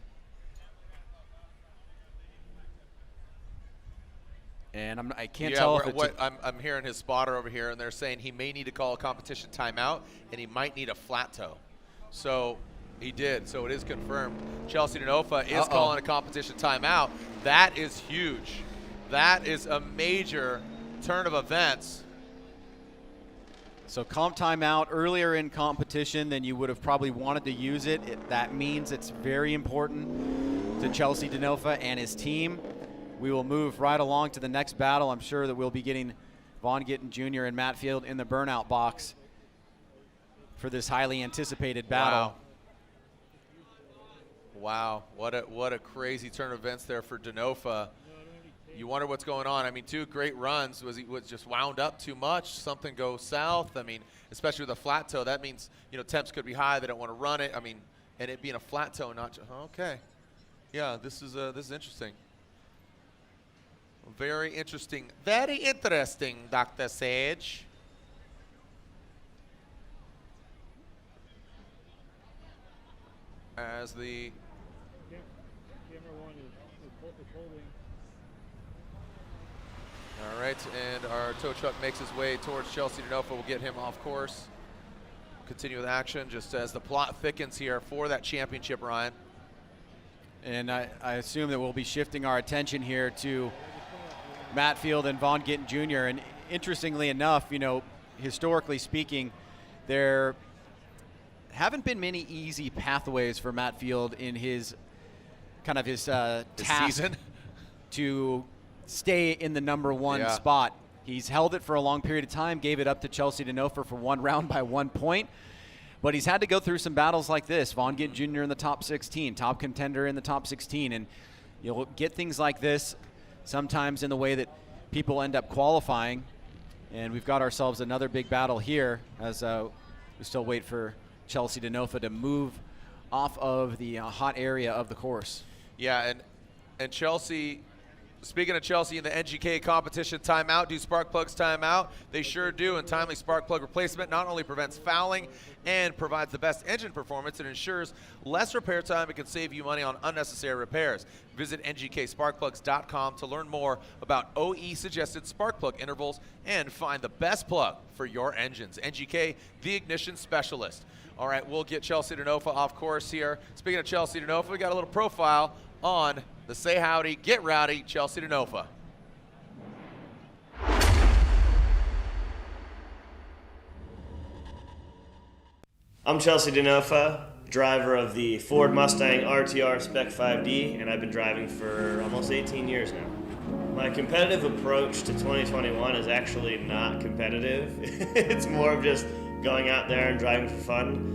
[SPEAKER 10] And I can't tell if it's
[SPEAKER 1] I'm hearing his spotter over here, and they're saying he may need to call a competition timeout, and he might need a flat toe. So he did, so it is confirmed. Chelsea Denofa is calling a competition timeout. That is huge. That is a major turn of events.
[SPEAKER 10] So comp timeout earlier in competition than you would have probably wanted to use it. That means it's very important to Chelsea Denofa and his team. We will move right along to the next battle. I'm sure that we'll be getting Vaughn Gittin Jr. and Matt Field in the burnout box for this highly anticipated battle.
[SPEAKER 1] Wow, what a crazy turn of events there for Denofa. You wonder what's going on. I mean, 2 great runs. Was he just wound up too much? Something goes south? I mean, especially with a flat toe, that means, you know, temps could be high. They don't want to run it. I mean, and it being a flat toe, not okay. Yeah, this is interesting. Very interesting. Very interesting, Dr. Sage. As the right, and our tow truck makes his way towards Chelsea Denofa. We'll get him off course. Continue with action just as the plot thickens here for that championship, Ryan.
[SPEAKER 10] And I assume that we'll be shifting our attention here to Matt Field and Vaughn Gittin Jr. And interestingly enough, you know, historically speaking, there haven't been many easy pathways for Matt Field in his task
[SPEAKER 1] season
[SPEAKER 10] to stay in the #1 spot. He's held it for a long period of time, gave it up to Chelsea Denofa for 1 round by 1 point. But he's had to go through some battles like this. Vaughn Gittin Jr. in the top 16, top contender in the top 16. And you'll get things like this sometimes in the way that people end up qualifying. And we've got ourselves another big battle here as we still wait for Chelsea Denofa to move off of the hot area of the course.
[SPEAKER 1] Yeah, and Chelsea, speaking of Chelsea in the NGK competition timeout, do spark plugs timeout? They sure do, and timely spark plug replacement not only prevents fouling and provides the best engine performance, it ensures less repair time and can save you money on unnecessary repairs. Visit ngksparkplugs.com to learn more about OE-suggested spark plug intervals and find the best plug for your engines. NGK, the ignition specialist. All right, we'll get Chelsea Denofa off course here. Speaking of Chelsea Denofa, we got a little profile on the Say Howdy, Get Rowdy, Chelsea Denofa.
[SPEAKER 6] I'm Chelsea Denofa, driver of the Ford Mustang RTR Spec 5D, and I've been driving for almost 18 years now. My competitive approach to 2021 is actually not competitive. It's more of just going out there and driving for fun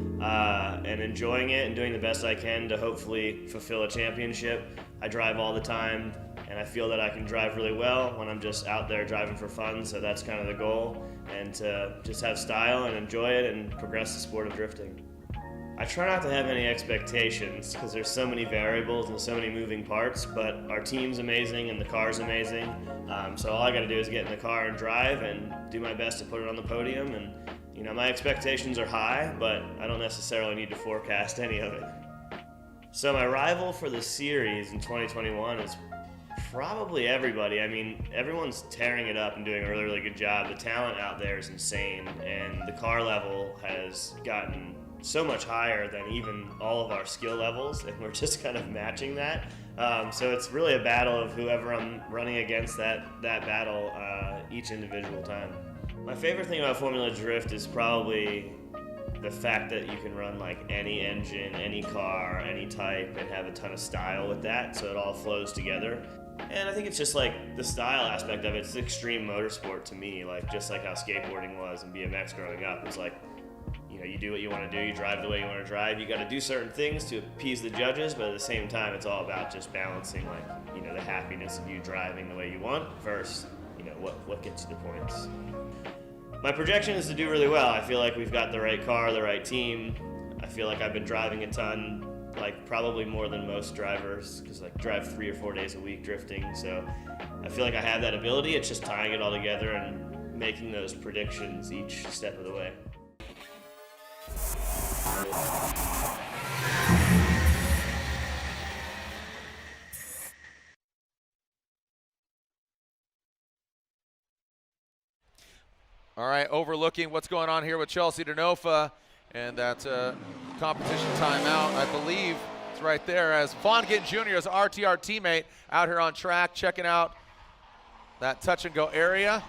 [SPEAKER 6] and enjoying it and doing the best I can to hopefully fulfill a championship. I drive all the time, and I feel that I can drive really well when I'm just out there driving for fun, so that's kind of the goal, and to just have style and enjoy it and progress the sport of drifting. I try not to have any expectations because there's so many variables and so many moving parts, but our team's amazing and the car's amazing, so all I got to do is get in the car and drive and do my best to put it on the podium. And you know, my expectations are high, but I don't necessarily need to forecast any of it. So my rival for the series in 2021 is probably everybody. I mean, everyone's tearing it up and doing a really, really good job. The talent out there is insane, and the car level has gotten so much higher than even all of our skill levels, and we're just kind of matching that. So it's really a battle of whoever I'm running against that battle each individual time. My favorite thing about Formula Drift is probably the fact that you can run like any engine, any car, any type, and have a ton of style with that, so it all flows together. And I think it's just like the style aspect of it. It's extreme motorsport to me, like just like how skateboarding was and BMX growing up. It's like, you know, you do what you want to do, you drive the way you want to drive. You got to do certain things to appease the judges, but at the same time, it's all about just balancing, like, you know, the happiness of you driving the way you want versus, you know, what gets you the points. My projection is to do really well. I feel like we've got the right car, the right team. I feel like I've been driving a ton, like probably more than most drivers, because I drive 3 or 4 days a week drifting. So I feel like I have that ability. It's just tying it all together and making those predictions each step of the way.
[SPEAKER 1] All right, overlooking what's going on here with Chelsea Denofa and that competition timeout. I believe it's right there as Vaughn Gittin Jr.'s RTR teammate out here on track checking out that touch and go area.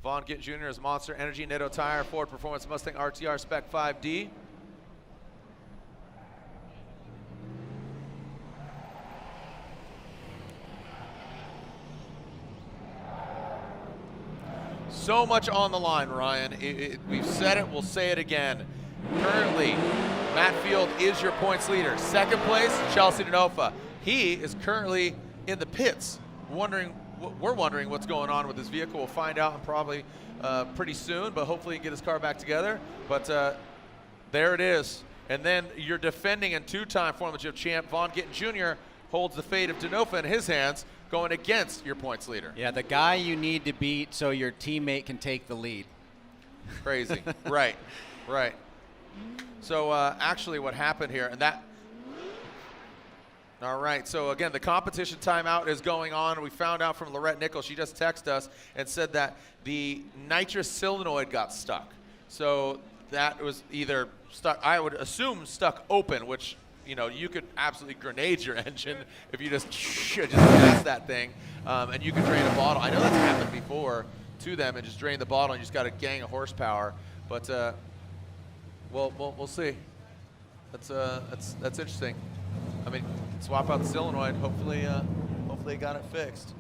[SPEAKER 1] Vaughn Gittin Jr.'s Monster Energy Nitto Tire Ford Performance Mustang RTR Spec 5D. So much on the line, Ryan. We've said it, we'll say it again. Currently, Matt Field is your points leader. Second place, Chelsea Denofa. He is currently in the pits, we're wondering what's going on with his vehicle. We'll find out probably pretty soon, but hopefully he can get his car back together. But there it is. And then your defending and two-time Formula Drift champ, Vaughn Gittin Jr., holds the fate of Denofa in his hands, going against your points leader.
[SPEAKER 10] Yeah, the guy you need to beat so your teammate can take the lead.
[SPEAKER 1] Crazy. Right. So actually what happened here, and that All right, so again, the competition timeout is going on. We found out from Lorette Nichols, she just texted us and said that the nitrous solenoid got stuck. So that was either stuck, I would assume stuck open, which, you know, you could absolutely grenade your engine if you just gas that thing, and you could drain a bottle. I know that's happened before to them and just drain the bottle and you just got a gang of horsepower. But we'll see. That's interesting. I mean, swap out the solenoid. Hopefully got it fixed.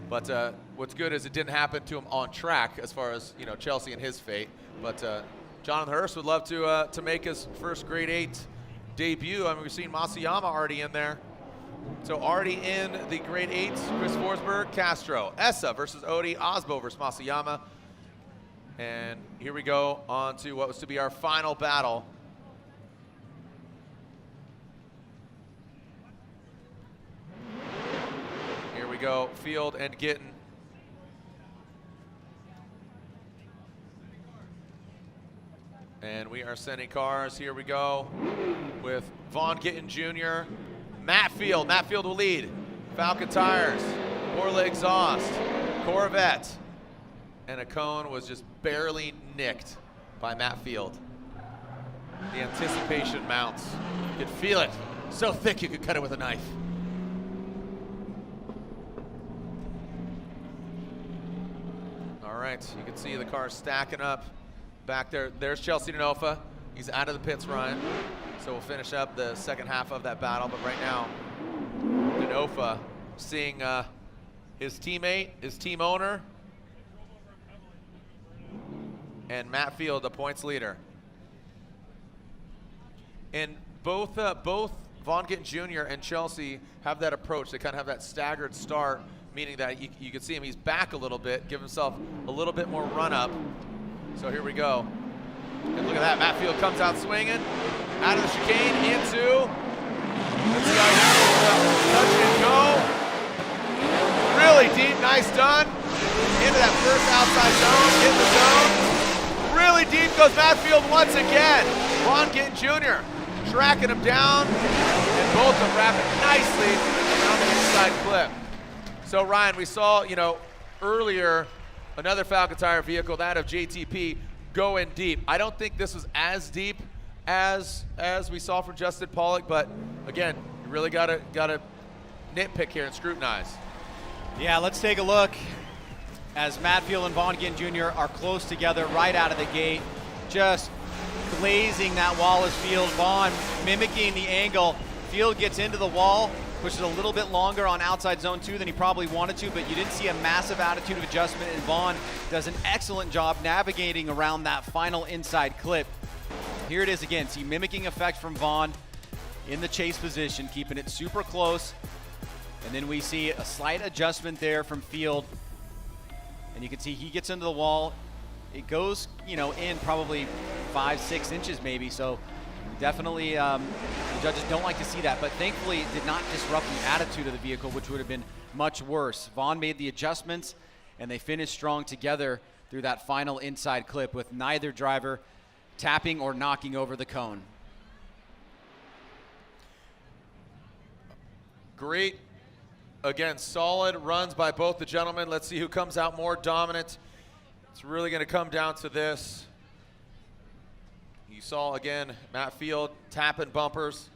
[SPEAKER 1] But what's good is it didn't happen to him on track, as far as, you know, Chelsea and his fate. But Jonathan Hurst would love to make his first grade 8 debut. I mean, we've seen Masayama already in there. So already in the grade 8s, Chris Forsberg, Castro, Essa versus Odi, Osbo versus Masayama. And here we go on to what was to be our final battle. Here we go, Field and Gittin. And we are sending cars. Here we go with Vaughn Gittin Jr., Matt Field. Matt Field will lead. Falcon tires, Porsche exhaust, Corvette. And a cone was just barely nicked by Matt Field. The anticipation mounts. You could feel it. So thick you could cut it with a knife. All right, you can see the car stacking up back there. There's Chelsea Denofa. He's out of the pits, Ryan. So we'll finish up the second half of that battle. But right now, Denofa seeing his teammate, his team owner, and Matt Field, the points leader. And both Vaughn Gittin Jr. and Chelsea have that approach. They kind of have that staggered start, meaning that you can see him, he's back a little bit, give himself a little bit more run up. So here we go. And look at that, Matt Field comes out swinging, out of the chicane into, let's see how he handles touch and go. Really deep, nice done. Into that first outside zone, in the zone. Really deep goes Matt Field once again. Vaughn Gittin Jr. tracking him down, and both of them wrapping nicely around the inside clip. So Ryan, we saw, you know, earlier another Falcon Tire vehicle, that of JTP, go in deep. I don't think this was as deep as we saw from Justin Pollack, but again, you really gotta nitpick here and scrutinize.
[SPEAKER 10] Yeah, let's take a look as Matt Field and Vaughn Gittin Jr. are close together right out of the gate, just glazing that wall as Field. Vaughn mimicking the angle. Field gets into the wall, pushes a little bit longer on outside zone 2 than he probably wanted to, but you didn't see a massive attitude of adjustment, and Vaughn does an excellent job navigating around that final inside clip. Here it is again. See mimicking effect from Vaughn in the chase position, keeping it super close. And then we see a slight adjustment there from Field. And you can see he gets into the wall. It goes, you know, in probably 5-6 inches maybe. So definitely the judges don't like to see that. But thankfully it did not disrupt the attitude of the vehicle, which would have been much worse. Vaughn made the adjustments, and they finished strong together through that final inside clip with neither driver tapping or knocking over the cone.
[SPEAKER 1] Great, again, solid runs by both the gentlemen. Let's see who comes out more dominant. It's really going to come down to this. You saw, again, Matt Field tapping bumpers.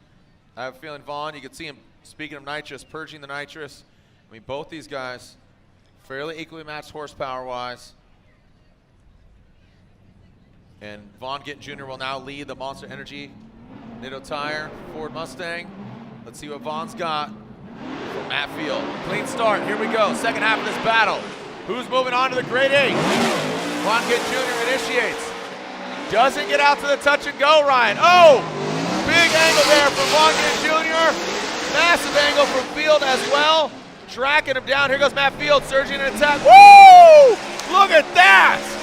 [SPEAKER 1] I have a feeling Vaughn, you can see him, speaking of nitrous, purging the nitrous. I mean, both these guys, fairly equally matched horsepower-wise. And Vaughn Gittin Jr. will now lead the Monster Energy Nitto Tire Ford Mustang. Let's see what Vaughn's got from Matt Field. Clean start, here we go, second half of this battle. Who's moving on to the grade 8? Vaughn Gittin Jr. initiates. Doesn't get out to the touch and go, Ryan. Oh, big angle there from Vaughn Gittin Jr. Massive angle from Field as well. Tracking him down, here goes Matt Field, surging an attack. Woo! Look at that!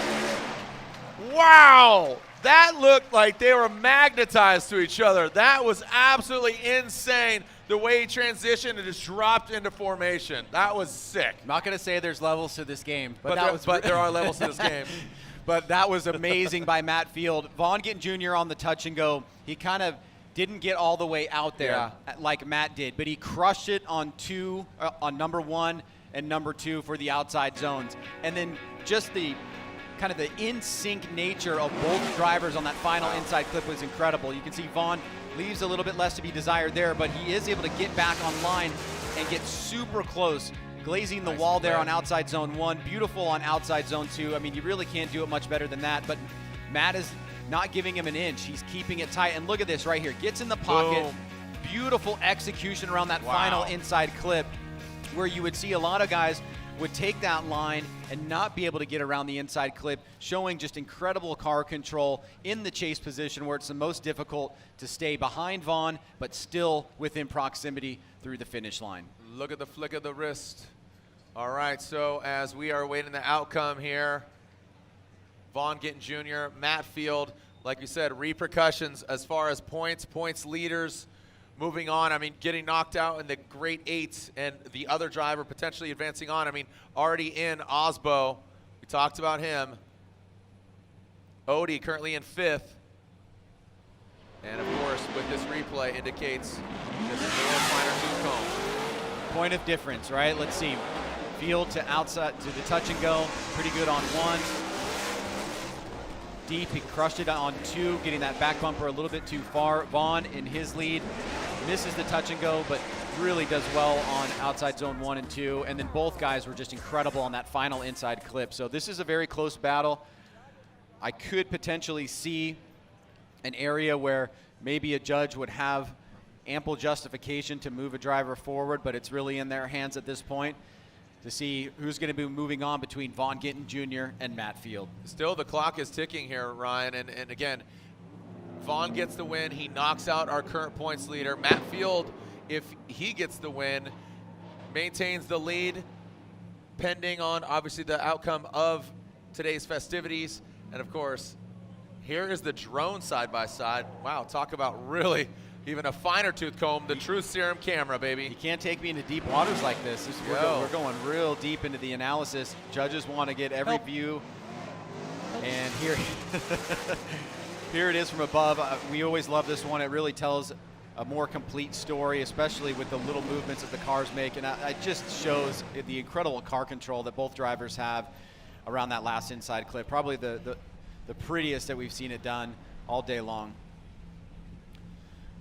[SPEAKER 1] Wow, that looked like they were magnetized to each other. That was absolutely insane, the way he transitioned and just dropped into formation. That was sick.
[SPEAKER 10] I'm not going to say there's levels to this game, but
[SPEAKER 1] there are levels to this game.
[SPEAKER 10] But that was amazing by Matt Field. Vaughn Gittin Jr. on the touch and go, he kind of Didn't get all the way out there like Matt did, but he crushed it on number 1 and number 2 for the outside zones. And then just the kind of the in-sync nature of both drivers on that final inside clip was incredible. You can see Vaughn leaves a little bit less to be desired there, but he is able to get back on line and get super close, glazing the wall there on outside zone 1, beautiful on outside zone 2. I mean, you really can't do it much better than that, but Matt is not giving him an inch. He's keeping it tight, and look at this right here. Gets in the pocket. Boom. Beautiful execution around that final inside clip, where you would see a lot of guys would take that line and not be able to get around the inside clip, showing just incredible car control in the chase position where it's the most difficult to stay behind Vaughn, but still within proximity through the finish line.
[SPEAKER 1] Look at the flick of the wrist. All right, so as we are waiting the outcome here, Vaughn Gittin Jr., Matt Field, like you said, repercussions as far as points leaders, moving on. I mean, getting knocked out in the great 8s and the other driver potentially advancing on. I mean, already in Osbo. We talked about him. Odie currently in 5th. And of course, with this replay indicates this more finer tooth comb.
[SPEAKER 10] Point of difference, right? Let's see. Field to outside to the touch and go. Pretty good on 1. Deep, he crushed it on 2, getting that back bumper a little bit too far. Vaughn in his lead misses the touch and go, but really does well on outside zone 1 and 2. And then both guys were just incredible on that final inside clip. So this is a very close battle. I could potentially see an area where maybe a judge would have ample justification to move a driver forward, but it's really in their hands at this point to see who's going to be moving on between Vaughn Gittin Jr. and Matt Field.
[SPEAKER 1] Still, the clock is ticking here, Ryan, and again, Vaughn gets the win. He knocks out our current points leader. Matt Field, if he gets the win, maintains the lead, pending on, obviously, the outcome of today's festivities. And, of course, here is the drone side-by-side. Wow, talk about really even a finer tooth comb, the Truth Serum camera, baby.
[SPEAKER 10] You can't take me into deep waters like this. We're going real deep into the analysis. Judges want to get every view. And here, here it is from above. We always love this one. It really tells a more complete story, especially with the little movements that the cars make. And it just shows the incredible car control that both drivers have around that last inside clip. Probably the prettiest that we've seen it done all day long.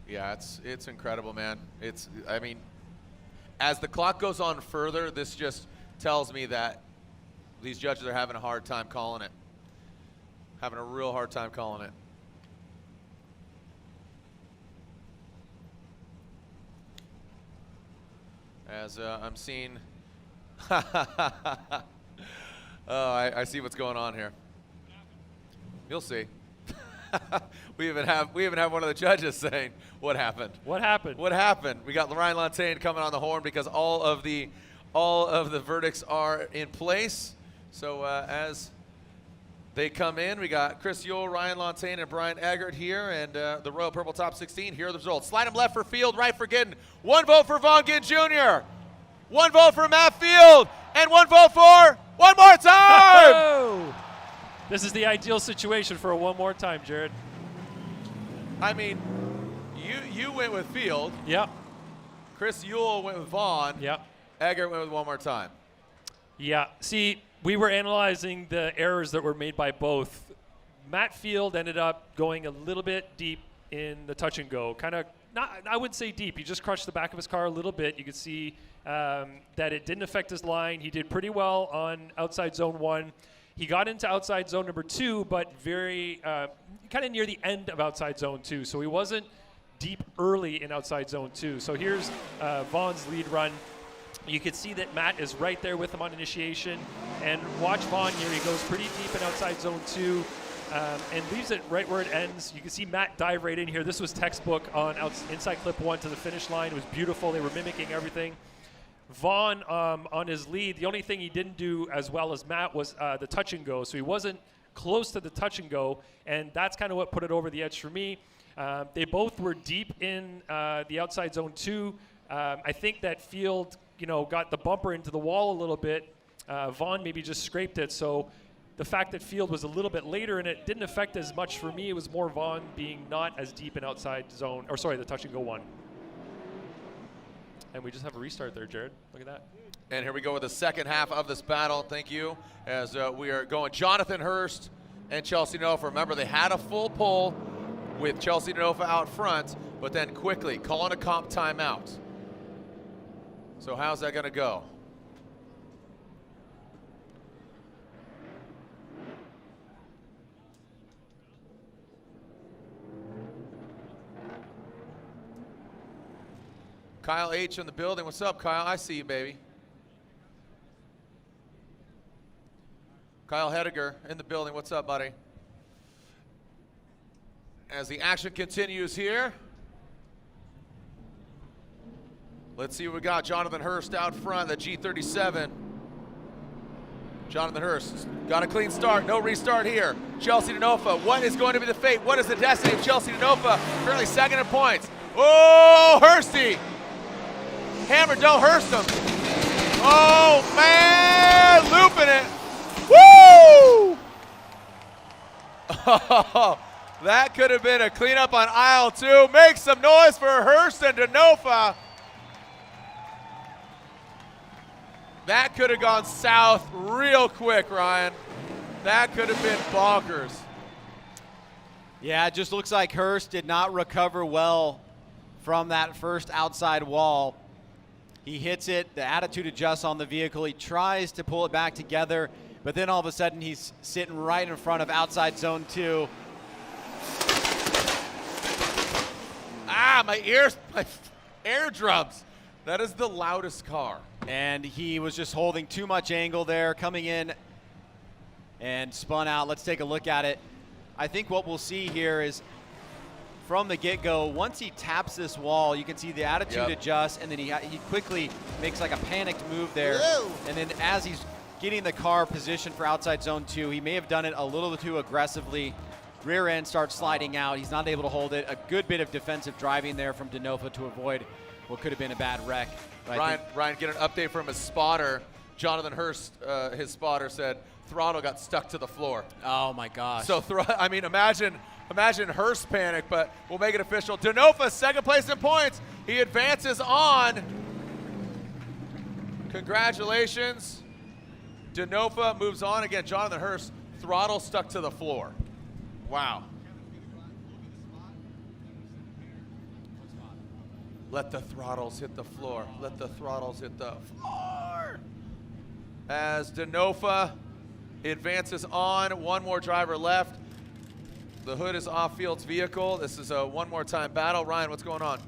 [SPEAKER 1] Yeah, it's incredible, man. I mean, as the clock goes on further, this just tells me that these judges are having a hard time calling it. Having a real hard time calling it. As I'm seeing, I see what's going on here. You'll see. We even have one of the judges saying, "What happened?
[SPEAKER 20] What happened?
[SPEAKER 1] What happened?" We got Ryan Lantain coming on the horn because all of the verdicts are in place. So as they come in, we got Chris Yule, Ryan Lantain, and Brian Eggert here, and the Royal Purple Top 16. Here are the results. Slide him left for Field, right for Gittin. 1 vote for Vaughn Gittin Jr. 1 vote for Matt Field, and 1 vote for One More Time.
[SPEAKER 20] Oh! This is the ideal situation for a one more time, Jared.
[SPEAKER 1] I mean, you went with Field.
[SPEAKER 20] Yep.
[SPEAKER 1] Chris Yule went with Vaughn.
[SPEAKER 20] Yep.
[SPEAKER 1] Eggert went with One More Time.
[SPEAKER 20] Yeah. See, we were analyzing the errors that were made by both. Matt Field ended up going a little bit deep in the touch and go. Kind of, not, I wouldn't say deep. He just crushed the back of his car a little bit. You could see that it didn't affect his line. He did pretty well on outside zone 1. He got into outside zone number 2, but very kind of near the end of outside zone 2. So he wasn't deep early in outside zone 2. So here's Vaughn's lead run. You can see that Matt is right there with him on initiation. And watch Vaughn here. He goes pretty deep in outside zone 2 and leaves it right where it ends. You can see Matt dive right in here. This was textbook on inside clip 1 to the finish line. It was beautiful. They were mimicking everything. Vaughn on his lead, the only thing he didn't do as well as Matt was the touch and go. So he wasn't close to the touch and go, and that's kind of what put it over the edge for me. They both were deep in the outside zone 2. I think that Field, got the bumper into the wall a little bit. Vaughn maybe just scraped it. So
[SPEAKER 7] the fact that Field was a little bit later in it didn't affect as much for me. It was more Vaughn being not as deep in outside zone, or sorry, the touch and go one. And we just have a restart there, Jared. Look at that.
[SPEAKER 1] And here we go with the second half of this battle. Thank you. As we are going Jonathan Hurst and Chelsea Denofa. Remember, they had a full pull with Chelsea Denofa out front, but then quickly calling a comp timeout. So how's that going to go? Kyle H in the building. What's up, Kyle? I see you, baby. Kyle Hediger in the building. What's up, buddy? As the action continues here, let's see what we got. Jonathan Hurst out front, the G37. Jonathan Hurst got a clean start, no restart here. Chelsea Denofa, what is going to be the fate? What is the destiny of Chelsea Denofa? Currently second in points. Oh, Hursty! Hammer, don't Hurst him. Oh, man, looping it. Woo! Oh, that could have been a cleanup on aisle 2. Make some noise for Hurst and Denofa. That could have gone south real quick, Ryan. That could have been bonkers.
[SPEAKER 10] Yeah, it just looks like Hurst did not recover well from that first outside wall. He hits it, the attitude adjusts on the vehicle. He tries to pull it back together, but then all of a sudden he's sitting right in front of outside zone 2.
[SPEAKER 1] Ah, my ears, my eardrums. That is the loudest car.
[SPEAKER 10] And he was just holding too much angle there, coming in and spun out. Let's take a look at it. I think what we'll see here is from the get-go, once he taps this wall, you can see the attitude adjust, and then he quickly makes like a panicked move there.
[SPEAKER 1] Whoa.
[SPEAKER 10] And then as he's getting the car positioned for outside zone 2, he may have done it a little too aggressively. Rear end starts sliding out. He's not able to hold it. A good bit of defensive driving there from Denofa to avoid what could have been a bad wreck.
[SPEAKER 1] Ryan, get an update from his spotter. Jonathan Hurst, his spotter, said throttle got stuck to the floor.
[SPEAKER 10] Oh my gosh.
[SPEAKER 1] So I mean, imagine Hurst panic, but we'll make it official. Denofa second place in points. He advances on. Congratulations. Denofa moves on again. Jonathan Hurst, throttle stuck to the floor. Wow. Let the throttles hit the floor. Let the throttles hit the floor. As Denofa advances on, one more driver left. The hood is off Field's vehicle. This is a one more time battle. Ryan, what's going on?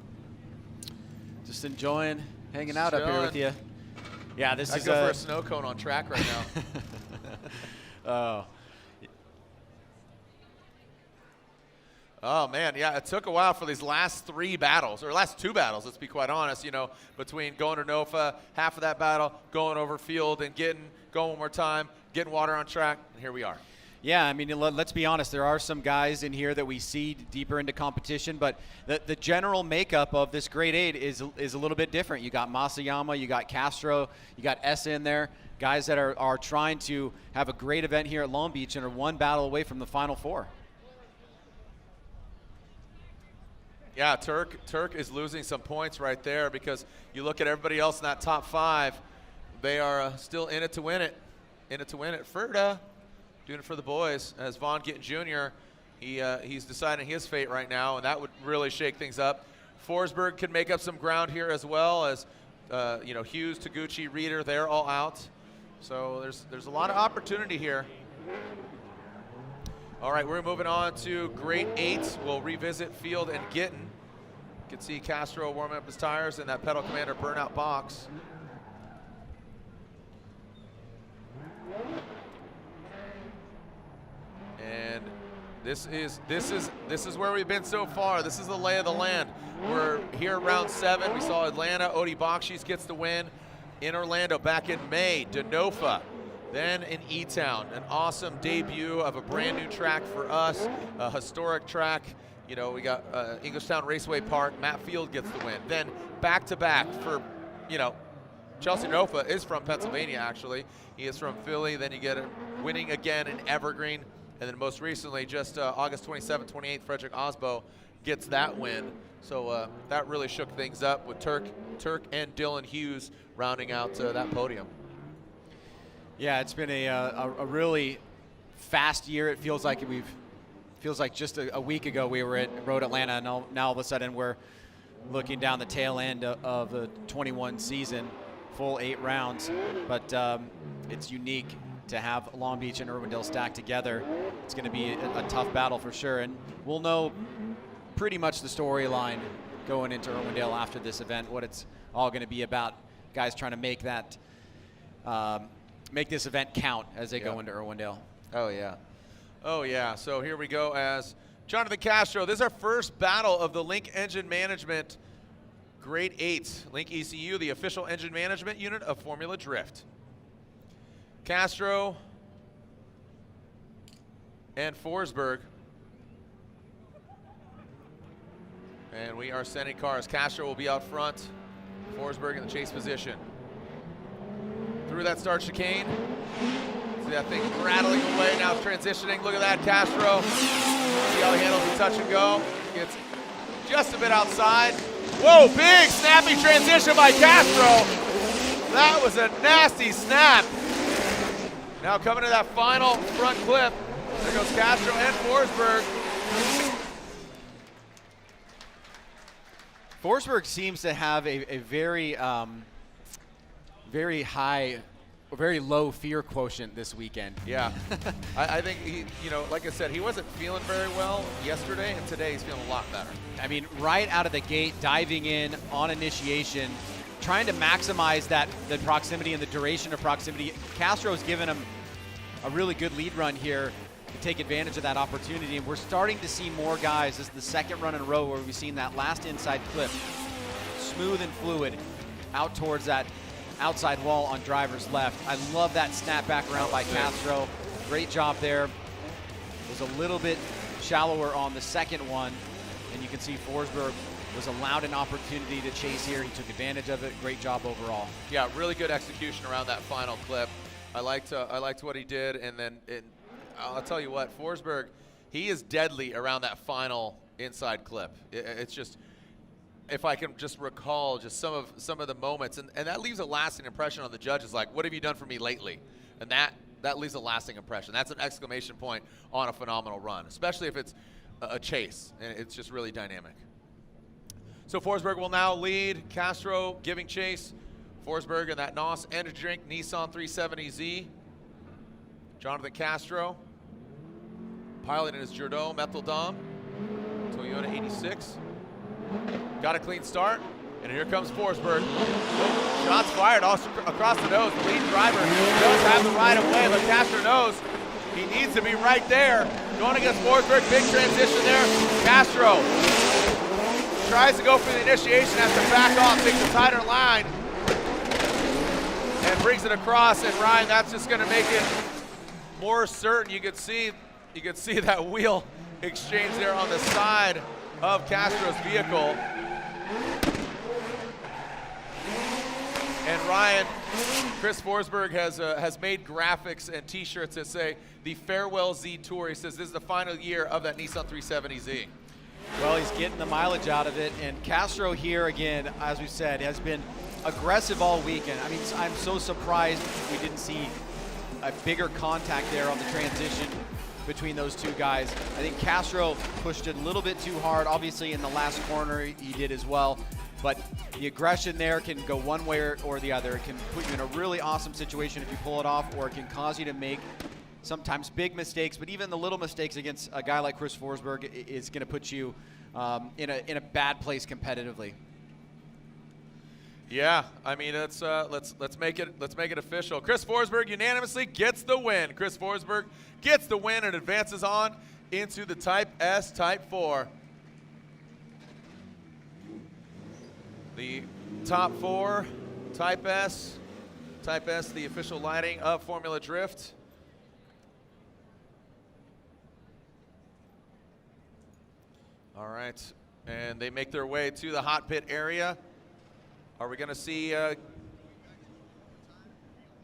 [SPEAKER 10] Just enjoying hanging out up here with you. Yeah, this is
[SPEAKER 1] go for a snow cone on track right now. Oh, man, yeah, it took a while for these last 3 battles, or last 2 battles, let's be quite honest, you know, between going to Denofa, half of that battle, going over Field and going one more time, getting water on track, and here we are.
[SPEAKER 10] Yeah, I mean, let's be honest. There are some guys in here that we see deeper into competition, but the general makeup of this Grade 8 is a little bit different. You got Masayama, you got Castro, you got Essa in there, guys that are trying to have a great event here at Long Beach and are one battle away from the Final 4.
[SPEAKER 1] Yeah, Tuerck is losing some points right there because you look at everybody else in that top 5, they are still in it to win it. In it to win it. Ferda doing it for the boys as Vaughn Gittin Jr. He's deciding his fate right now, and that would really shake things up. Forsberg could make up some ground here as well as Hughes, Taguchi, Reeder, they're all out. So there's a lot of opportunity here. All right, we're moving on to Grade 8. We'll revisit Field and Gittin. You can see Castro warming up his tires in that Pedal Commander burnout box. And this is where we've been so far. This is the lay of the land. We're here at round 7. We saw Atlanta. Bakchis gets the win in Orlando back in May. Denofa. Then in E-Town, an awesome debut of a brand new track for us, a historic track. You know, we got Englishtown Raceway Park. Matt Field gets the win. Then back-to-back for, Chelsea Denofa is from Pennsylvania, actually. He is from Philly. Then you get winning again in Evergreen. And then most recently, just August 27th, 28th, Frederick Osbo gets that win. So that really shook things up with Tuerck and Dylan Hughes rounding out that podium.
[SPEAKER 10] Yeah, it's been a really fast year. It feels like just a week ago we were at Road Atlanta, and now all of a sudden we're looking down the tail end of the 21 season, full 8 rounds. But it's unique to have Long Beach and Irwindale stacked together. It's going to be a tough battle for sure, and we'll know pretty much the storyline going into Irwindale after this event, what it's all going to be about. Guys trying to make that make this event count as they go into Irwindale.
[SPEAKER 1] Oh yeah. Oh yeah, so here we go as Jonathan Castro. This is our first battle of the Link Engine Management Grade 8. Link ECU, the official engine management unit of Formula Drift. Castro and Forsberg. And we are sending cars. Castro will be out front. Forsberg in the chase position. Through that start chicane. See that thing rattling away, now transitioning. Look at that, Castro. See how he handles the touch and go. Gets just a bit outside. Whoa, big snappy transition by Castro. That was a nasty snap. Now coming to that final front clip. There goes Castro and Forsberg.
[SPEAKER 10] Forsberg seems to have a very, very high, very low fear quotient this weekend.
[SPEAKER 1] Yeah, I think he, like I said, he wasn't feeling very well yesterday, and today he's feeling a lot better.
[SPEAKER 10] I mean, right out of the gate, diving in on initiation, trying to maximize the proximity and the duration of proximity. Castro's given him a really good lead run here to take advantage of that opportunity, and we're starting to see more guys. This is the second run in a row where we've seen that last inside clip, smooth and fluid, out towards that outside wall on driver's left. I love that snap back around by Castro. Great job there. It was a little bit shallower on the second one, and you can see Forsberg was allowed an opportunity to chase here. He took advantage of it. Great job overall.
[SPEAKER 1] Yeah, really good execution around that final clip. I liked what he did, and then I'll tell you what, Forsberg, he is deadly around that final inside clip. It's just, if I can just recall just some of the moments, and that leaves a lasting impression on the judges, like, what have you done for me lately? And that leaves a lasting impression. That's an exclamation point on a phenomenal run, especially if it's a chase, and it's just really dynamic. So Forsberg will now lead, Castro giving chase. Forsberg in that NOS Energy Drink Nissan 370Z. Jonathan Castro piloting his Jourdain Methyl Dom Toyota 86. Got a clean start, and here comes Forsberg. Shots fired across the nose. The lead driver does have the right of way, but Castro knows he needs to be right there. Going against Forsberg, big transition there. Castro tries to go for the initiation, has to back off, takes a tighter line, and brings it across. And Ryan, that's just going to make it more certain. You could see that wheel exchange there on the side of Castro's vehicle. And Ryan, Chris Forsberg has made graphics and T-shirts that say the Farewell Z Tour. He says this is the final year of that Nissan 370Z.
[SPEAKER 10] Well, he's getting the mileage out of it, and Castro here again, as we said, has been aggressive all weekend. I mean, I'm so surprised we didn't see a bigger contact there on the transition between those two guys. I think Castro pushed it a little bit too hard. Obviously, in the last corner, he did as well. But the aggression there can go one way or the other. It can put you in a really awesome situation if you pull it off, or it can cause you to make sometimes big mistakes. But even the little mistakes against a guy like Chris Forsberg is going to put you in a bad place competitively.
[SPEAKER 1] Yeah, I mean, let's make it official. Chris Forsberg unanimously gets the win. Chris Forsberg gets the win and advances on into the Type S, Type 4. The top 4, Type S, the official lighting of Formula Drift. All right, and they make their way to the hot pit area. Are we going to see?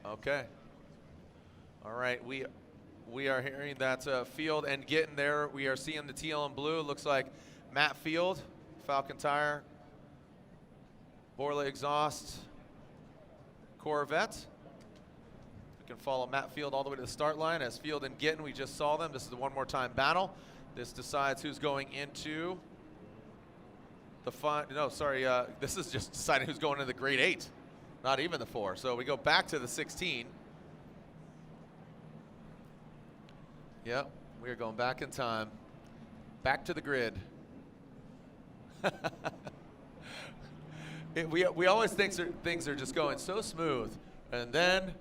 [SPEAKER 1] Okay. All right, we we are hearing that Field and Gittin there. We are seeing the teal and blue. It looks like Matt Field, Falcon Tire, Borla exhaust, Corvette. We can follow Matt Field all the way to the start line as Field and Gittin, we just saw them. This is the one more time battle. This decides who's going into the this is just deciding who's going into the grade 8, not even the 4. So we go back to the 16. Yep, we are going back in time, back to the grid. We always think things are just going so smooth, and then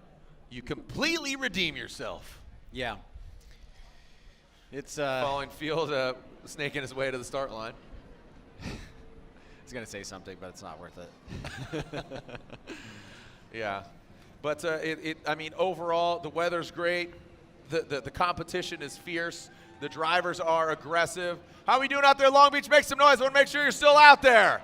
[SPEAKER 1] you completely redeem yourself.
[SPEAKER 10] Yeah. It's
[SPEAKER 1] following Field snaking his way to the start line.
[SPEAKER 10] I was going to say something, but it's not worth it.
[SPEAKER 1] Yeah. But I mean, overall, the weather's great. The competition is fierce. The drivers are aggressive. How are we doing out there, Long Beach? Make some noise. I want to make sure you're still out there.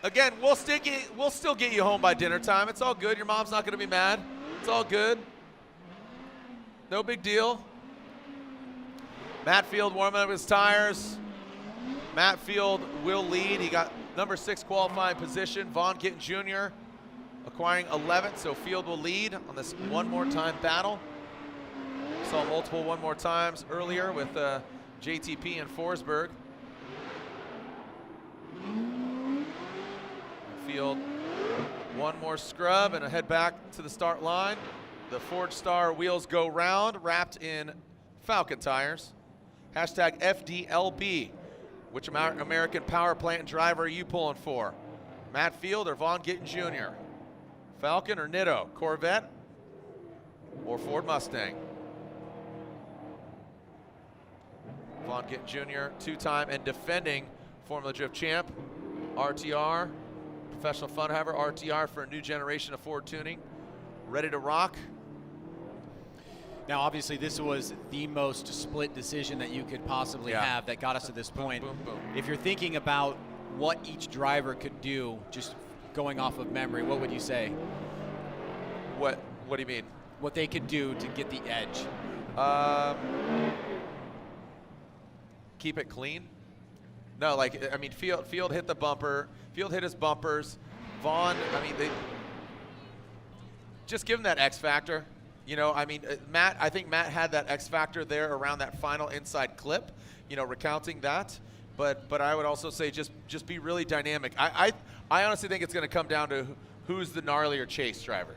[SPEAKER 1] Again, we'll still get you home by dinner time. It's all good. Your mom's not going to be mad. It's all good. No big deal. Matt Field warming up his tires. Matt Field will lead. He got number 6 qualifying position. Vaughn Gittin Jr. acquiring 11th, so Field will lead on this one more time battle. Saw multiple one more times earlier with JTP and Forsberg. Field one more scrub and a head back to the start line. The Forge Star wheels go round, wrapped in Falcon tires. Hashtag FDLB. Which American power plant driver are you pulling for? Matt Field or Vaughn Gittin Jr.? Falcon or Nitto? Corvette or Ford Mustang? Vaughn Gittin Jr., 2-time and defending Formula Drift champ. RTR, professional fun driver. RTR for a new generation of Ford tuning. Ready to rock.
[SPEAKER 10] Now, obviously, this was the most split decision that you could possibly have that got us to this point.
[SPEAKER 1] Boom, boom.
[SPEAKER 10] If you're thinking about what each driver could do, just going off of memory, what would you say?
[SPEAKER 1] What do you mean?
[SPEAKER 10] What they could do to get the edge.
[SPEAKER 1] Keep it clean. No, like, I mean, Field hit the bumper. Field hit his bumpers. Vaughn, I mean, they just give him that X factor. You know, I mean, I think Matt had that X factor there around that final inside clip, you know, recounting that. But I would also say just be really dynamic. I honestly think it's going to come down to who's the gnarlier chase driver,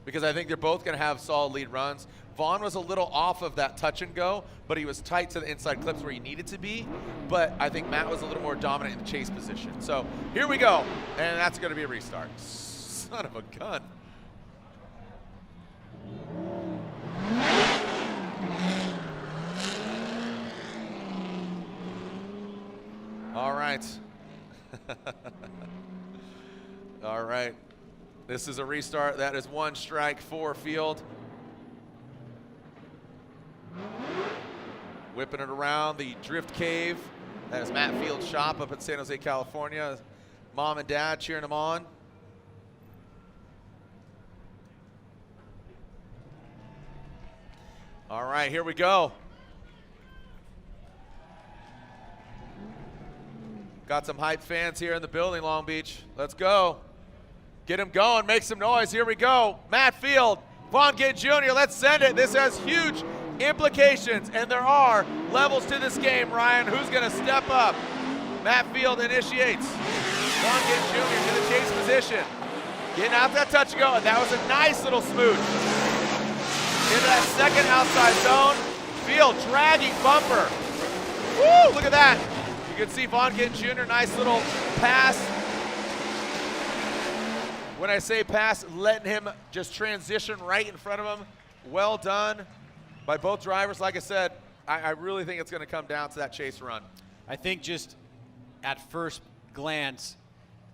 [SPEAKER 1] because I think they're both going to have solid lead runs. Vaughn was a little off of that touch and go, but he was tight to the inside clips where he needed to be. But I think Matt was a little more dominant in the chase position. So here we go, and that's going to be a restart. Son of a gun. All right. All right. This is a restart. That is one strike for Field. Whipping it around the Drift Cave. That is Matt Field's shop up in San Jose, California. Mom and Dad cheering him on. All right, here we go. Got some hype fans here in the building, Long Beach. Let's go. Get them going, make some noise. Here we go. Matt Field, Vaughn Gittin Jr., let's send it. This has huge implications, and there are levels to this game, Ryan. Who's going to step up? Matt Field initiates. Vaughn Gittin Jr. to the chase position. Getting out that touch and go, and that was a nice little smooch. Into that second outside zone. Field dragging bumper. Woo, look at that. You can see Vaughn Gittin Jr., nice little pass. When I say pass, letting him just transition right in front of him. Well done by both drivers. Like I said, I really think it's going to come down to that chase run.
[SPEAKER 10] I think just at first glance,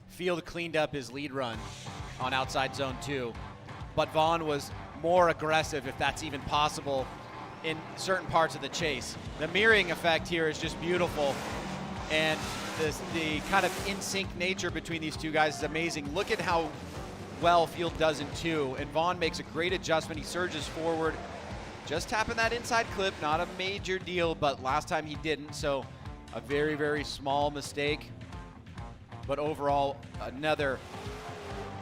[SPEAKER 10] Field cleaned up his lead run on outside zone 2, but Vaughn was more aggressive, if that's even possible, in certain parts of the chase. The mirroring effect here is just beautiful, and the kind of in sync nature between these two guys is amazing. Look at how well, Field doesn't too. And Vaughn makes a great adjustment. He surges forward, just tapping that inside clip. Not a major deal, but last time he didn't, so a very, very small mistake. But overall, another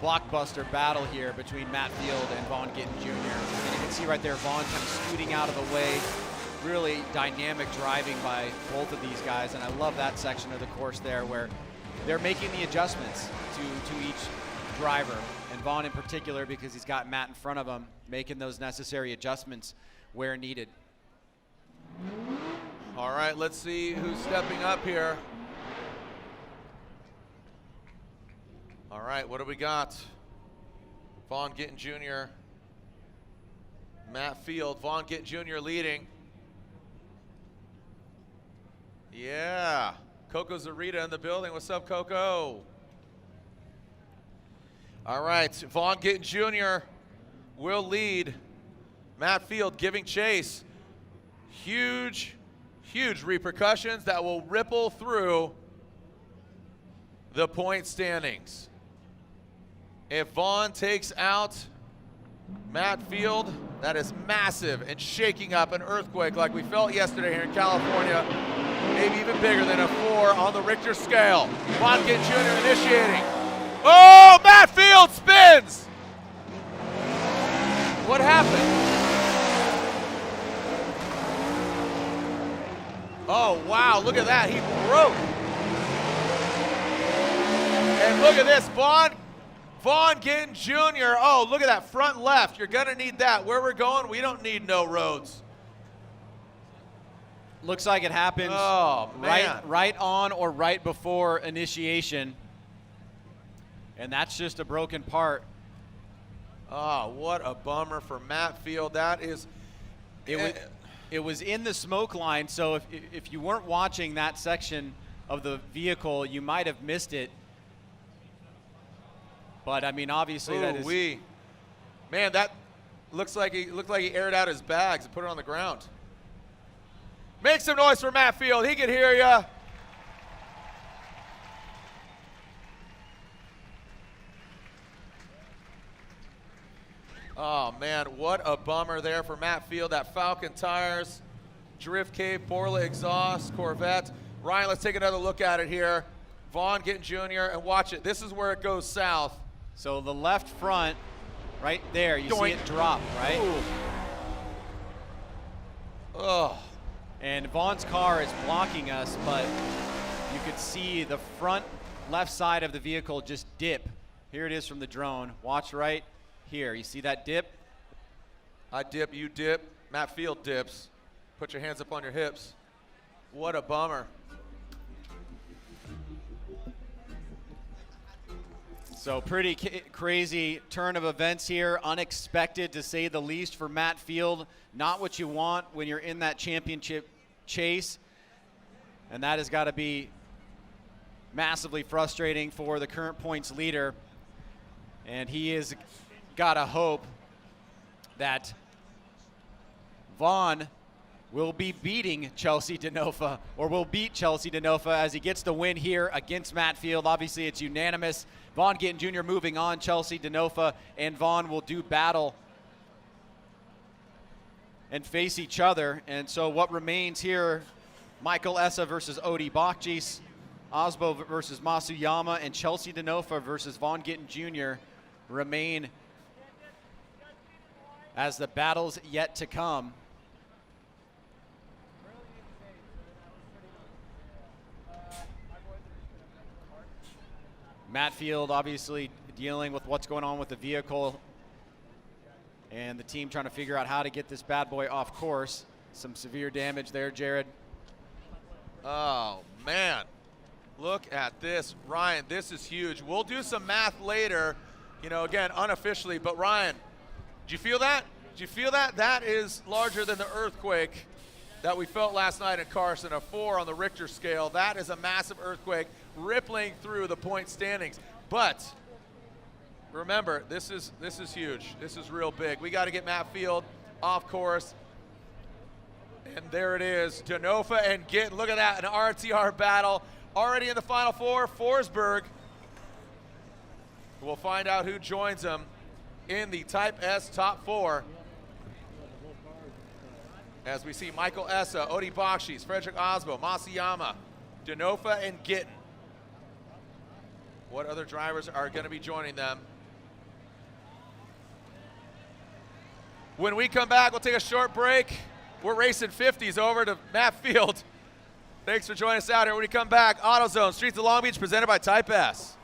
[SPEAKER 10] blockbuster battle here between Matt Field and Vaughn Gittin Jr. And you can see right there, Vaughn kind of scooting out of the way. Really dynamic driving by both of these guys, and I love that section of the course there where they're making the adjustments to each driver, and Vaughn in particular because he's got Matt in front of him, making those necessary adjustments where needed.
[SPEAKER 1] All right, let's see who's stepping up here. All right, what do we got? Vaughn Gittin Jr., Matt Field, Vaughn Gittin Jr. leading. Yeah, Coco Zarita in the building. What's up, Coco? All right, Vaughn Gittin Jr. will lead. Matt Field giving chase. Huge, huge repercussions that will ripple through the point standings. If Vaughn takes out Matt Field, that is massive and shaking up an earthquake like we felt yesterday here in California. Maybe even bigger than a 4 on the Richter scale. Vaughn Gittin Jr. initiating. Oh, Matt Field spins! What happened? Oh, wow, look at that, he broke. And look at this, Vaughn Gittin Jr. Oh, look at that front left. You're gonna need that. Where we're going, we don't need no roads.
[SPEAKER 10] Looks like it happens right on or right before initiation. And that's just a broken part.
[SPEAKER 1] Oh, what a bummer for Matt Field. That is,
[SPEAKER 10] it was in the smoke line, so if you weren't watching that section of the vehicle, you might have missed it. But I mean, obviously that is.
[SPEAKER 1] Man, that looked like he aired out his bags and put it on the ground. Make some noise for Matt Field. He can hear you. Oh, man, what a bummer there for Matt Field. That Falcon tires, drift cave, Porla exhaust, Corvette. Ryan, let's take another look at it here. Vaughn Gittin Jr., and watch it. This is where it goes south.
[SPEAKER 10] So the left front, right there, you see it drop, right?
[SPEAKER 1] Oh.
[SPEAKER 10] And Vaughn's car is blocking us, but you could see the front left side of the vehicle just dip. Here it is from the drone. Watch right here. You see that dip?
[SPEAKER 1] I dip, you dip. Matt Field dips. Put your hands up on your hips. What a bummer.
[SPEAKER 10] So pretty crazy turn of events here. Unexpected, to say the least, for Matt Field. Not what you want when you're in that championship chase. And that has got to be massively frustrating for the current points leader. And he has got to hope that Vaughn will be beating Chelsea Denofa, or will beat Chelsea Denofa as he gets the win here against Matt Field. Obviously, it's unanimous. Vaughn Gittin Jr. moving on. Chelsea Denofa and Vaughn will do battle and face each other. And so what remains here, Michael Essa versus Odi Bakchis, Osbo versus Masayama, and Chelsea Denofa versus Vaughn Gittin Jr. remain as the battles yet to come. Matt Field obviously dealing with what's going on with the vehicle, and the team trying to figure out how to get this bad boy off course. Some severe damage there, Jared.
[SPEAKER 1] Oh, man. Look at this. Ryan, this is huge. We'll do some math later, you know, again, unofficially. But, Ryan, did you feel that? Did you feel that? That is larger than the earthquake that we felt last night in Carson, a 4 on the Richter scale. That is a massive earthquake rippling through the point standings. But remember, this is huge. This is real big. We got to get Matt Field off course. And there it is, Denofa and Gittin. Look at that, an RTR battle. Already in the Final Four, Forsberg We'll find out who joins him in the Type S top 4. As we see Michael Essa, Odi Bakchis, Frederick Osbo, Masayama, Denofa, and Gittin. What other drivers are going to be joining them? When we come back, we'll take a short break. We're racing 50s over to Matt Field. Thanks for joining us out here. When we come back, AutoZone, Streets of Long Beach, presented by Type S.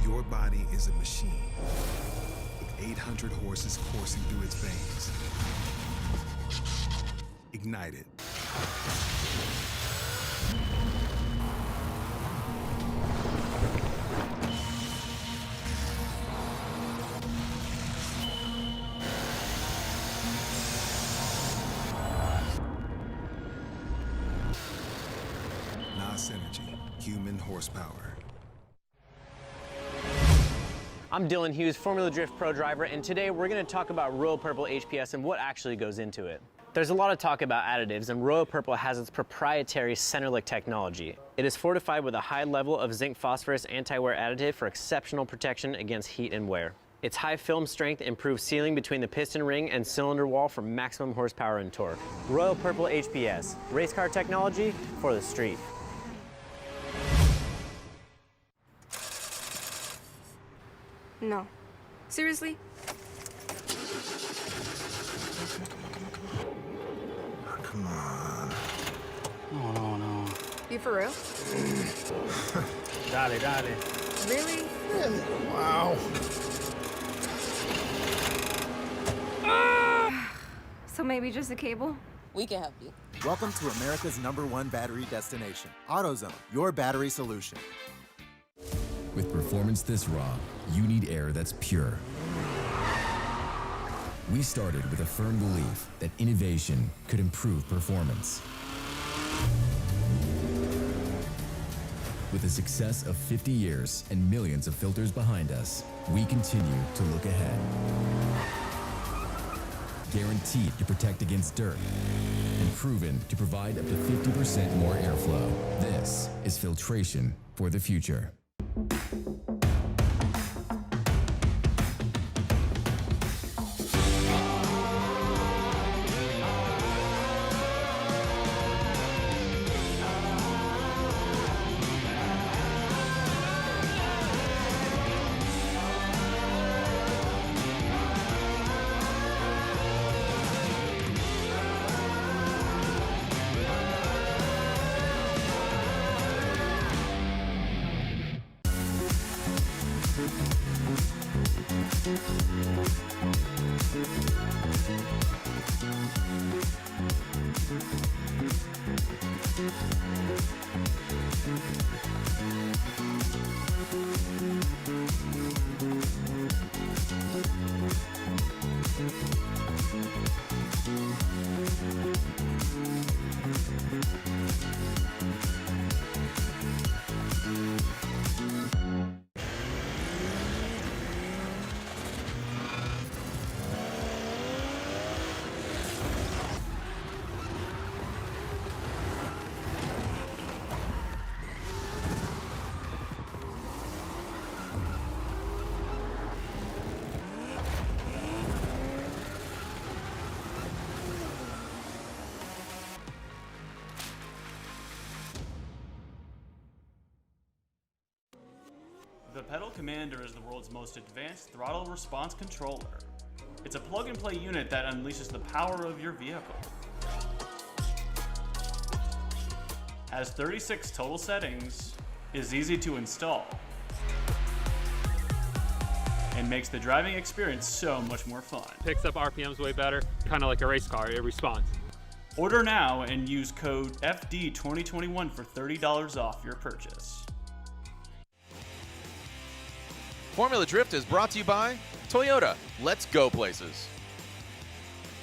[SPEAKER 9] Your body is a machine with 800 horses coursing through its veins. Ignite it. NOS Energy, human horsepower.
[SPEAKER 11] I'm Dylan Hughes, Formula Drift Pro driver, and today we're going to talk about Royal Purple HPS and what actually goes into it. There's a lot of talk about additives, and Royal Purple has its proprietary Centerlick technology. It is fortified with a high level of zinc phosphorus anti-wear additive for exceptional protection against heat and wear. Its high film strength improves sealing between the piston ring and cylinder wall for maximum horsepower and torque. Royal Purple HPS, race car technology for the street.
[SPEAKER 14] No. Seriously?
[SPEAKER 9] Come on.
[SPEAKER 14] No. You for real?
[SPEAKER 23] Dale, dale.
[SPEAKER 14] Really?
[SPEAKER 9] Wow.
[SPEAKER 14] So maybe just a cable?
[SPEAKER 4] We can help you.
[SPEAKER 16] Welcome to America's #1 battery destination, AutoZone, your battery solution.
[SPEAKER 13] With performance this raw, you need air that's pure. We started with a firm belief that innovation could improve performance. With the success of 50 years and millions of filters behind us, we continue to look ahead. Guaranteed to protect against dirt and proven to provide up to 50% more airflow. This is filtration for the future.
[SPEAKER 19] The Pedal Commander is the world's most advanced throttle response controller. It's a plug-and-play unit that unleashes the power of your vehicle. Has 36 total settings, is easy to install, and makes the driving experience so much more fun.
[SPEAKER 20] Picks up RPMs way better, kind of like a race car, it responds.
[SPEAKER 19] Order now and use code FD2021 for $30 off your purchase.
[SPEAKER 1] Formula Drift is brought to you by Toyota. Let's go places.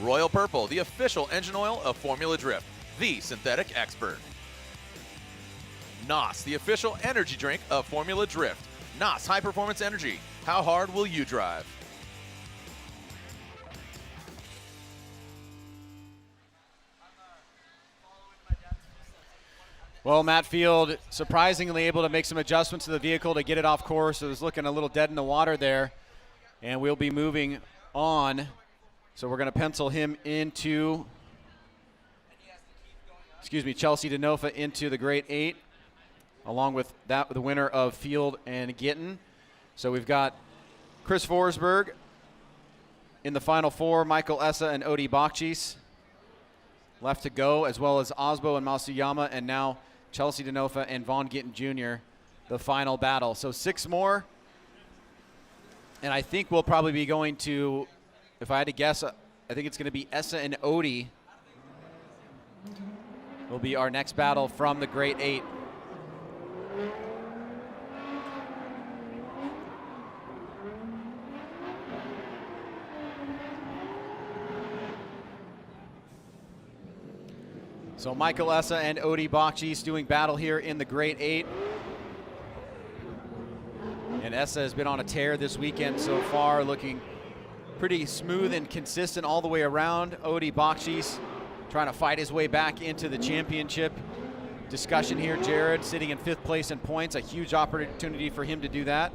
[SPEAKER 1] Royal Purple, the official engine oil of Formula Drift, the synthetic expert. NOS, the official energy drink of Formula Drift. NOS High Performance Energy. How hard will you drive?
[SPEAKER 10] Well, Matt Field surprisingly able to make some adjustments to the vehicle to get it off course. It was looking a little dead in the water there, and we'll be moving on. So we're going to pencil him into, Chelsea Denofa into the Great 8, along with that, the winner of Field and Gittin. So we've got Chris Forsberg in the final 4, Michael Essa and Odi Bakchis left to go, as well as Osbo and Masayama, and now Chelsea Denofa and Gittin Jr., the final battle. So 6 more, and I think we'll probably be going to, if I had to guess, I think it's going to be Essa and Odi will be our next battle from the Great 8. So Michael Essa and Odi Bakchis doing battle here in the Great 8. And Essa has been on a tear this weekend so far, looking pretty smooth and consistent all the way around. Odi Bakchis trying to fight his way back into the championship discussion here. Jared sitting in 5th place in points, a huge opportunity for him to do that.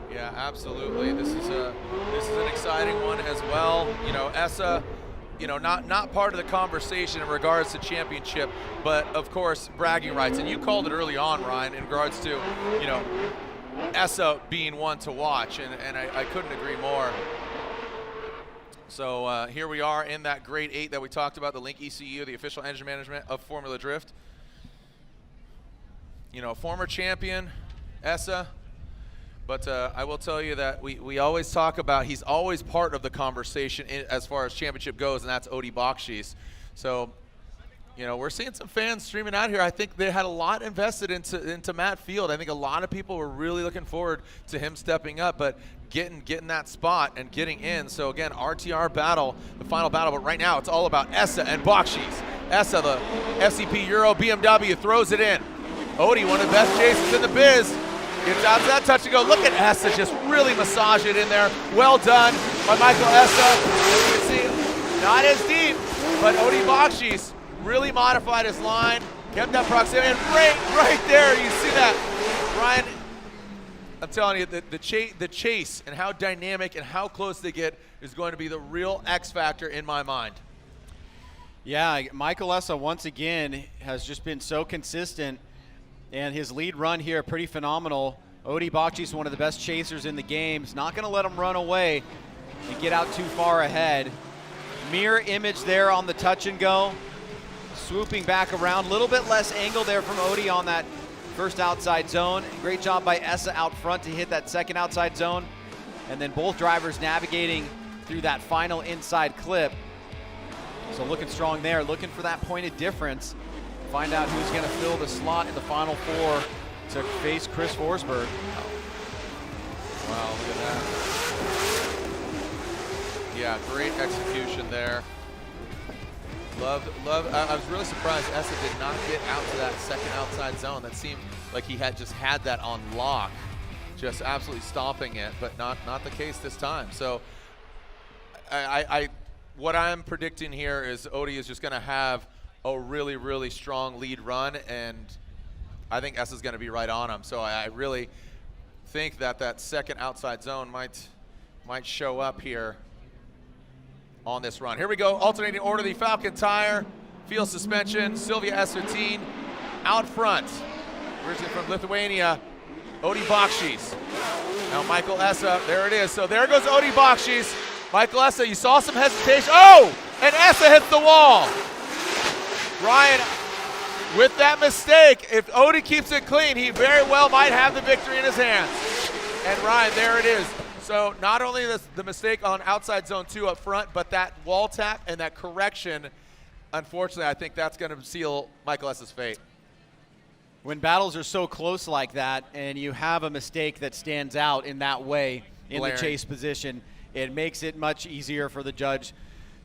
[SPEAKER 1] Yeah, absolutely. This is an exciting one as well. You know, Essa, you know, not part of the conversation in regards to championship, but of course bragging rights. And you called it early on, Ryan, in regards to, you know, Essa being one to watch, and I couldn't agree more. So here we are in that Great 8 that we talked about, the Link ECU, the official engine management of Formula Drift. You know, former champion, Essa. But I will tell you that we always talk about, he's always part of the conversation as far as championship goes, and that's Odi Bakchis. So, you know, we're seeing some fans streaming out here. I think they had a lot invested into Matt Field. I think a lot of people were really looking forward to him stepping up, but getting that spot and getting in. So again, RTR battle, the final battle, but right now it's all about Essa and Bakchis. Essa, the FCP Euro BMW, throws it in. Odi, one of the best chases in the biz. Gets out to that touch and go. Look at Essa just really massage it in there. Well done by Michael Essa. As you can see, not as deep, but Odi Bakchis really modified his line, kept that proximity, and right there, you see that. Ryan, I'm telling you, the chase and how dynamic and how close they get is going to be the real X factor in my mind.
[SPEAKER 10] Yeah, Michael Essa once again has just been so consistent. And his lead run here, pretty phenomenal. Odi Bakchis, one of the best chasers in the game. He's not going to let him run away and get out too far ahead. Mirror image there on the touch and go. Swooping back around. A little bit less angle there from Odi on that first outside zone. Great job by Essa out front to hit that second outside zone. And then both drivers navigating through that final inside clip. So looking strong there, looking for that point of difference. Find out who's going to fill the slot in the final 4 to face Chris Forsberg.
[SPEAKER 1] Wow, look at that. Yeah, great execution there. Love. I was really surprised Essa did not get out to that second outside zone. That seemed like he had that on lock, just absolutely stomping it, but not the case this time. So what I'm predicting here is Odi is just going to have a really, really strong lead run, and I think Essa's going to be right on him. So I really think that second outside zone might show up here on this run. Here we go, alternating order, the Falcon tire, field suspension, Sylvia S13 out front. Originally from Lithuania, Odi Bakchis. Now Michael Essa, there it is. So there goes Odi Bakchis. Michael Essa, you saw some hesitation. Oh, and Essa hits the wall. Ryan, with that mistake, if Odi keeps it clean, he very well might have the victory in his hands. And Ryan, there it is. So not only the mistake on outside zone 2 up front, but that wall tap and that correction, unfortunately, I think that's going to seal Michael Essa's fate.
[SPEAKER 10] When battles are so close like that and you have a mistake that stands out in that way in the chase position, it makes it much easier for the judge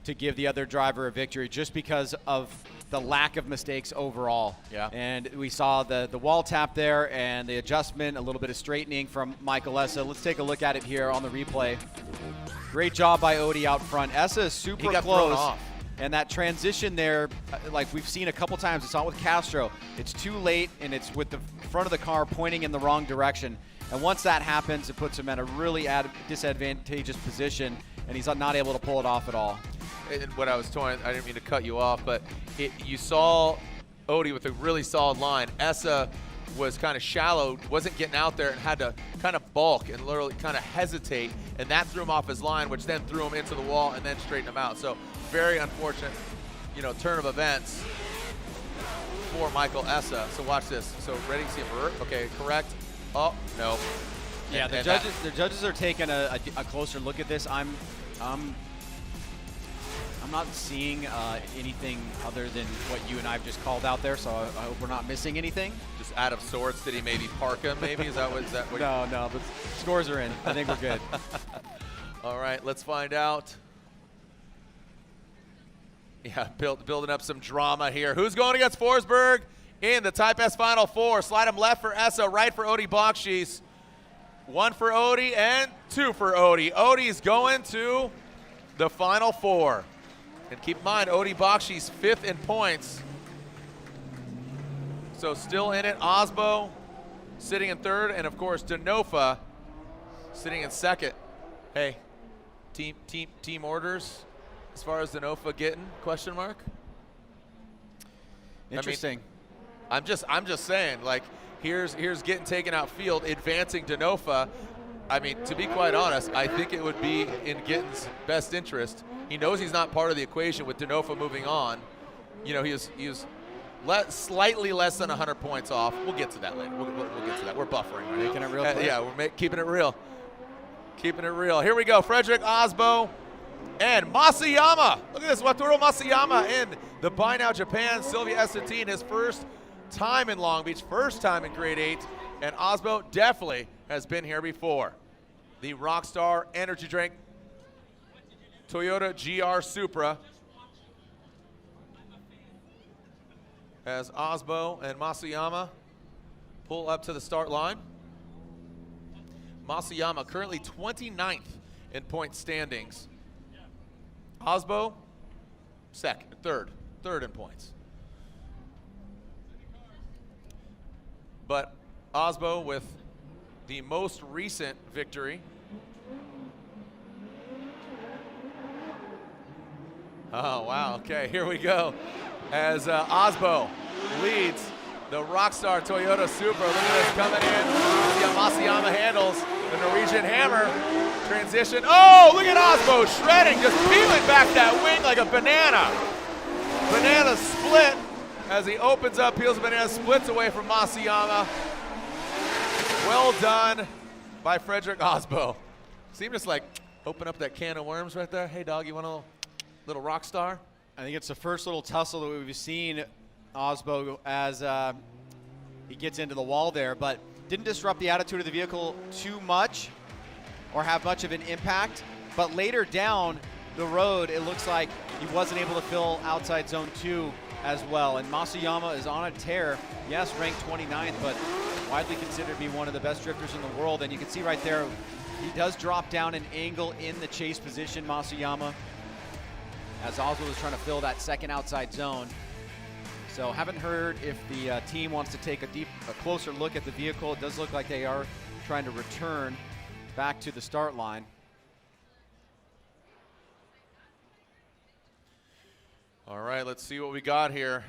[SPEAKER 10] to give the other driver a victory just because of the lack of mistakes overall.
[SPEAKER 1] Yeah.
[SPEAKER 10] And we saw the wall tap there and the adjustment, a little bit of straightening from Michael Essa. Let's take a look at it here on the replay. Great job by Odi out front. Essa is super
[SPEAKER 1] he got
[SPEAKER 10] close.
[SPEAKER 1] Thrown off.
[SPEAKER 10] And that transition there, like we've seen a couple times, it's all with Castro. It's too late, and it's with the front of the car pointing in the wrong direction. And once that happens, it puts him in a really disadvantageous position, and he's not able to pull it off at all.
[SPEAKER 1] And what I was toying, I didn't mean to cut you off, but you saw Odie with a really solid line. Essa was kind of shallow, wasn't getting out there, and had to kind of bulk and literally kind of hesitate, and that threw him off his line, which then threw him into the wall and then straightened him out. So very unfortunate, turn of events for Michael Essa. So watch this. So ready to see him revert? Okay, correct. Oh, no.
[SPEAKER 10] Yeah, the judges are taking a closer look at this. I'm not seeing anything other than what you and I have just called out there, so I hope we're not missing anything.
[SPEAKER 1] Just out of sorts, did he maybe park him, maybe? Is that what
[SPEAKER 10] No, but scores are in. I think we're good.
[SPEAKER 1] All right, let's find out. Yeah, building up some drama here. Who's going against Forsberg in the Type S Final Four? Slide him left for Essa, right for Odie Bakchis. 1 for Odie and 2 for Odie. Odie's going to the Final Four. And keep in mind, Odie Bakchis 5th in points. So still in it, Osbo sitting in 3rd, and of course Denofa sitting in 2nd. Hey, team orders as far as Denofa getting, question mark?
[SPEAKER 10] Interesting.
[SPEAKER 1] I mean, I'm just saying, like, here's getting taken out field, advancing Denofa. I mean, to be quite honest, I think it would be in Gittin's best interest. He knows he's not part of the equation with Denofa moving on. He was slightly less than 100 points off. We'll get to that later. We'll get to that. We're buffering right
[SPEAKER 10] Making it real quick.
[SPEAKER 1] Yeah, we're keeping it real. Keeping it real. Here we go. Frederick Osbo and Masayama. Look at this. Wataru Masayama in the Buy Now Japan. Sylvia Estetin, his first time in Long Beach, first time in grade 8. And Osbo definitely has been here before. The Rockstar Energy Drink Toyota GR Supra. As Osbo and Masayama pull up to the start line. Masayama currently 29th in point standings. Osbo, third in points. But Osbo with the most recent victory. Oh, wow, okay, here we go. As Osbo leads the Rockstar Toyota Supra. Look at this coming in. See how Masayama handles the Norwegian Hammer. Transition. Oh, look at Osbo shredding, just peeling back that wing like a banana. Banana split as he opens up, peels a banana, splits away from Masayama. Well done by Frederick Osbo. See him just like open up that can of worms right there. Hey, dog, you want a little rock star?
[SPEAKER 10] I think it's the first little tussle that we've seen Osbo as he gets into the wall there, but didn't disrupt the attitude of the vehicle too much or have much of an impact. But later down the road, it looks like he wasn't able to fill outside zone 2 as well. And Masayama is on a tear. Yes, ranked 29th, but widely considered to be one of the best drifters in the world. And you can see right there, he does drop down an angle in the chase position, Masayama, as Osbo was trying to fill that second outside zone. So haven't heard if the team wants to take a closer look at the vehicle. It does look like they are trying to return back to the start line.
[SPEAKER 1] All right, let's see what we got here.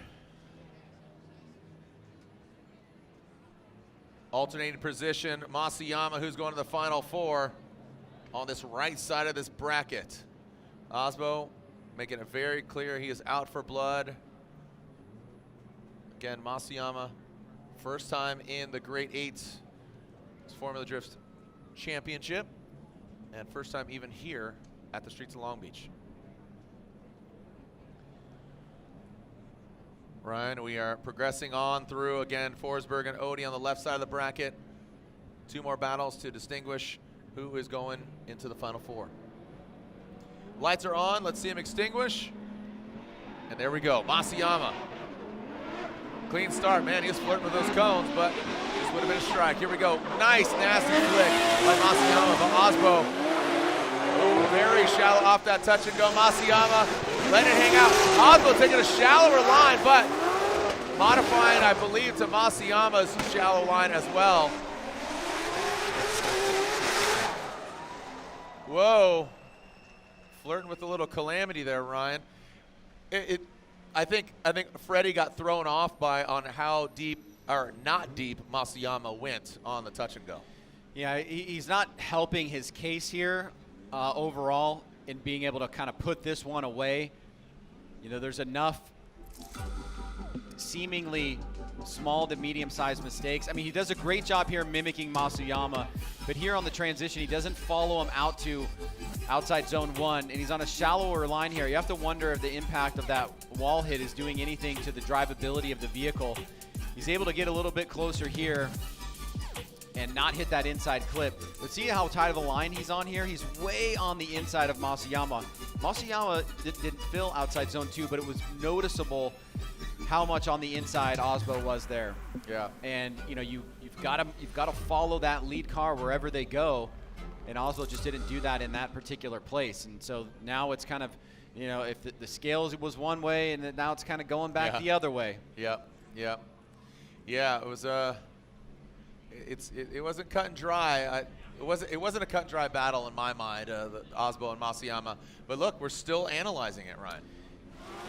[SPEAKER 1] Alternating position, Masayama, who's going to the Final Four on this right side of this bracket. Osbo making it very clear he is out for blood. Again, Masayama, first time in the Grade 8 Formula Drift Championship, and first time even here at the streets of Long Beach. Ryan, we are progressing on through, again, Forsberg and Odie on the left side of the bracket. 2 more battles to distinguish who is going into the Final Four. Lights are on, let's see him extinguish. And there we go, Masayama. Clean start, man, he was flirting with those cones, but this would have been a strike. Here we go, nice, nasty flick by Masayama, but Osbo, very shallow off that touch and go. Masayama letting it hang out. Osbo taking a shallower line, but modifying, I believe, to Masayama's shallow line as well. Whoa. Flirting with a little calamity there, Ryan. I think Freddie got thrown off on how deep or not deep Masayama went on the touch and go.
[SPEAKER 10] Yeah, he's not helping his case here overall in being able to kind of put this one away. You know, there's enough seemingly small to medium-sized mistakes. I mean, he does a great job here mimicking Masayama, but here on the transition, he doesn't follow him out to outside zone 1, and he's on a shallower line here. You have to wonder if the impact of that wall hit is doing anything to the drivability of the vehicle. He's able to get a little bit closer here and not hit that inside clip. But see how tight of a line he's on here? He's way on the inside of Masayama. Masayama didn't fill outside zone 2, but it was noticeable how much on the inside Osbo was there.
[SPEAKER 1] Yeah.
[SPEAKER 10] And you know, you've got to follow that lead car wherever they go, and Osbo just didn't do that in that particular place. And so now it's kind of, you know, if the scales was one way, and now it's kind of going back the other way.
[SPEAKER 1] Yep. Yep. Yeah, it was it wasn't cut and dry. It wasn't a cut and dry battle in my mind, Osbo and Masayama. But look, we're still analyzing it, Ryan.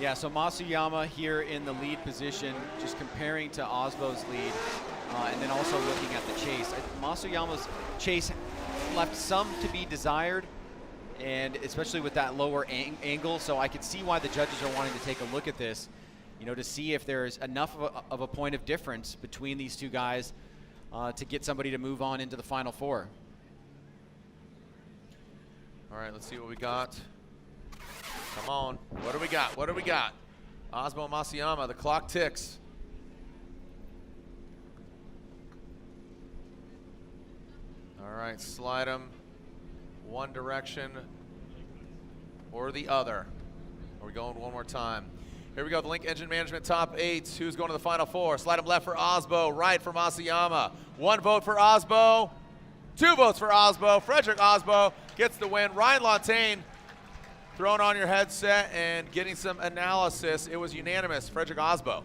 [SPEAKER 10] Yeah, so Masayama here in the lead position, just comparing to Osbo's lead, and then also looking at the chase. Masayama's chase left some to be desired, and especially with that lower angle, so I could see why the judges are wanting to take a look at this, you know, to see if there's enough of a point of difference between these two guys to get somebody to move on into the Final Four.
[SPEAKER 1] All right, let's see what we got. Come on, what do we got? What do we got? Osbo Masayama, the clock ticks. All right, slide them one direction or the other. Are we going one more time? Here we go, the Link Engine Management top 8. Who's going to the Final Four? Slide them left for Osbo, right for Masayama. 1 vote for Osbo, 2 votes for Osbo. Frederick Osbo gets the win. Ryan Lontaine throwing on your headset and getting some analysis. It was unanimous, Frederick Osbo.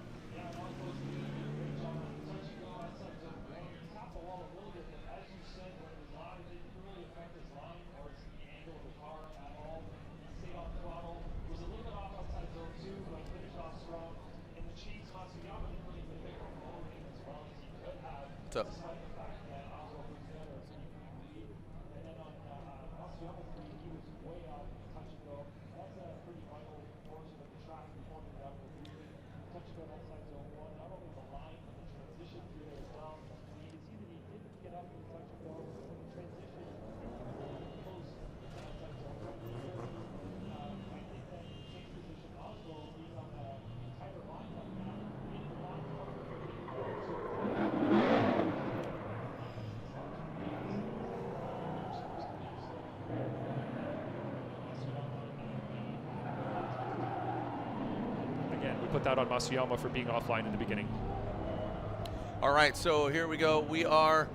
[SPEAKER 7] Put that on Masayama for being offline in the beginning.
[SPEAKER 1] All right, so here we go. We are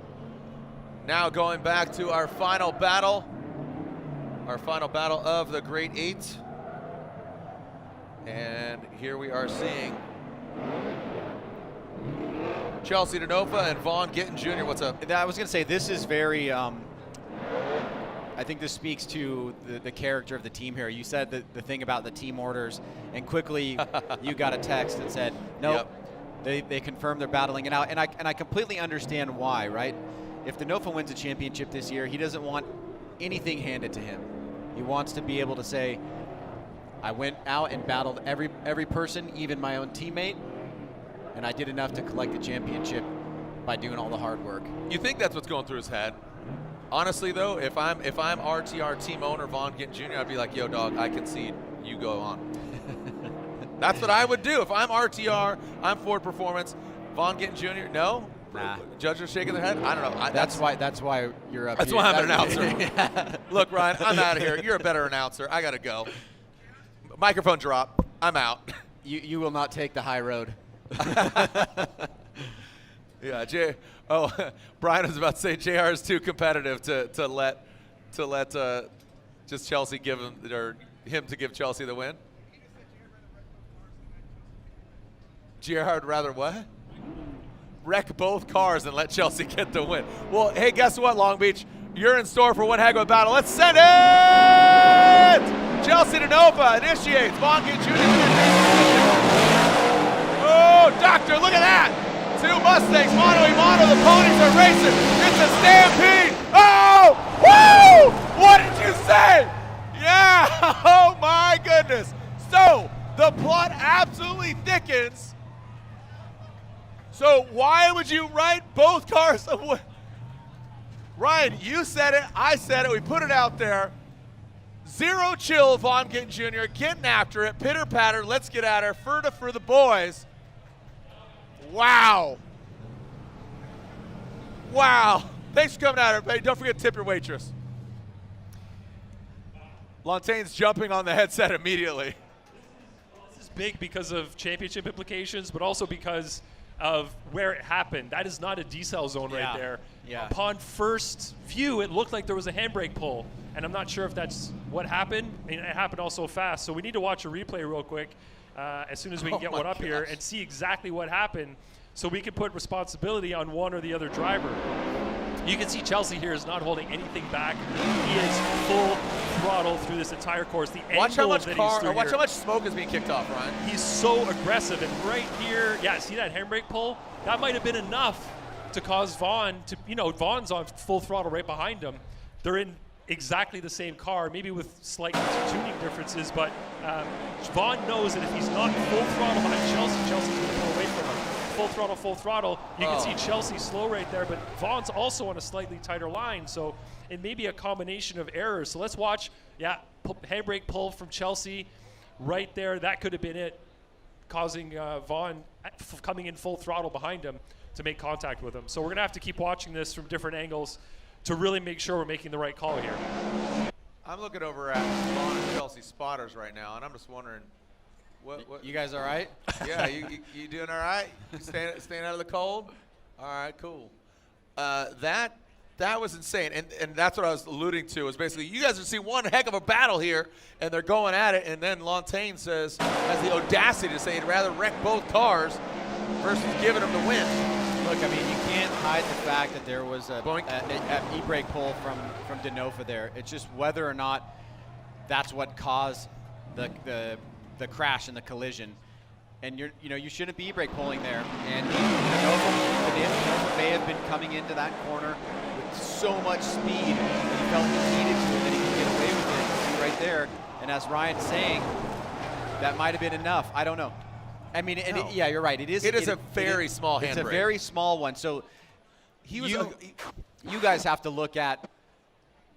[SPEAKER 1] now going back to our final battle of the Great 8. And here we are seeing Chelsea Denofa and Vaughn Gittin Jr. What's up?
[SPEAKER 10] I was going to say, this is very, I think this speaks to the character of the team here. You said the thing about the team orders, and quickly you got a text that said, nope, they confirmed they're battling it out. And I completely understand why, right? If Denofa wins a championship this year, he doesn't want anything handed to him. He wants to be able to say, I went out and battled every person, even my own teammate, and I did enough to collect the championship by doing all the hard work.
[SPEAKER 1] You think that's what's going through his head? Honestly, though, if I'm RTR team owner Vaughn Gittin Jr., I'd be like, yo, dog, I concede. You go on. That's what I would do. If I'm RTR, I'm Ford Performance, Vaughn Gittin Jr., no?
[SPEAKER 10] Nah.
[SPEAKER 1] Judges are shaking their head? I don't know.
[SPEAKER 10] That's why you're up
[SPEAKER 1] That's
[SPEAKER 10] here.
[SPEAKER 1] why I'm an announcer. Look, Ryan, I'm out of here. You're a better announcer. I got to go. Microphone drop. I'm out.
[SPEAKER 10] You will not take the high road.
[SPEAKER 1] Yeah, Brian was about to say JR is too competitive to let just Chelsea give him, or him to give Chelsea the win. JR would rather what? Wreck both cars and let Chelsea get the win. Well, hey, guess what, Long Beach? You're in store for one heck of a battle. Let's send it! Chelsea Denofa initiates. Von Gittin Jr. Oh, doctor, look at that! Two Mustangs, mano a mano. The ponies are racing. It's a stampede. Oh! Woo! What did you say? Yeah! Oh, my goodness. So, the plot absolutely thickens. So why would you write both cars away? Ryan, you said it, I said it, we put it out there. Zero chill, Von Gittin Jr. getting after it, pitter patter, let's get at her, Furta for the boys. Wow. Wow. Thanks for coming out, everybody. Don't forget to tip your waitress. Lontaine's jumping on the headset immediately.
[SPEAKER 7] This is big because of championship implications, but also because of where it happened. That is not a decel zone right there.
[SPEAKER 10] Yeah.
[SPEAKER 7] Upon first view, it looked like there was a handbrake pull, and I'm not sure if that's what happened. And it happened all so fast. So we need to watch a replay real quick as soon as we can get one up here and see exactly what happened, so we can put responsibility on one or the other driver. You can see Chelsea here is not holding anything back. He is full throttle through this entire course.
[SPEAKER 1] Watch how much watch how much smoke is being kicked off, Ryan.
[SPEAKER 7] He's so aggressive, and right here, yeah, see that handbrake pull? That might have been enough to cause Vaughn to, Vaughn's on full throttle right behind him. They're in exactly the same car, maybe with slight tuning differences, but Vaughn knows that if he's not full throttle behind Chelsea's going to pull away from him. Full throttle. You can see Chelsea slow right there, but Vaughn's also on a slightly tighter line, so it may be a combination of errors. So let's watch, handbrake pull from Chelsea right there. That could have been it, causing Vaughn coming in full throttle behind him to make contact with him. So we're going to have to keep watching this from different angles to really make sure we're making the right call here.
[SPEAKER 1] I'm looking over at Vaughn and Chelsea spotters right now, and I'm just wondering, what
[SPEAKER 10] you guys all right?
[SPEAKER 1] Yeah, you doing all right? You staying out of the cold? All right, cool. That was insane, and that's what I was alluding to. Is basically you guys are seeing one heck of a battle here, and they're going at it, and then Lontaine has the audacity to say he'd rather wreck both cars versus giving them the win.
[SPEAKER 10] Look, I mean, you can't hide the fact that there was an e-brake pull from Denofa there. It's just whether or not that's what caused the crash and the collision. And you shouldn't be e-brake pulling there. And Denofa may have been coming into that corner with so much speed that he felt he needed to, and that he could get away with it. You see right there. And as Ryan's saying, that might have been enough. I don't know. I mean, yeah, you're right. It is
[SPEAKER 1] a very small handbrake.
[SPEAKER 10] It's a very small one. So you guys have to look at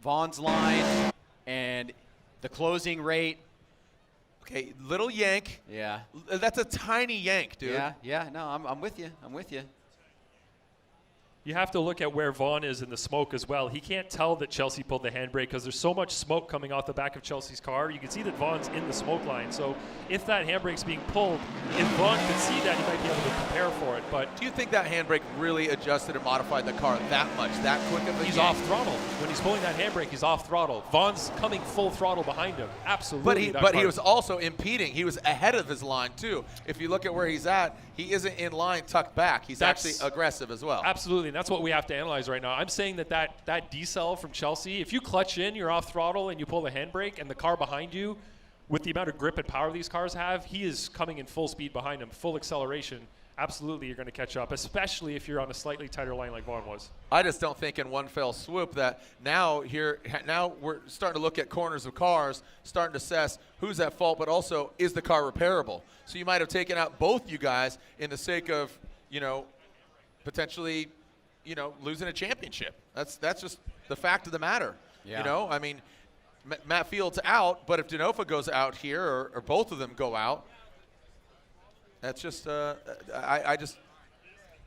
[SPEAKER 10] Vaughn's line and the closing rate.
[SPEAKER 1] Okay, little yank.
[SPEAKER 10] Yeah.
[SPEAKER 1] That's a tiny yank, dude.
[SPEAKER 10] Yeah. No, I'm with you. I'm with you.
[SPEAKER 7] You have to look at where Vaughn is in the smoke as well. He can't tell that Chelsea pulled the handbrake because there's so much smoke coming off the back of Chelsea's car. You can see that Vaughn's in the smoke line. So if that handbrake's being pulled, if Vaughn could see that, he might be able to prepare for it. But
[SPEAKER 1] do you think that handbrake really adjusted and modified the car that much, that quick of a
[SPEAKER 7] He's
[SPEAKER 1] yank?
[SPEAKER 7] off throttle. When he's pulling that handbrake, he's off throttle. Vaughn's coming full throttle behind him. Absolutely.
[SPEAKER 1] But he was also impeding. He was ahead of his line, too. If you look at where he's at, he isn't in line tucked back. He's actually aggressive as well.
[SPEAKER 7] Absolutely. And that's what we have to analyze right now. I'm saying that decel from Chelsea, if you clutch in, you're off throttle, and you pull the handbrake, and the car behind you, with the amount of grip and power these cars have, he is coming in full speed behind him, full acceleration. Absolutely, you're going to catch up, especially if you're on a slightly tighter line like Vaughn was.
[SPEAKER 1] I just don't think in one fell swoop that now we're starting to look at corners of cars, starting to assess who's at fault, but also is the car repairable. So you might have taken out both you guys in the sake of, potentially, losing a championship. That's just the fact of the matter.
[SPEAKER 10] Yeah.
[SPEAKER 1] I mean, Matt Field's out, but if Denofa goes out here or both of them go out, that's just maybe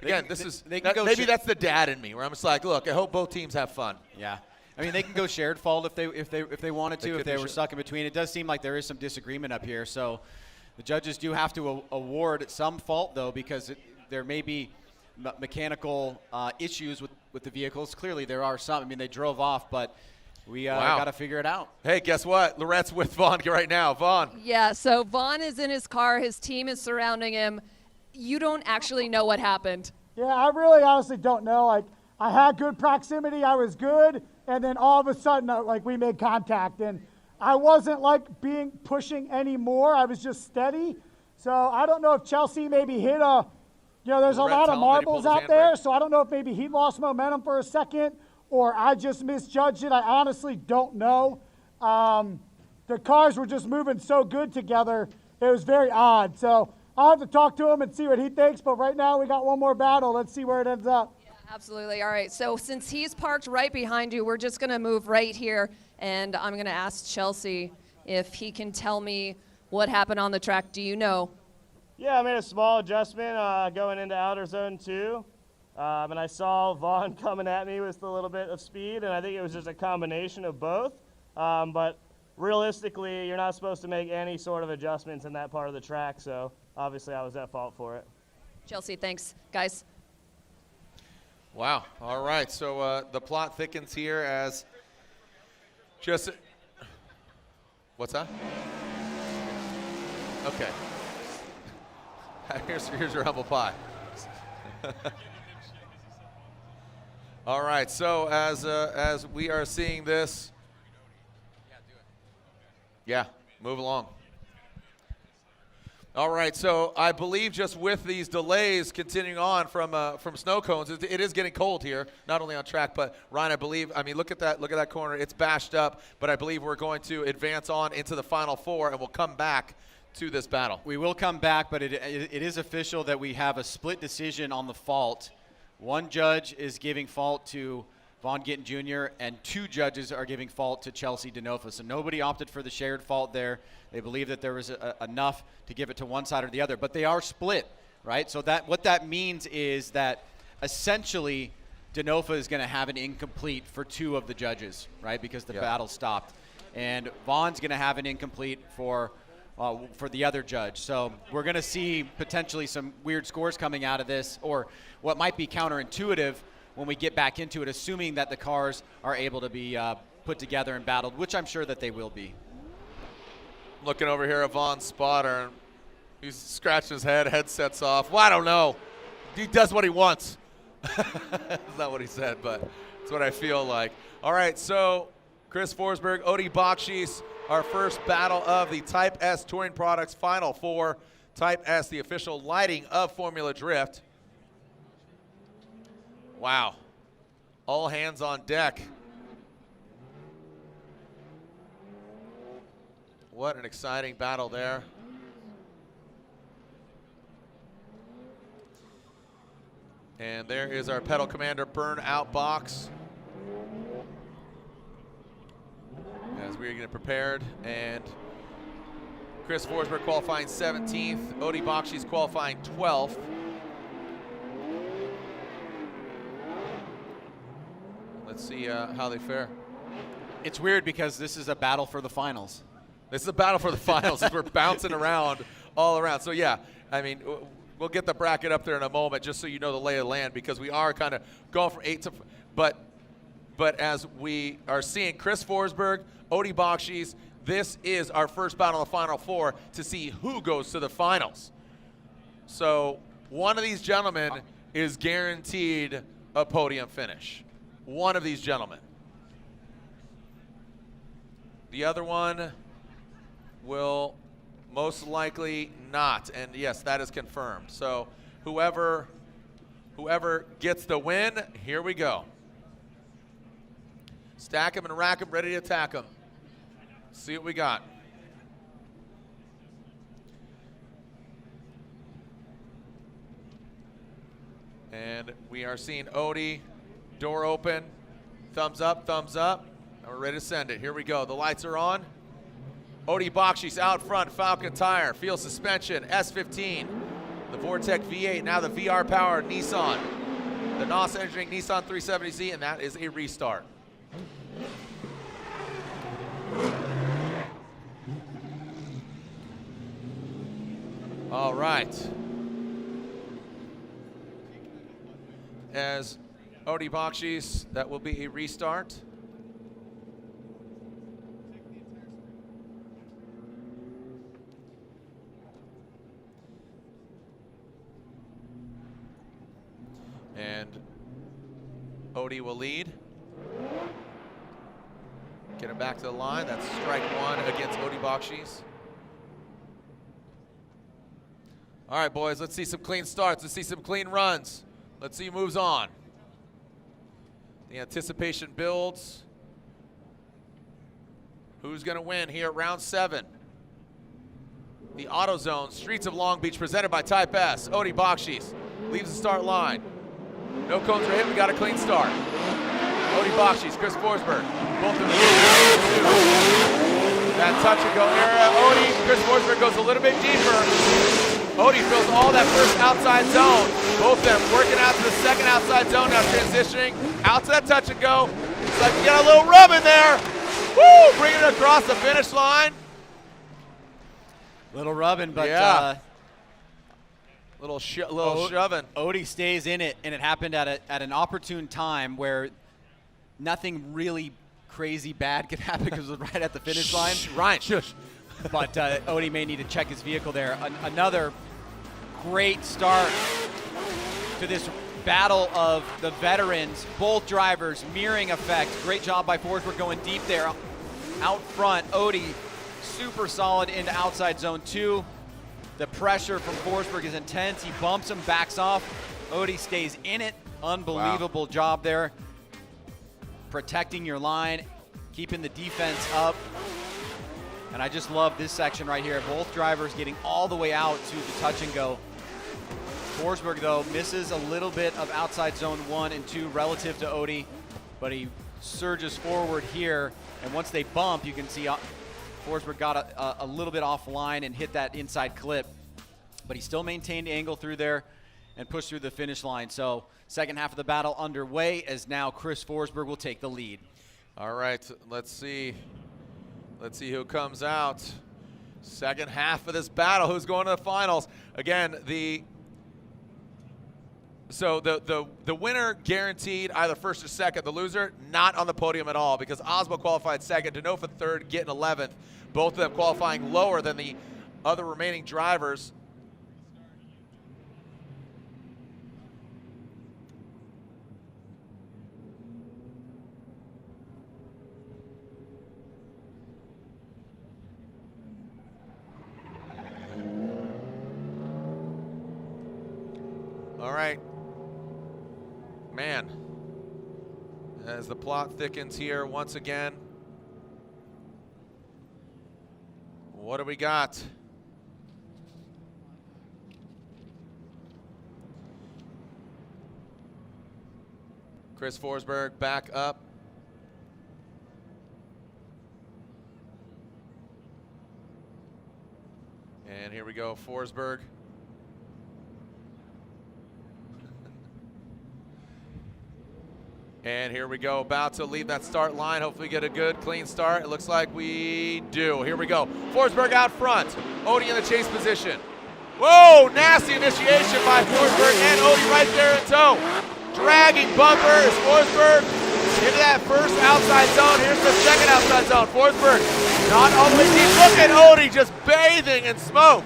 [SPEAKER 1] that's the dad in me where I'm just like, look, I hope both teams have fun.
[SPEAKER 10] Yeah. I mean, they can go shared fault if they wanted to, if they were stuck in between. It does seem like there is some disagreement up here. So the judges do have to award some fault, though, because there may be mechanical issues with the vehicles. Clearly, there are some. I mean, they drove off, but we got to figure it out.
[SPEAKER 1] Hey, guess what? Lorette's with Vaughn right now. Vaughn.
[SPEAKER 8] Yeah, so Vaughn is in his car. His team is surrounding him. you don't actually know what happened.
[SPEAKER 23] Yeah, I really honestly don't know. Like, I had good proximity, I was good, and then all of a sudden, like, we made contact, and I wasn't like pushing anymore. I was just steady. So I don't know if Chelsea maybe hit a, there's a lot of marbles out there. So I don't know if maybe he lost momentum for a second or I just misjudged it. I honestly don't know. The cars were just moving so good together. It was very odd. So I'll have to talk to him and see what he thinks. But right now we got one more battle. Let's see where it ends up.
[SPEAKER 8] Yeah, absolutely. All right. So since he's parked right behind you, we're just going to move right here. And I'm going to ask Chelsea if he can tell me what happened on the track. Do you know?
[SPEAKER 6] Yeah, I made a small adjustment going into outer zone 2. And I saw Vaughn coming at me with a little bit of speed, and I think it was just a combination of both. But realistically, you're not supposed to make any sort of adjustments in that part of the track, so obviously I was at fault for it.
[SPEAKER 8] Chelsea, thanks. Guys.
[SPEAKER 1] Wow. All right. So the plot thickens here as just. What's that? Okay. Here's your humble pie. All right. So as we are seeing this. Yeah, move along. All right, so I believe just with these delays continuing on from snow cones, it is getting cold here, not only on track, but Ryan, I mean, look at that corner. It's bashed up, but I believe we're going to advance on into the Final Four, and we'll come back to this battle.
[SPEAKER 10] We will come back, but it is official that we have a split decision on the fault. One judge is giving fault to Vaughn Gittin Jr., and 2 judges are giving fault to Chelsea Denofa. So nobody opted for the shared fault there. They believe that there was enough to give it to one side or the other, but they are split, right? So what that means is that essentially Denofa is going to have an incomplete for 2 of the judges, right? Because the battle stopped. And Vaughn's going to have an incomplete for the other judge. So we're going to see potentially some weird scores coming out of this, or what might be counterintuitive when we get back into it, assuming that the cars are able to be put together and battled, which I'm sure that they will be.
[SPEAKER 1] Looking over here at Vaughn's spotter. He's scratching his head, headset's off. Well, I don't know. He does what he wants. That's not what he said, but it's what I feel like. All right, so Chris Forsberg, Odie Bakchis, our first battle of the Type S Touring Products Final Four. Type S, the official lighting of Formula Drift. Wow. All hands on deck. What an exciting battle there. And there is our pedal commander burnout box. As we are getting prepared, and Chris Forsberg qualifying 17th, Odie Bakchis qualifying 12th. Let's see how they fare.
[SPEAKER 10] It's weird because this is a battle for the finals.
[SPEAKER 1] This is a battle for the finals as we're bouncing around all around. So yeah, I mean, we'll get the bracket up there in a moment just so you know the lay of the land, because we are kind of going from 8 to, but as we are seeing Chris Forsberg, Odie Bakchis, this is our first battle in the Final Four to see who goes to the finals. So one of these gentlemen is guaranteed a podium finish. One of these gentlemen. The other one will most likely not, and yes, that is confirmed. So whoever gets the win, here we go. Stack them and rack them, ready to attack them. See what we got. And we are seeing Odie, door open, thumbs up, and we're ready to send it. Here we go, the lights are on. Odie Bakchis out front, Falcon tire, field suspension, S15. The Vortec V8, now the VR powered Nissan. The NOS Engineering Nissan 370Z, and that is a restart. All right. As Odie Bakchis, that will be a restart. And Odie will lead. Get him back to the line. That's strike one against Odie Bakchis. All right, boys, let's see some clean starts. Let's see some clean runs. Let's see who moves on. The anticipation builds. Who's going to win here at round 7? The AutoZone Streets of Long Beach presented by Type S. Odie Bakchis leaves the start line. No cones are hit. We got a clean start. Odie Bakchis, Chris Forsberg. Both of them. That touch and go era. Odie, Chris Forsberg goes a little bit deeper. Odie fills all that first outside zone. Both of them working out to the second outside zone, now transitioning out to that touch and go. It's like you got a little rub in there. Woo! Bringing it across the finish line.
[SPEAKER 10] Little rubbing, but
[SPEAKER 1] little shoving.
[SPEAKER 10] Odie stays in it, and it happened at an opportune time where nothing really crazy bad could happen because it was right at the finish line.
[SPEAKER 1] Ryan, shush.
[SPEAKER 10] But Odie may need to check his vehicle there. Another great start to this battle of the veterans. Both drivers, mirroring effect. Great job by Forsberg going deep there. Out front, Odie super solid into outside zone 2. The pressure from Forsberg is intense. He bumps him, backs off. Odie stays in it. Unbelievable job there. Protecting your line, keeping the defense up. And I just love this section right here. Both drivers getting all the way out to the touch and go. Forsberg, though, misses a little bit of outside zone 1 and 2 relative to Odie, but he surges forward here. And once they bump, you can see Forsberg got a little bit offline and hit that inside clip, but he still maintained angle through there and pushed through the finish line. So second half of the battle underway as now Chris Forsberg will take the lead.
[SPEAKER 1] All right, let's see who comes out. Second half of this battle, who's going to the finals. Again, the winner guaranteed either first or second. The loser not on the podium at all because Osbo qualified second, Denofa third, Gittin 11th. Both of them qualifying lower than the other remaining drivers. All right. Man, as the plot thickens here once again, what do we got? Chris Forsberg back up. And here we go, Forsberg. And here we go, about to leave that start line. Hopefully get a good, clean start. It looks like we do. Here we go. Forsberg out front. Odie in the chase position. Whoa, nasty initiation by Forsberg and Odie right there in tow. Dragging bumper is Forsberg into that first outside zone. Here's the second outside zone. Forsberg not all the way deep. Look at Odie just bathing in smoke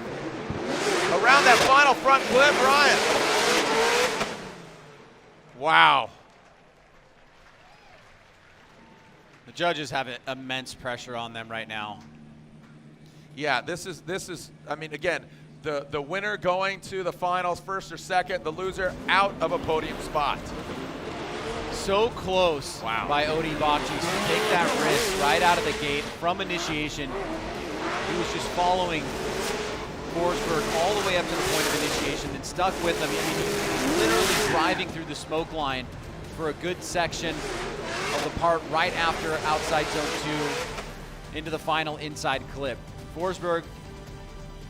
[SPEAKER 1] around that final front clip, Ryan. Wow.
[SPEAKER 10] The judges have immense pressure on them right now.
[SPEAKER 1] Yeah, this is. I mean, again, the winner going to the finals, first or second. The loser out of a podium spot.
[SPEAKER 10] So close by Odie Bakchis to take that risk right out of the gate from initiation. He was just following Forsberg all the way up to the point of initiation, then stuck with him. I mean, he was literally driving through the smoke line for a good section of the part right after outside zone 2 into the final inside clip. Forsberg,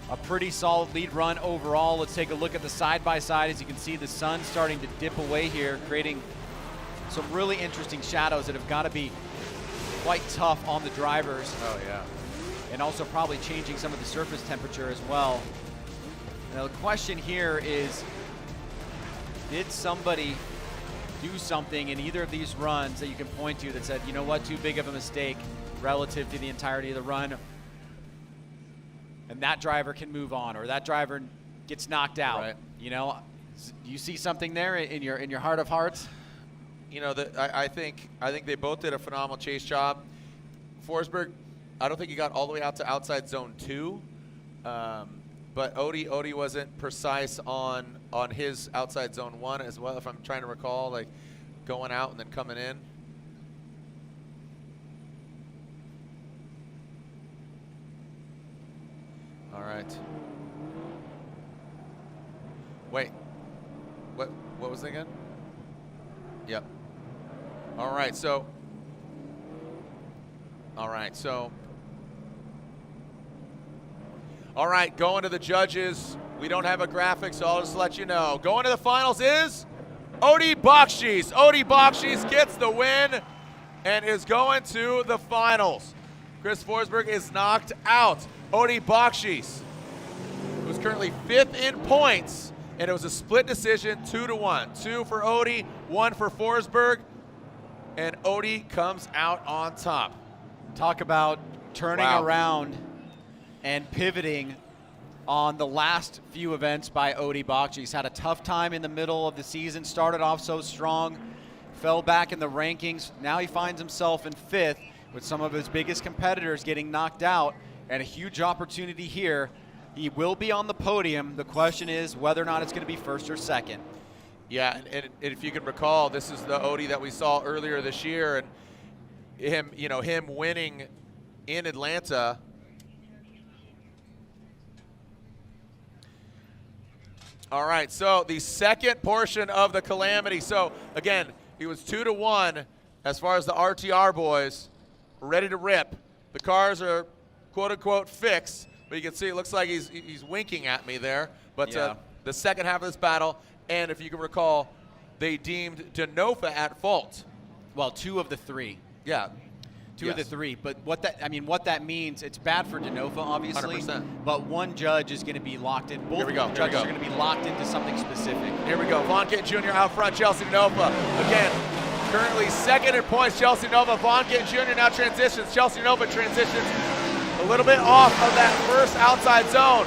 [SPEAKER 10] a pretty solid lead run overall. Let's take a look at the side-by-side. As you can see, the sun starting to dip away here, creating some really interesting shadows that have got to be quite tough on the drivers.
[SPEAKER 1] Oh, yeah.
[SPEAKER 10] And also probably changing some of the surface temperature as well. Now, the question here is, did somebody do something in either of these runs that you can point to that said, you know what, too big of a mistake relative to the entirety of the run, and that driver can move on, or that driver gets knocked out?
[SPEAKER 1] Right.
[SPEAKER 10] You know, Do you see something there in your heart of hearts?
[SPEAKER 1] You know, I think they both did a phenomenal chase job. Forsberg, I don't think he got all the way out to outside zone 2, but Odie wasn't precise on his outside zone 1 as well, if I'm trying to recall, like going out and then coming in. All right. Wait. What was it again? Yep. All right, so going to the judges. We don't have a graphic, so I'll just let you know. Going to the finals is Bakchis. Bakchis gets the win and is going to the finals. Chris Forsberg is knocked out. Bakchis, who's currently 5th in points, and it was a split decision, 2-1. 2 for Odie, 1 for Forsberg, and Odie comes out on top.
[SPEAKER 10] Talk about turning around and pivoting on the last few events by Bakchis. Had a tough time in the middle of the season, started off so strong, fell back in the rankings. Now he finds himself in 5th with some of his biggest competitors getting knocked out, and a huge opportunity here. He will be on the podium. The question is whether or not it's going to be 1st or 2nd.
[SPEAKER 1] Yeah, and if you can recall, this is the Odie that we saw earlier this year, and him winning in Atlanta. All right, so the second portion of the Calamity. So again, he was 2-1 as far as the RTR boys, ready to rip. The cars are quote unquote fixed, but you can see it looks like he's winking at me there. But the second half of this battle, and if you can recall, they deemed Denofa at fault.
[SPEAKER 10] Well, 2 of the 3.
[SPEAKER 1] Yeah.
[SPEAKER 10] 2 of the 3, but what that means, it's bad for Denofa, obviously.
[SPEAKER 1] 100%.
[SPEAKER 10] But one judge is going to be locked in. Both judges are going to be locked into something specific.
[SPEAKER 1] Here we go. Gittin Jr. out front. Chelsea Denofa again, currently 2nd in points. Chelsea Denofa. Gittin Jr. now transitions. Chelsea Denofa transitions a little bit off of that first outside zone.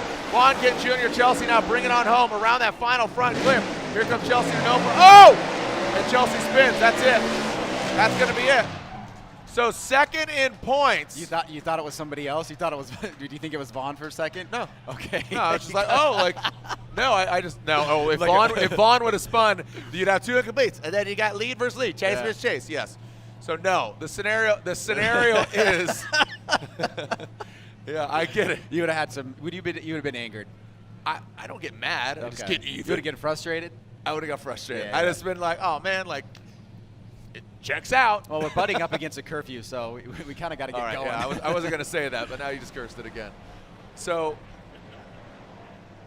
[SPEAKER 1] Gittin Jr. Chelsea now bringing on home around that final front clip. Here comes Chelsea Denofa. Oh! And Chelsea spins. That's it. That's going to be it. So 2nd in points.
[SPEAKER 10] You thought it was somebody else? You thought it was? Did you think it was Vaughn for a second?
[SPEAKER 1] No.
[SPEAKER 10] Okay.
[SPEAKER 1] No, I was just like, no. If Vaughn would have spun, you'd have 2 incompletes, and then you got lead versus lead, chase versus chase. Yes. So no, the scenario is. Yeah, I get it.
[SPEAKER 10] You would have had some. You would have been angered.
[SPEAKER 1] I don't get mad. I just get even.
[SPEAKER 10] You would have gotten frustrated.
[SPEAKER 1] I would have got frustrated.
[SPEAKER 10] Yeah,
[SPEAKER 1] I just been like, oh man, like. It checks out.
[SPEAKER 10] Well, we're butting up against a curfew, so we kind of got to get going.
[SPEAKER 1] Yeah, I wasn't going to say that, but now you just cursed it again. So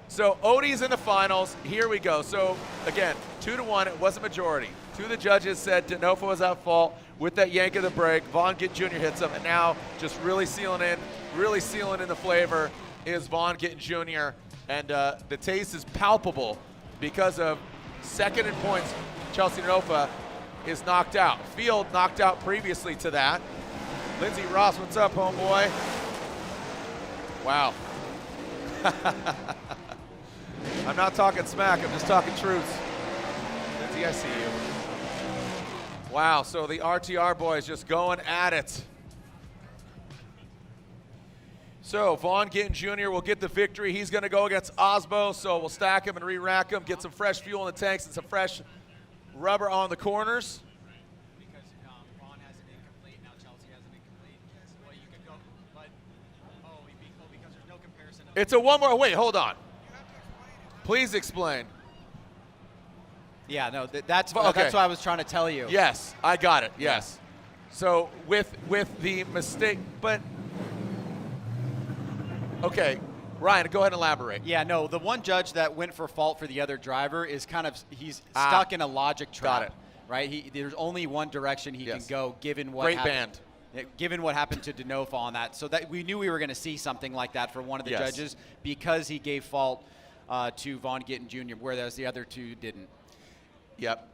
[SPEAKER 1] Odie's in the finals. Here we go. So, again, 2-1. It was a majority. 2 of the judges said Denofa was at fault with that yank of the brake. Gittin Jr. hits him, and now just really sealing in the flavor is Gittin Jr. And the taste is palpable because of 2nd in points. Chelsea Denofa is knocked out. Field knocked out previously to that. Lindsey Ross, what's up, homeboy? Wow. I'm not talking smack, I'm just talking truth. Lindsey, I see you. Wow, so the RTR boys just going at it. So Gittin Jr. will get the victory. He's going to go against Osbo, so we'll stack him and re-rack him, get some fresh fuel in the tanks and some fresh rubber on the corners.
[SPEAKER 10] Because Vaughn has an incomplete, now Chelsea has an incomplete. Well, you could go, but because there's no comparison.
[SPEAKER 1] It's a one more. Wait, hold on. Please explain.
[SPEAKER 10] Yeah, no, that's what I was trying to tell you.
[SPEAKER 1] Yes, I got it. Yes. So with the mistake, but okay. Ryan, go ahead and elaborate.
[SPEAKER 10] Yeah, no, the one judge that went for fault for the other driver is he's stuck in a logic trap.
[SPEAKER 1] Got it.
[SPEAKER 10] Right? There's only one direction he can go given what
[SPEAKER 1] Great
[SPEAKER 10] happened.
[SPEAKER 1] band.
[SPEAKER 10] Given what happened to Denofa on that. So that we knew we were going to see something like that for one of the judges because he gave fault to Gittin Jr., whereas the other 2 didn't.
[SPEAKER 1] Yep.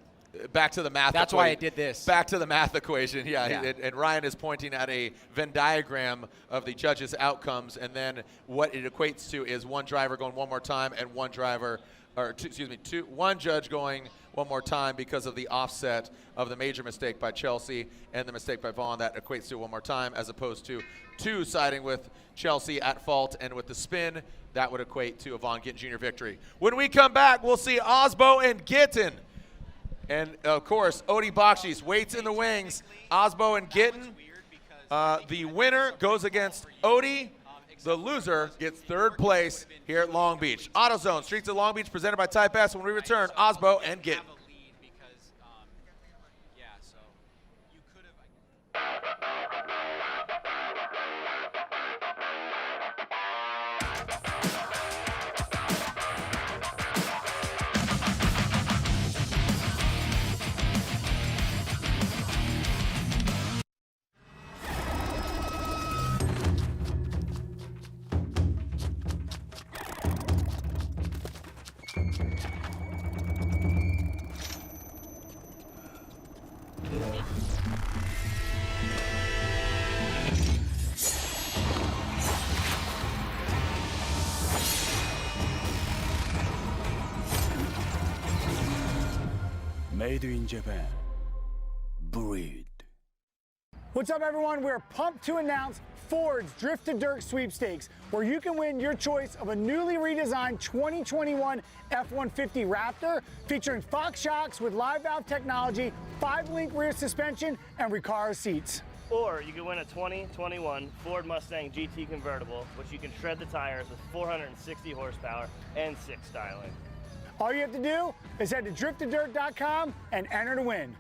[SPEAKER 1] Back to the math.
[SPEAKER 10] That's why I did this.
[SPEAKER 1] Back to the math equation. Yeah. And Ryan is pointing at a Venn diagram of the judges' outcomes, and then what it equates to is one driver going one more time and one driver one judge going one more time because of the offset of the major mistake by Chelsea and the mistake by Vaughn. That equates to one more time, as opposed to 2 siding with Chelsea at fault, and with the spin, that would equate to a Vaughn Gittin Jr. victory. When we come back, we'll see Osbo and Gittin. And of course, Odi Bakchis waits in the wings. Osbo and Gittin. The winner goes against Odi. The loser gets 3rd place here at Long Beach. AutoZone, Streets of Long Beach, presented by Type S. When we return, Osbo and Gittin.
[SPEAKER 12] Made in Japan. Breed.
[SPEAKER 15] What's up, everyone? We're pumped to announce Ford's Drift to Dirt Sweepstakes, where you can win your choice of a newly redesigned 2021 F-150 Raptor featuring Fox shocks with live valve technology, 5-link rear suspension, and Recaro seats.
[SPEAKER 17] Or you can win a 2021 Ford Mustang GT convertible, which you can shred the tires with 460 horsepower and 6 styling.
[SPEAKER 15] All you have to do is head to drifttodirt.com and enter to win.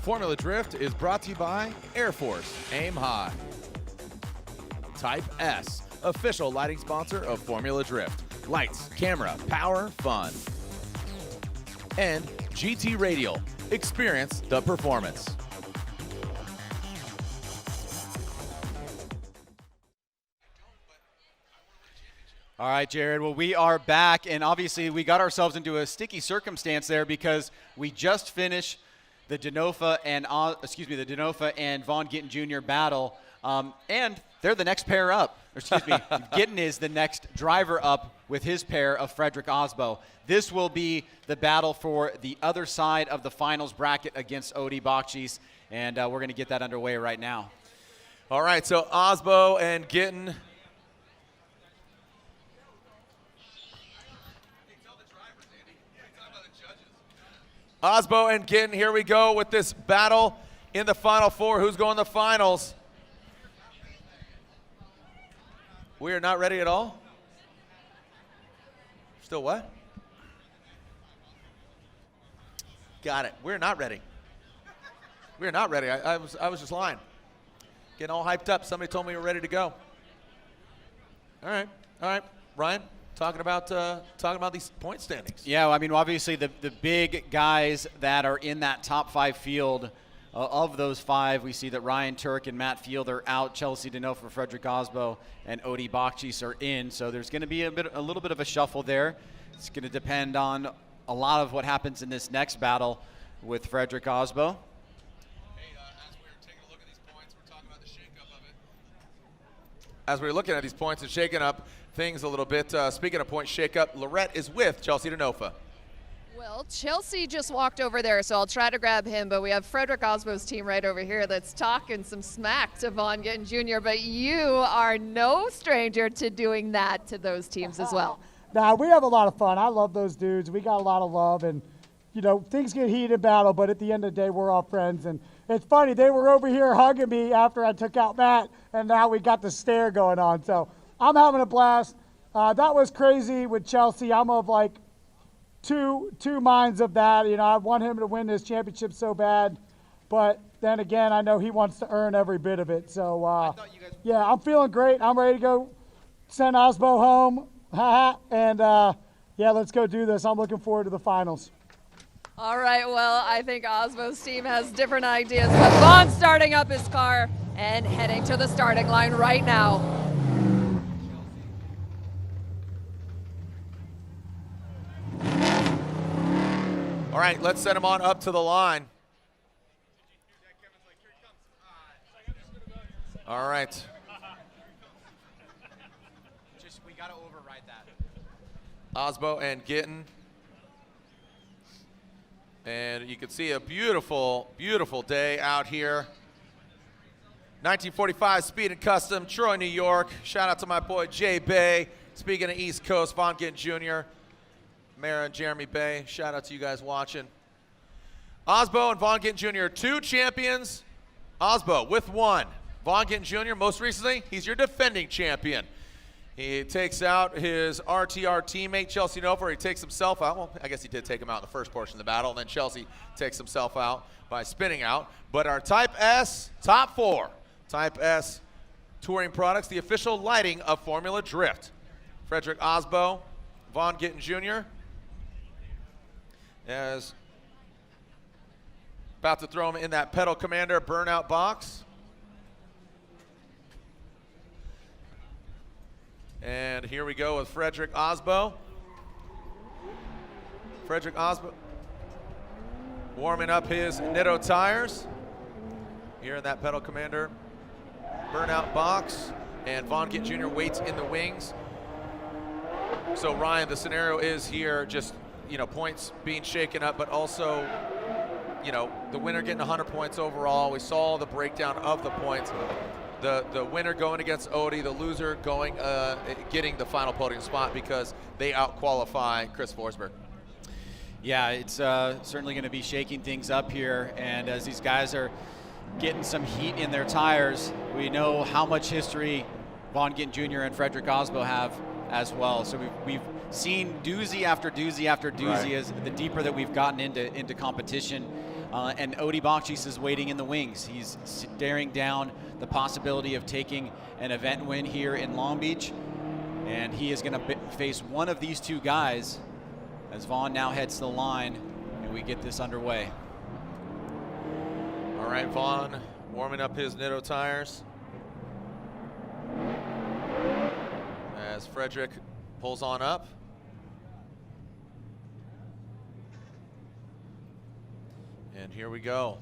[SPEAKER 1] Formula Drift is brought to you by Air Force, Aim High. Type S, official lighting sponsor of Formula Drift. Lights, camera, power, fun. And GT Radial, experience the performance.
[SPEAKER 10] All right, Jared. Well, we are back, and obviously we got ourselves into a sticky circumstance there because we just finished the Denofa and Vaughn Gittin Jr. battle, and they're the next pair up. Gittin is the next driver up with his pair of Frederick Osbo. This will be the battle for the other side of the finals bracket against Odi Bakchis, and we're going to get that underway right now.
[SPEAKER 1] All right, so Osbo and Gittin. Osbo and Gittin, here we go with this battle in the Final Four. Who's going to the finals? We are not ready at all? Still what? Got it. We're not ready. We're not ready. I was just lying. Getting all hyped up. Somebody told me we were ready to go. All right. Ryan? Talking about these point standings.
[SPEAKER 10] Yeah, I mean, obviously the big guys that are in that top 5 field of those 5, we see that Ryan Tuerck and Matt Field are out. Chelsea Denofa, Frederick Osbo, and Odi Bakchis are in. So there's going to be a little bit of a shuffle there. It's going to depend on a lot of what happens in this next battle with Frederick Osbo.
[SPEAKER 1] As we're looking at these points and shaking up things a little bit, speaking of points shake-up, Lorette is with Chelsea Denofa.
[SPEAKER 8] Well, Chelsea just walked over there, so I'll try to grab him, but we have Frederick Osbo's team right over here that's talking some smack to Vaughn Gittin Jr., but you are no stranger to doing that to those teams as well.
[SPEAKER 15] Nah, we have a lot of fun. I love those dudes. We got a lot of love, and, you know, things get heated in battle, but at the end of the day, we're all friends. And it's funny, they were over here hugging me after I took out Matt, and now we got the stare going on. So I'm having a blast. That was crazy with Chelsea. I'm of, like, two minds of that. You know, I want him to win this championship so bad, but then again, I know he wants to earn every bit of it. So, yeah, I'm feeling great. I'm ready to go send Osbo home. And, yeah, let's go do this. I'm looking forward to the finals.
[SPEAKER 8] All right, well, I think Osbo's team has different ideas, but Vaughn's starting up his car and heading to the starting line right now.
[SPEAKER 1] All right, let's send him on up to the line. All right.
[SPEAKER 10] We got to override that.
[SPEAKER 1] Osbo and Gittin. And you can see a beautiful, beautiful day out here. 1945 Speed and Custom, Troy, New York. Shout out to my boy Jay Bay. Speaking of East Coast, Vaughn Gittin Jr., Mara and Jeremy Bay. Shout out to you guys watching. Osbo and Vaughn Gittin Jr., 2 champions. Osbo with 1. Vaughn Gittin Jr., most recently, he's your defending champion. He takes out his RTR teammate, Chelsea Denofa. He takes himself out. Well, I guess he did take him out in the first portion of the battle, and then Chelsea takes himself out by spinning out. But our Type S top 4, Type S touring products, the official lighting of Formula Drift. Frederick Osbo, Vaughn Gittin Jr. is about to throw him in that Pedal Commander burnout box. And here we go with Frederick Osbo. Frederick Osbo warming up his Nitto tires here in that Pedal Commander burnout box. And Vaughn Gittin Jr. waits in the wings. So Ryan, the scenario is here just, you know, points being shaken up, but also, you know, the winner getting 100 points overall. We saw the breakdown of the points. The winner going against Odi, the loser going getting the final podium spot because they out-qualify Chris Forsberg.
[SPEAKER 10] Yeah, it's certainly going to be shaking things up here, and as these guys are getting some heat in their tires, we know how much history Vaughn Gittin Jr. and Frederick Osbo have as well. So we've seen doozy after doozy after doozy as the deeper that we've gotten into competition. And Odi Bakchis is waiting in the wings. He's staring down the possibility of taking an event win here in Long Beach. And he is going to face one of these 2 guys as Vaughn now heads to the line and we get this underway.
[SPEAKER 1] All right, Vaughn warming up his Nitto tires as Frederick pulls on up. And here we go.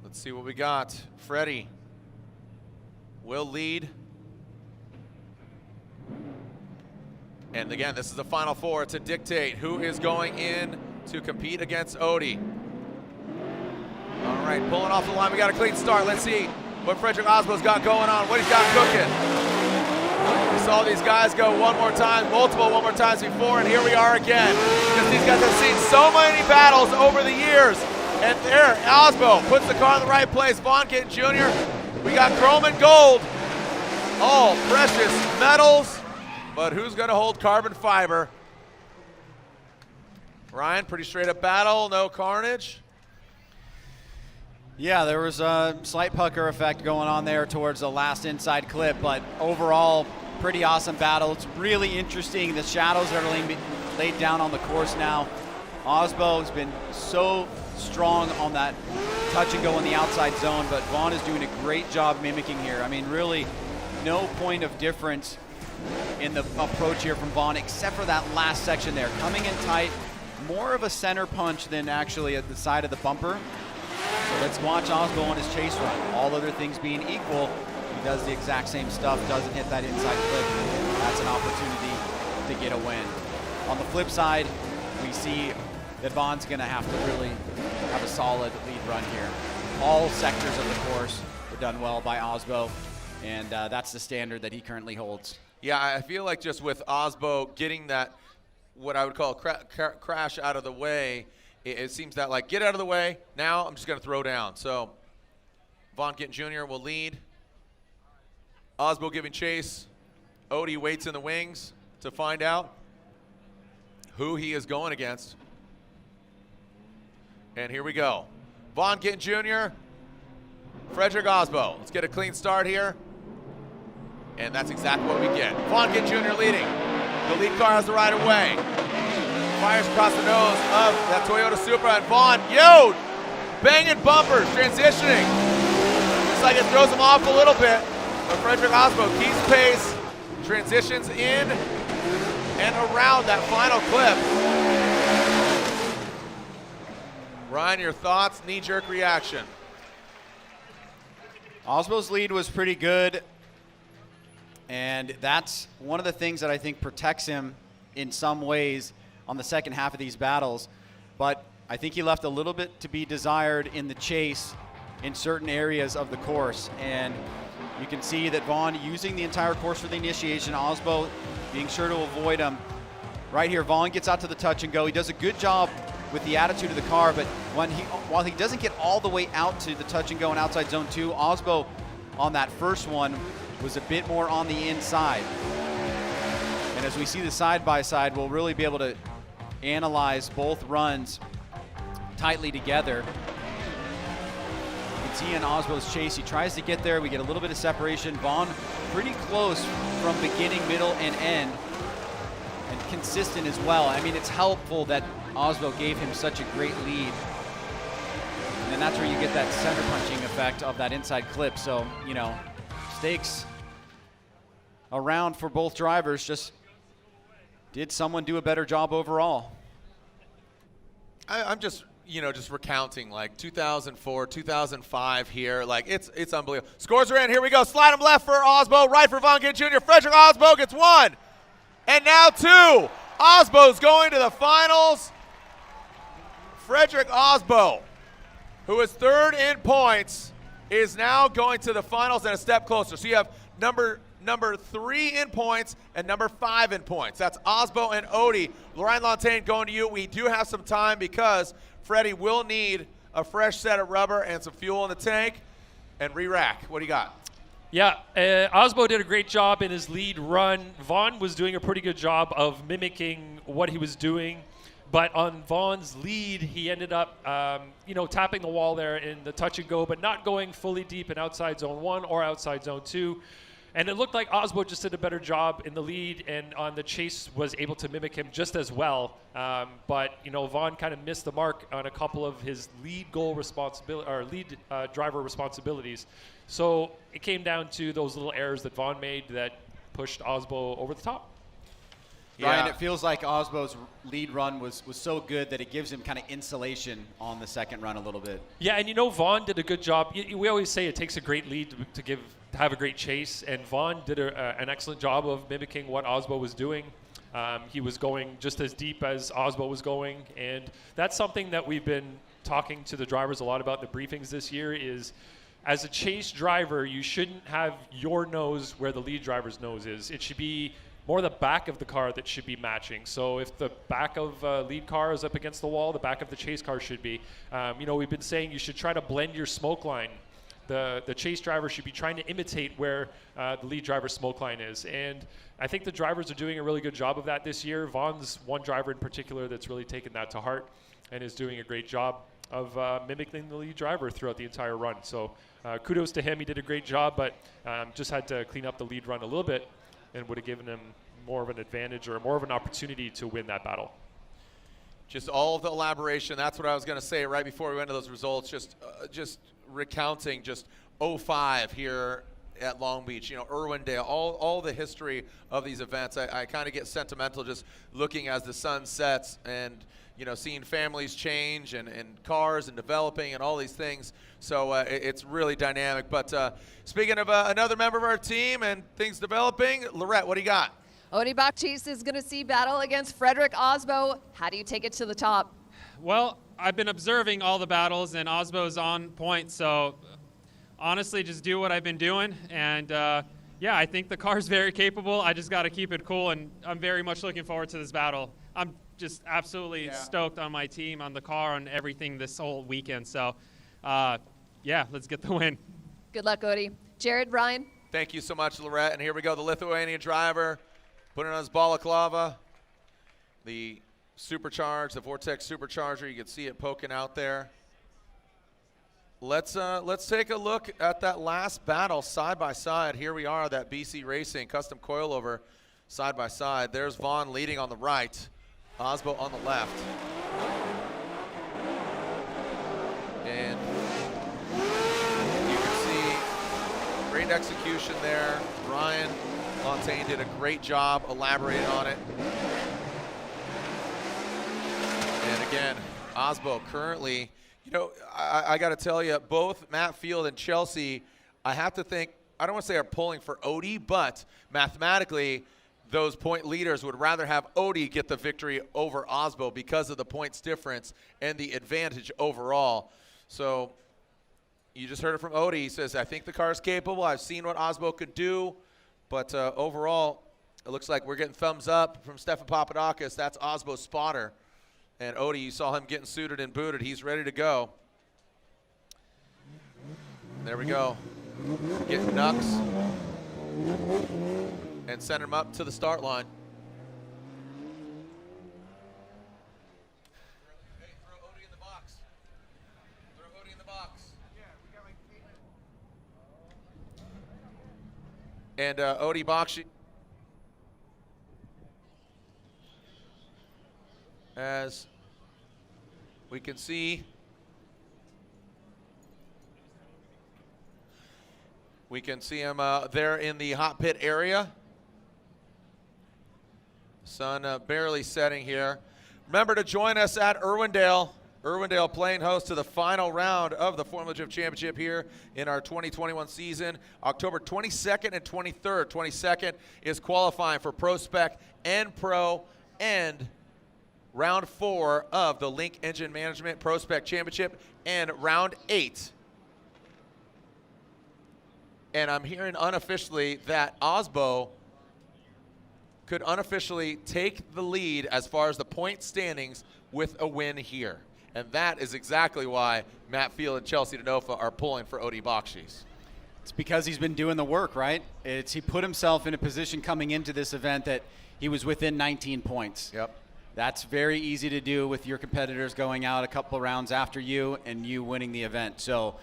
[SPEAKER 1] Let's see what we got. Freddie will lead. And again, this is the Final Four to dictate who is going in to compete against Odi. All right, pulling off the line. We got a clean start. Let's see what Frederick Osbo's got going on, what he's got cooking. We saw these guys go one more time times before, and here we are again. Because these guys have seen so many battles over the years. And there, Osbo puts the car in the right place. Vaughn Gittin Jr. We got chrome and gold. All precious metals. But who's going to hold carbon fiber? Ryan, pretty straight up battle, no carnage.
[SPEAKER 10] Yeah, there was a slight pucker effect going on there towards the last inside clip, but overall, pretty awesome battle. It's really interesting, the shadows that are laid down on the course now. Osbo has been so strong on that touch and go in the outside zone, but Vaughn is doing a great job mimicking here. I mean, really no point of difference in the approach here from Vaughn, except for that last section there. Coming in tight, more of a center punch than actually at the side of the bumper. So let's watch Osbo on his chase run. All other things being equal, he does the exact same stuff, doesn't hit that inside clip. That's an opportunity to get a win. On the flip side, we see that Vaughn's gonna have to really have a solid lead run here. All sectors of the course were done well by Osbo, and that's the standard that he currently holds.
[SPEAKER 1] Yeah, I feel like just with Osbo getting that, what I would call a crash out of the way, it seems that like, get out of the way, now I'm just gonna throw down. So Vaughn Gittin Jr. will lead. Osbo giving chase. Odie waits in the wings to find out who he is going against. And here we go. Vaughn Gittin Jr., Frederick Osbo. Let's get a clean start here. And that's exactly what we get. Vaughn Gittin Jr. leading. The lead car has the right of way. Fires across the nose of that Toyota Supra, and Vaughn, banging bumpers, transitioning. Looks like it throws him off a little bit, but Frederick Osbo keeps pace, transitions in and around that final clip. Ryan, your thoughts, knee-jerk reaction?
[SPEAKER 10] Osbo's lead was pretty good, and that's one of the things that I think protects him in some ways on the second half of these battles. But I think he left a little bit to be desired in the chase in certain areas of the course. And you can see that Vaughn using the entire course for the initiation, Osbo being sure to avoid him. Right here, Vaughn gets out to the touch and go. He does a good job with the attitude of the car, but while he doesn't get all the way out to the touch and go and outside zone 2, Osbo on that first one was a bit more on the inside. And as we see the side-by-side, we'll really be able to analyze both runs tightly together. You can see in Osbo's chase, he tries to get there. We get a little bit of separation. Vaughn pretty close from beginning, middle, and end, and consistent as well. I mean, it's helpful that Osbo gave him such a great lead. And then that's where you get that center punching effect of that inside clip. So, you know, stakes around for both drivers. Just did someone do a better job overall?
[SPEAKER 1] I'm just, just recounting like 2004, 2005 here. Like it's unbelievable. Scores are in. Here we go. Slide him left for Osbo, right for Vaughn Gittin Jr. Frederick Osbo gets 1. And now 2. Osbo's going to the finals. Frederick Osbo, who is 3rd in points, is now going to the finals and a step closer. So you have number 3 in points and number 5 in points. That's Osbo and Odie. Ryan Lontaine going to you. We do have some time because Freddie will need a fresh set of rubber and some fuel in the tank and re-rack. What do you got?
[SPEAKER 7] Yeah, Osbo did a great job in his lead run. Vaughn was doing a pretty good job of mimicking what he was doing. But on Vaughn's lead, he ended up, tapping the wall there in the touch and go, but not going fully deep in outside zone 1 or outside zone 2. And it looked like Osbo just did a better job in the lead, and on the chase was able to mimic him just as well. But Vaughn kind of missed the mark on a couple of his lead goal responsibility or lead driver responsibilities. So it came down to those little errors that Vaughn made that pushed Osbo over the top.
[SPEAKER 10] Ryan, it feels like Osbo's lead run was so good that it gives him kind of insulation on the second run a little bit.
[SPEAKER 7] Yeah, and Vaughn did a good job. We always say it takes a great lead to have a great chase, and Vaughn did an excellent job of mimicking what Osbo was doing. He was going just as deep as Osbo was going, and that's something that we've been talking to the drivers a lot about in the briefings this year is, as a chase driver, you shouldn't have your nose where the lead driver's nose is. It should be more the back of the car that should be matching. So if the back of lead car is up against the wall, the back of the chase car should be. We've been saying you should try to blend your smoke line. The chase driver should be trying to imitate where the lead driver's smoke line is. And I think the drivers are doing a really good job of that this year. Vaughn's one driver in particular that's really taken that to heart and is doing a great job of mimicking the lead driver throughout the entire run. So kudos to him. He did a great job, but just had to clean up the lead run a little bit and would have given him more of an advantage or more of an opportunity to win that battle.
[SPEAKER 1] Just all of the elaboration. That's what I was going to say right before we went to those results. Just recounting just 05 here at Long Beach, Irwindale, all the history of these events. I kind of get sentimental just looking as the sun sets and, seeing families change and cars and developing and all these things. So it's really dynamic. But speaking of another member of our team and things developing, Lorette, what do you got?
[SPEAKER 8] Odi Bakchis is going to see battle against Frederick Osbo. How do you take it to the top?
[SPEAKER 20] Well, I've been observing all the battles, and Osbo's on point, so honestly, just do what I've been doing. And yeah, I think the car's very capable. I just got to keep it cool, and I'm very much looking forward to this battle. I'm just absolutely stoked on my team, on the car, on everything this whole weekend. So yeah, let's get the win.
[SPEAKER 8] Good luck, Odi. Jared, Ryan?
[SPEAKER 1] Thank you so much, Lorette. And here we go, the Lithuanian driver. Putting on his balaclava, the supercharge, the Vortex supercharger. You can see it poking out there. Let's take a look at that last battle side by side. Here we are, that BC Racing custom coilover side by side. There's Vaughn leading on the right, Osbo on the left. And you can see great execution there. Ryan Fontaine did a great job elaborating on it. And again, Osbo currently, I got to tell you, both Matt Field and Chelsea, I have to think, I don't want to say are pulling for Odi, but mathematically, those point leaders would rather have Odi get the victory over Osbo because of the points difference and the advantage overall. So you just heard it from Odi. He says, I think the car is capable. I've seen what Osbo could do. But overall, it looks like we're getting thumbs up from Stefan Papadakis. That's Osbo's spotter. And Odi, you saw him getting suited and booted. He's ready to go. There we go. Get Nux and send him up to the start line. Hey, throw Odi in the box. Throw Odi in the box. And Odi Bakchis, as we can see, him there in the hot pit area. Sun barely setting here. Remember to join us at Irwindale. Irwindale playing host to the final round of the Formula Drift Championship here in our 2021 season, October 22nd and 23rd. 22nd is qualifying for Pro Spec and Pro, and round 4 of the Link Engine Management Pro Spec Championship, and round 8. And I'm hearing unofficially that Osbo could unofficially take the lead as far as the point standings with a win here. And that is exactly why Matt Field and Chelsea Denofa are pulling for Odi Bakchis.
[SPEAKER 10] It's because he's been doing the work, right? He put himself in a position coming into this event that he was within 19 points.
[SPEAKER 1] Yep.
[SPEAKER 10] That's very easy to do with your competitors going out a couple rounds after you and you winning the event. So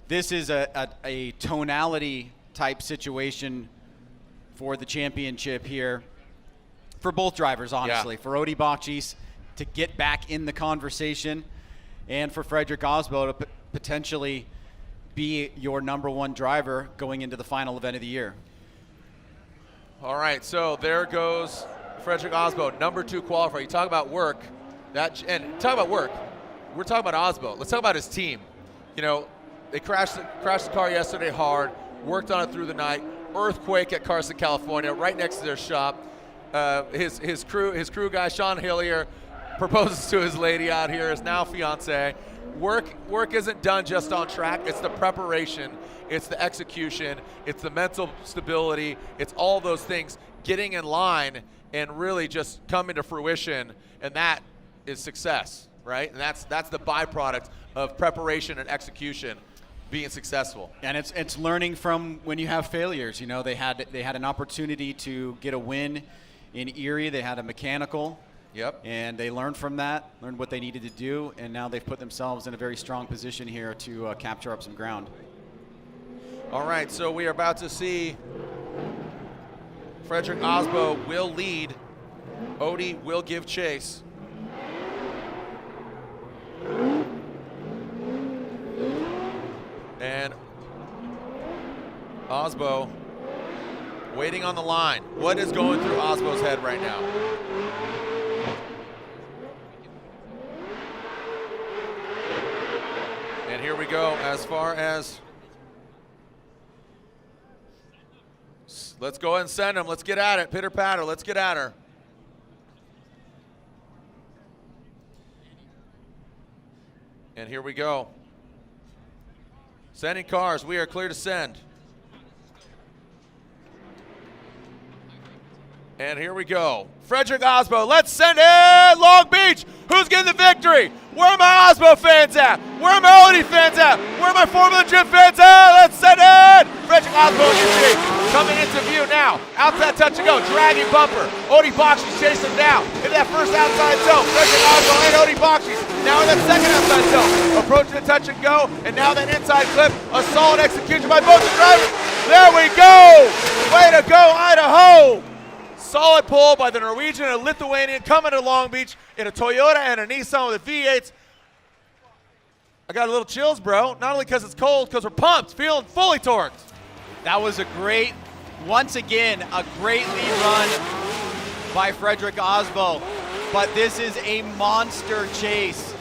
[SPEAKER 10] this is a tonality type situation for the championship here for both drivers, honestly. Yeah. For Odi Bakchis to get back in the conversation, and for Frederick Osbo to potentially be your #1 driver going into the final event of the year.
[SPEAKER 1] All right, so there goes Frederick Osbo, #2 qualifier. You talk about work, and talk about work. We're talking about Osbo. Let's talk about his team. They crashed the car yesterday hard, worked on it through the night. Earthquake at Carson, California, right next to their shop. His crew guy, Sean Hillier, proposes to his lady out here, his now fiance. Work isn't done just on track. It's the preparation, it's the execution, it's the mental stability, it's all those things getting in line and really just coming to fruition, and that is success, right? And that's the byproduct of preparation and execution being successful.
[SPEAKER 10] And it's learning from when you have failures. They had an opportunity to get a win in Erie. They had a mechanical.
[SPEAKER 1] Yep.
[SPEAKER 10] And they learned from that, learned what they needed to do, and now they've put themselves in a very strong position here to capture up some ground.
[SPEAKER 1] All right, so we are about to see Frederick Osbo will lead. Odi will give chase. And Osbo waiting on the line. What is going through Osbo's head right now? And here we go as far as, let's go ahead and send him. Let's get at it. Pitter patter. Let's get at her. And here we go. Sending cars. We are clear to send. And here we go. Frederick Osbo, let's send it! Long Beach, who's getting the victory? Where are my Osbo fans at? Where are my Odie fans at? Where are my Formula Drift fans at? Let's send it! Frederick Osbo coming into view now. Outside touch and go, dragging bumper. Odie Bakchis chasing him down. In that first outside zone, Frederick Osbo and Odie Bakchis. Now in that second outside zone. Approaching the touch and go, and now that inside clip. A solid execution by both the drivers. There we go! Way to go, Idaho! Solid pull by the Norwegian and Lithuanian coming to Long Beach in a Toyota and a Nissan with the V8s. I got a little chills, bro. Not only because it's cold, because we're pumped, feeling fully torqued.
[SPEAKER 10] That was a great, once again, a great lead run by Frederick Osbo. But this is a monster chase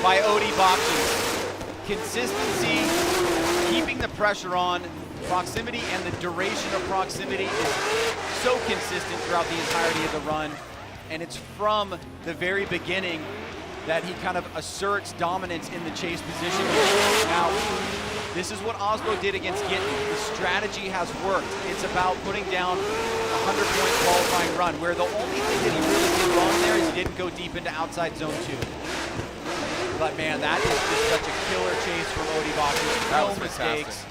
[SPEAKER 10] by Odie Bakchis. Consistency, keeping the pressure on, proximity and the duration of proximity is so consistent throughout the entirety of the run. And it's from the very beginning that he kind of asserts dominance in the chase position. Now, this is what Osbo did against Gittin. The strategy has worked. It's about putting down a 100-point qualifying run, where the only thing that he really did wrong there is he didn't go deep into outside zone 2. But man, that is just such a killer chase from Odie Bakchis. No mistakes.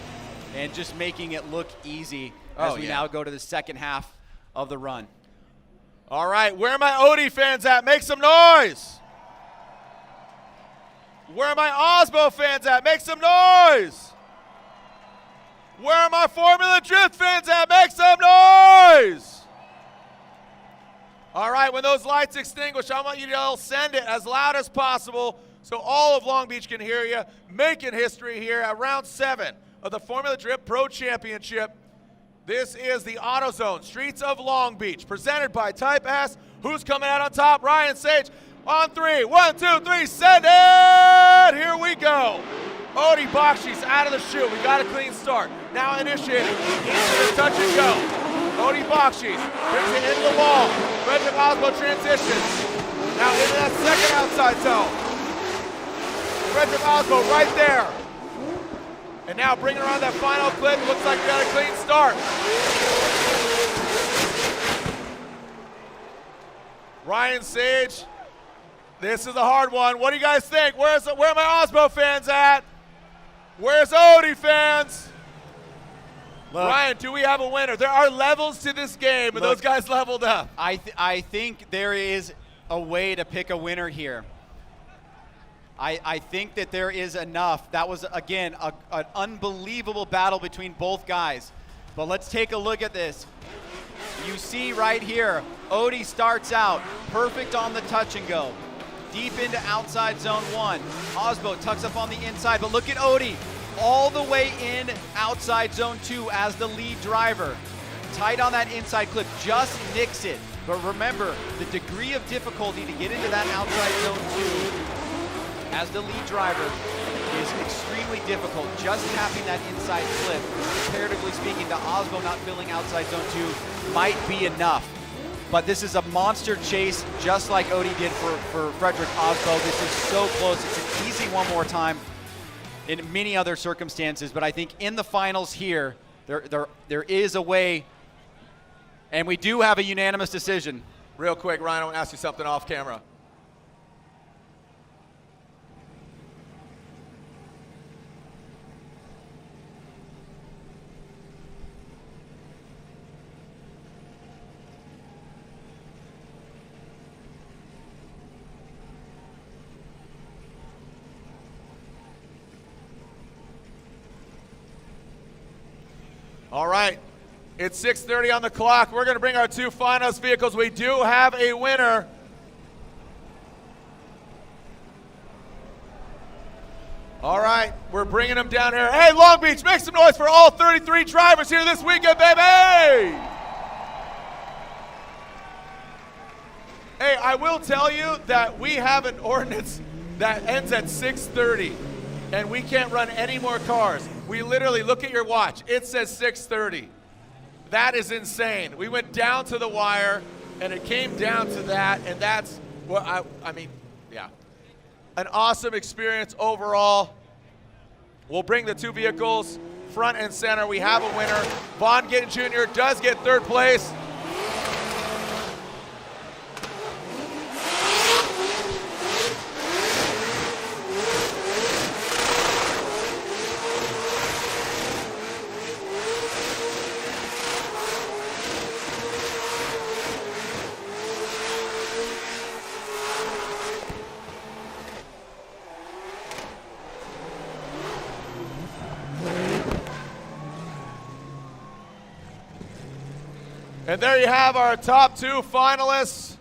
[SPEAKER 10] And just making it look easy as we now go to the second half of the run.
[SPEAKER 1] All right, where are my Odie fans at? Make some noise. Where are my Osbo fans at? Make some noise. Where are my Formula Drift fans at? Make some noise. All right, when those lights extinguish, I want you to all send it as loud as possible so all of Long Beach can hear you. Making history here at round 7 of the Formula Drift Pro Championship. This is the AutoZone Streets of Long Beach, presented by Type S. Who's coming out on top? Ryan Sage on 3. 1, 2, 3, send it! Here we go. Odie Bakchis out of the chute. We got a clean start. Now initiating into the touch and go. Odie Bakchis brings it into the wall. Frederick Osbo transitions. Now into that second outside zone. Frederick Osbo right there. And now bringing around that final clip. Looks like we got a clean start. Ryan Sage, this is a hard one. What do you guys think? Where are my Osbo fans at? Where's Odie fans? Look, Ryan, do we have a winner? There are levels to this game, and those guys leveled up.
[SPEAKER 10] I think there is a way to pick a winner here. I think that there is enough. That was, again, an unbelievable battle between both guys. But let's take a look at this. You see right here, Odie starts out perfect on the touch and go. Deep into outside zone 1. Osbo tucks up on the inside, but look at Odie. All the way in outside zone 2 as the lead driver. Tight on that inside clip, just nicks it. But remember, the degree of difficulty to get into that outside zone 2 as the lead driver is extremely difficult. Just tapping that inside clip, comparatively speaking to Osbo not filling outside zone 2, might be enough. But this is a monster chase, just like Odie did for Frederick Osbo. This is so close. It's an easy one more time in many other circumstances. But I think in the finals here, there is a way, and we do have a unanimous decision.
[SPEAKER 1] Real quick, Ryan, I want to ask you something off camera. All right, it's 6:30 on the clock. We're going to bring our 2 finals vehicles. We do have a winner. All right, we're bringing them down here. Hey, Long Beach, make some noise for all 33 drivers here this weekend, baby! Hey, I will tell you that we have an ordinance that ends at 6:30, and we can't run any more cars. We literally, look at your watch, it says 6:30. That is insane. We went down to the wire, and it came down to that, and that's what I mean, yeah. An awesome experience overall. We'll bring the two vehicles front and center. We have a winner. Vaughn Gittin Jr. does get third place. And there you have our top two finalists.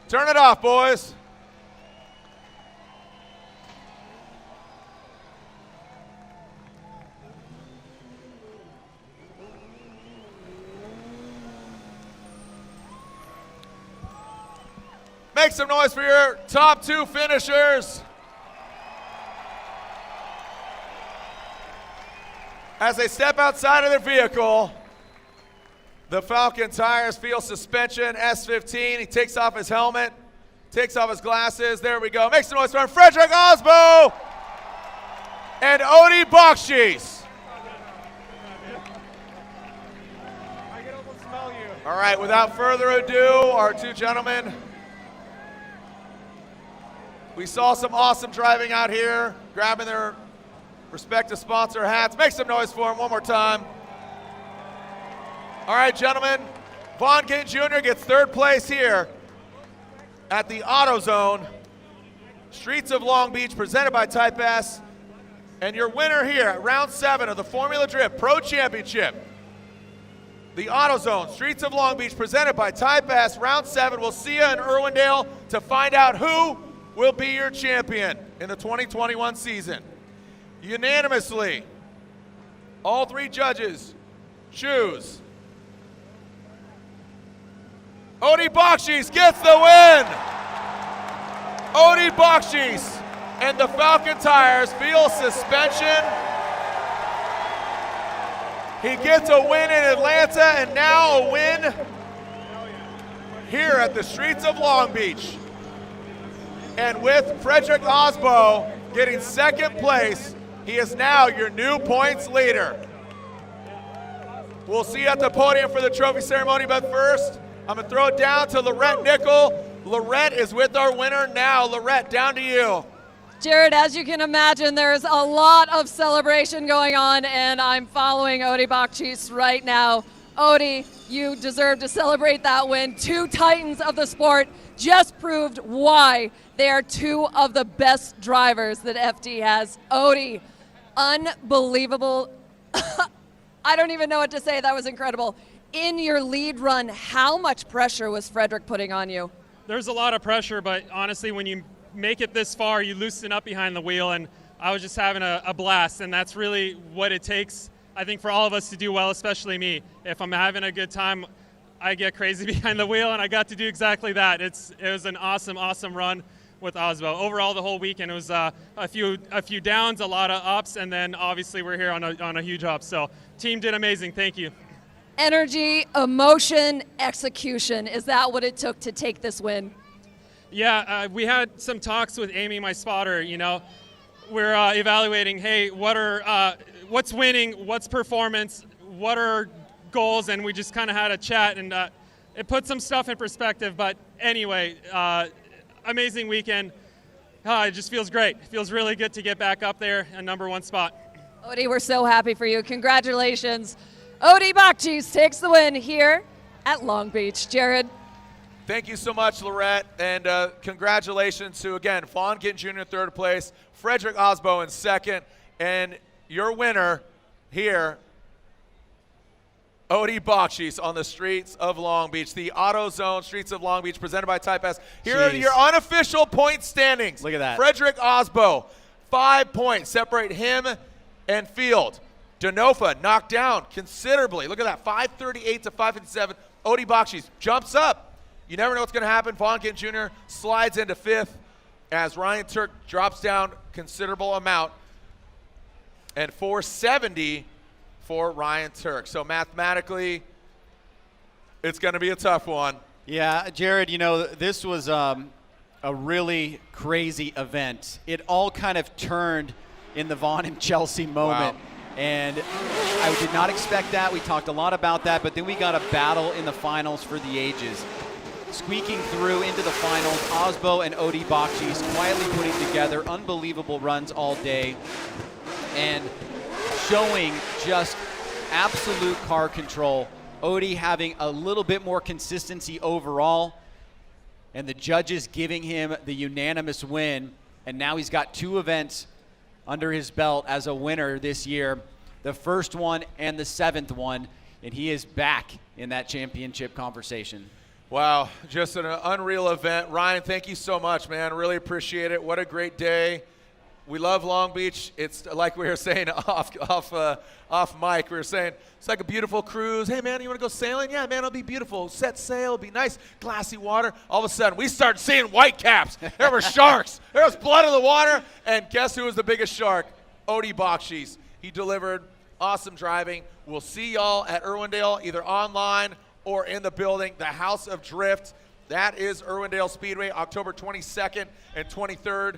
[SPEAKER 1] Turn it off, boys. Make some noise for your top two finishers. As they step outside of their vehicle, the Falcon tires feel suspension, S15. He takes off his helmet, takes off his glasses. There we go. Make some noise for Frederick Osbo and Odie Bakchis. All right, without further ado, our two gentlemen. We saw some awesome driving out here, grabbing their respective sponsor hats. Make some noise for them one more time. All right, gentlemen, Vaughn Gittin Jr. gets third place here at the AutoZone Streets of Long Beach, presented by Type S. And your winner here at round 7 of the Formula Drift Pro Championship, the AutoZone Streets of Long Beach, presented by Type S, round 7. We'll see you in Irwindale to find out who will be your champion in the 2021 season. Unanimously, all three judges choose Odie Bakchis gets the win. Odie Bakchis and the Falcon tires feel suspension. He gets a win in Atlanta and now a win here at the Streets of Long Beach. And with Frederick Osbo getting second place, he is now your new points leader. We'll see you at the podium for the trophy ceremony, but first, I'm going to throw it down to Lorette Nickel. Lorette is with our winner now. Lorette, down to you.
[SPEAKER 8] Jared, as you can imagine, there's a lot of celebration going on, and I'm following Odie Bakchis right now. Odie, you deserve to celebrate that win. Two titans of the sport just proved why they are two of the best drivers that FD has. Odie, unbelievable. I don't even know what to say. That was incredible. In your lead run, how much pressure was Frederick putting on you?
[SPEAKER 20] There's a lot of pressure, but honestly, when you make it this far, you loosen up behind the wheel, and I was just having a blast, and that's really what it takes, I think, for all of us to do well, especially me. If I'm having a good time, I get crazy behind the wheel, and I got to do exactly that. It was an awesome, awesome run with Osbo. Overall, the whole weekend, it was a few downs, a lot of ups, and then obviously we're here on a huge up. So team did amazing. Thank you.
[SPEAKER 8] Energy, emotion, execution. Is that what it took to take this win?
[SPEAKER 20] Yeah, we had some talks with Amy, my spotter. You know, we're evaluating, hey, what's winning, what's performance, what are goals, and we just kind of had a chat, and it put some stuff in perspective. But anyway, amazing weekend. It just feels great. It feels really good to get back up there, a #1 spot.
[SPEAKER 8] Odie, we're so happy for you. Congratulations. Odie Bakchis takes the win here at Long Beach. Jared.
[SPEAKER 1] Thank you so much, Lorette, and congratulations to, again, Vaughn Gittin Jr. in third place, Frederick Osbo in second, and your winner here, Odie Bakchis on the Streets of Long Beach, the AutoZone Streets of Long Beach, presented by Type S. Here are your unofficial point standings.
[SPEAKER 10] Look at that.
[SPEAKER 1] Frederick Osbo, 5 points separate him and Field. Denofa knocked down considerably. Look at that, 538 to 557. Bakchis jumps up. You never know what's going to happen. Gittin Jr. slides into 5th as Ryan Tuerck drops down considerable amount. And 470 for Ryan Tuerck. So mathematically, it's going to be a tough one.
[SPEAKER 10] Yeah, Jared, you know, this was a really crazy event. It all kind of turned in the Vaughn and Chelsea moment. Wow. And I did not expect that. We talked a lot about that, but then we got a battle in the finals for the ages. Squeaking through into the finals, Osbo and Bakchis quietly putting together unbelievable runs all day and showing just absolute car control. Odie having a little bit more consistency overall, and the judges giving him the unanimous win. And now he's got 2 events under his belt as a winner this year, the first one and the 7th one, and he is back in that championship conversation.
[SPEAKER 1] Wow, just an unreal event. Ryan, thank you so much, man. Really appreciate it. What a great day. We love Long Beach. It's like we were saying off mic. We were saying it's like a beautiful cruise. Hey, man, you want to go sailing? Yeah, man, it'll be beautiful. Set sail, it'll be nice, glassy water. All of a sudden, we started seeing white caps. There were sharks. There was blood in the water. And guess who was the biggest shark? Bakchis. He delivered awesome driving. We'll see y'all at Irwindale, either online or in the building, the House of Drift. That is Irwindale Speedway, October 22nd and 23rd.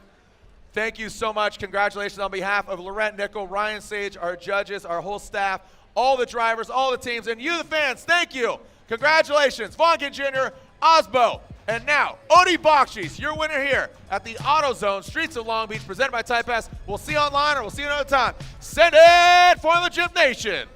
[SPEAKER 1] Thank you so much. Congratulations on behalf of Laurent Nickel, Ryan Sage, our judges, our whole staff, all the drivers, all the teams, and you, the fans, thank you. Congratulations. Gittin Jr., Osbo, and now Bakchis, your winner here at the AutoZone Streets of Long Beach, presented by Type S. We'll see you online or we'll see you another time. Send it for the Gym Nation.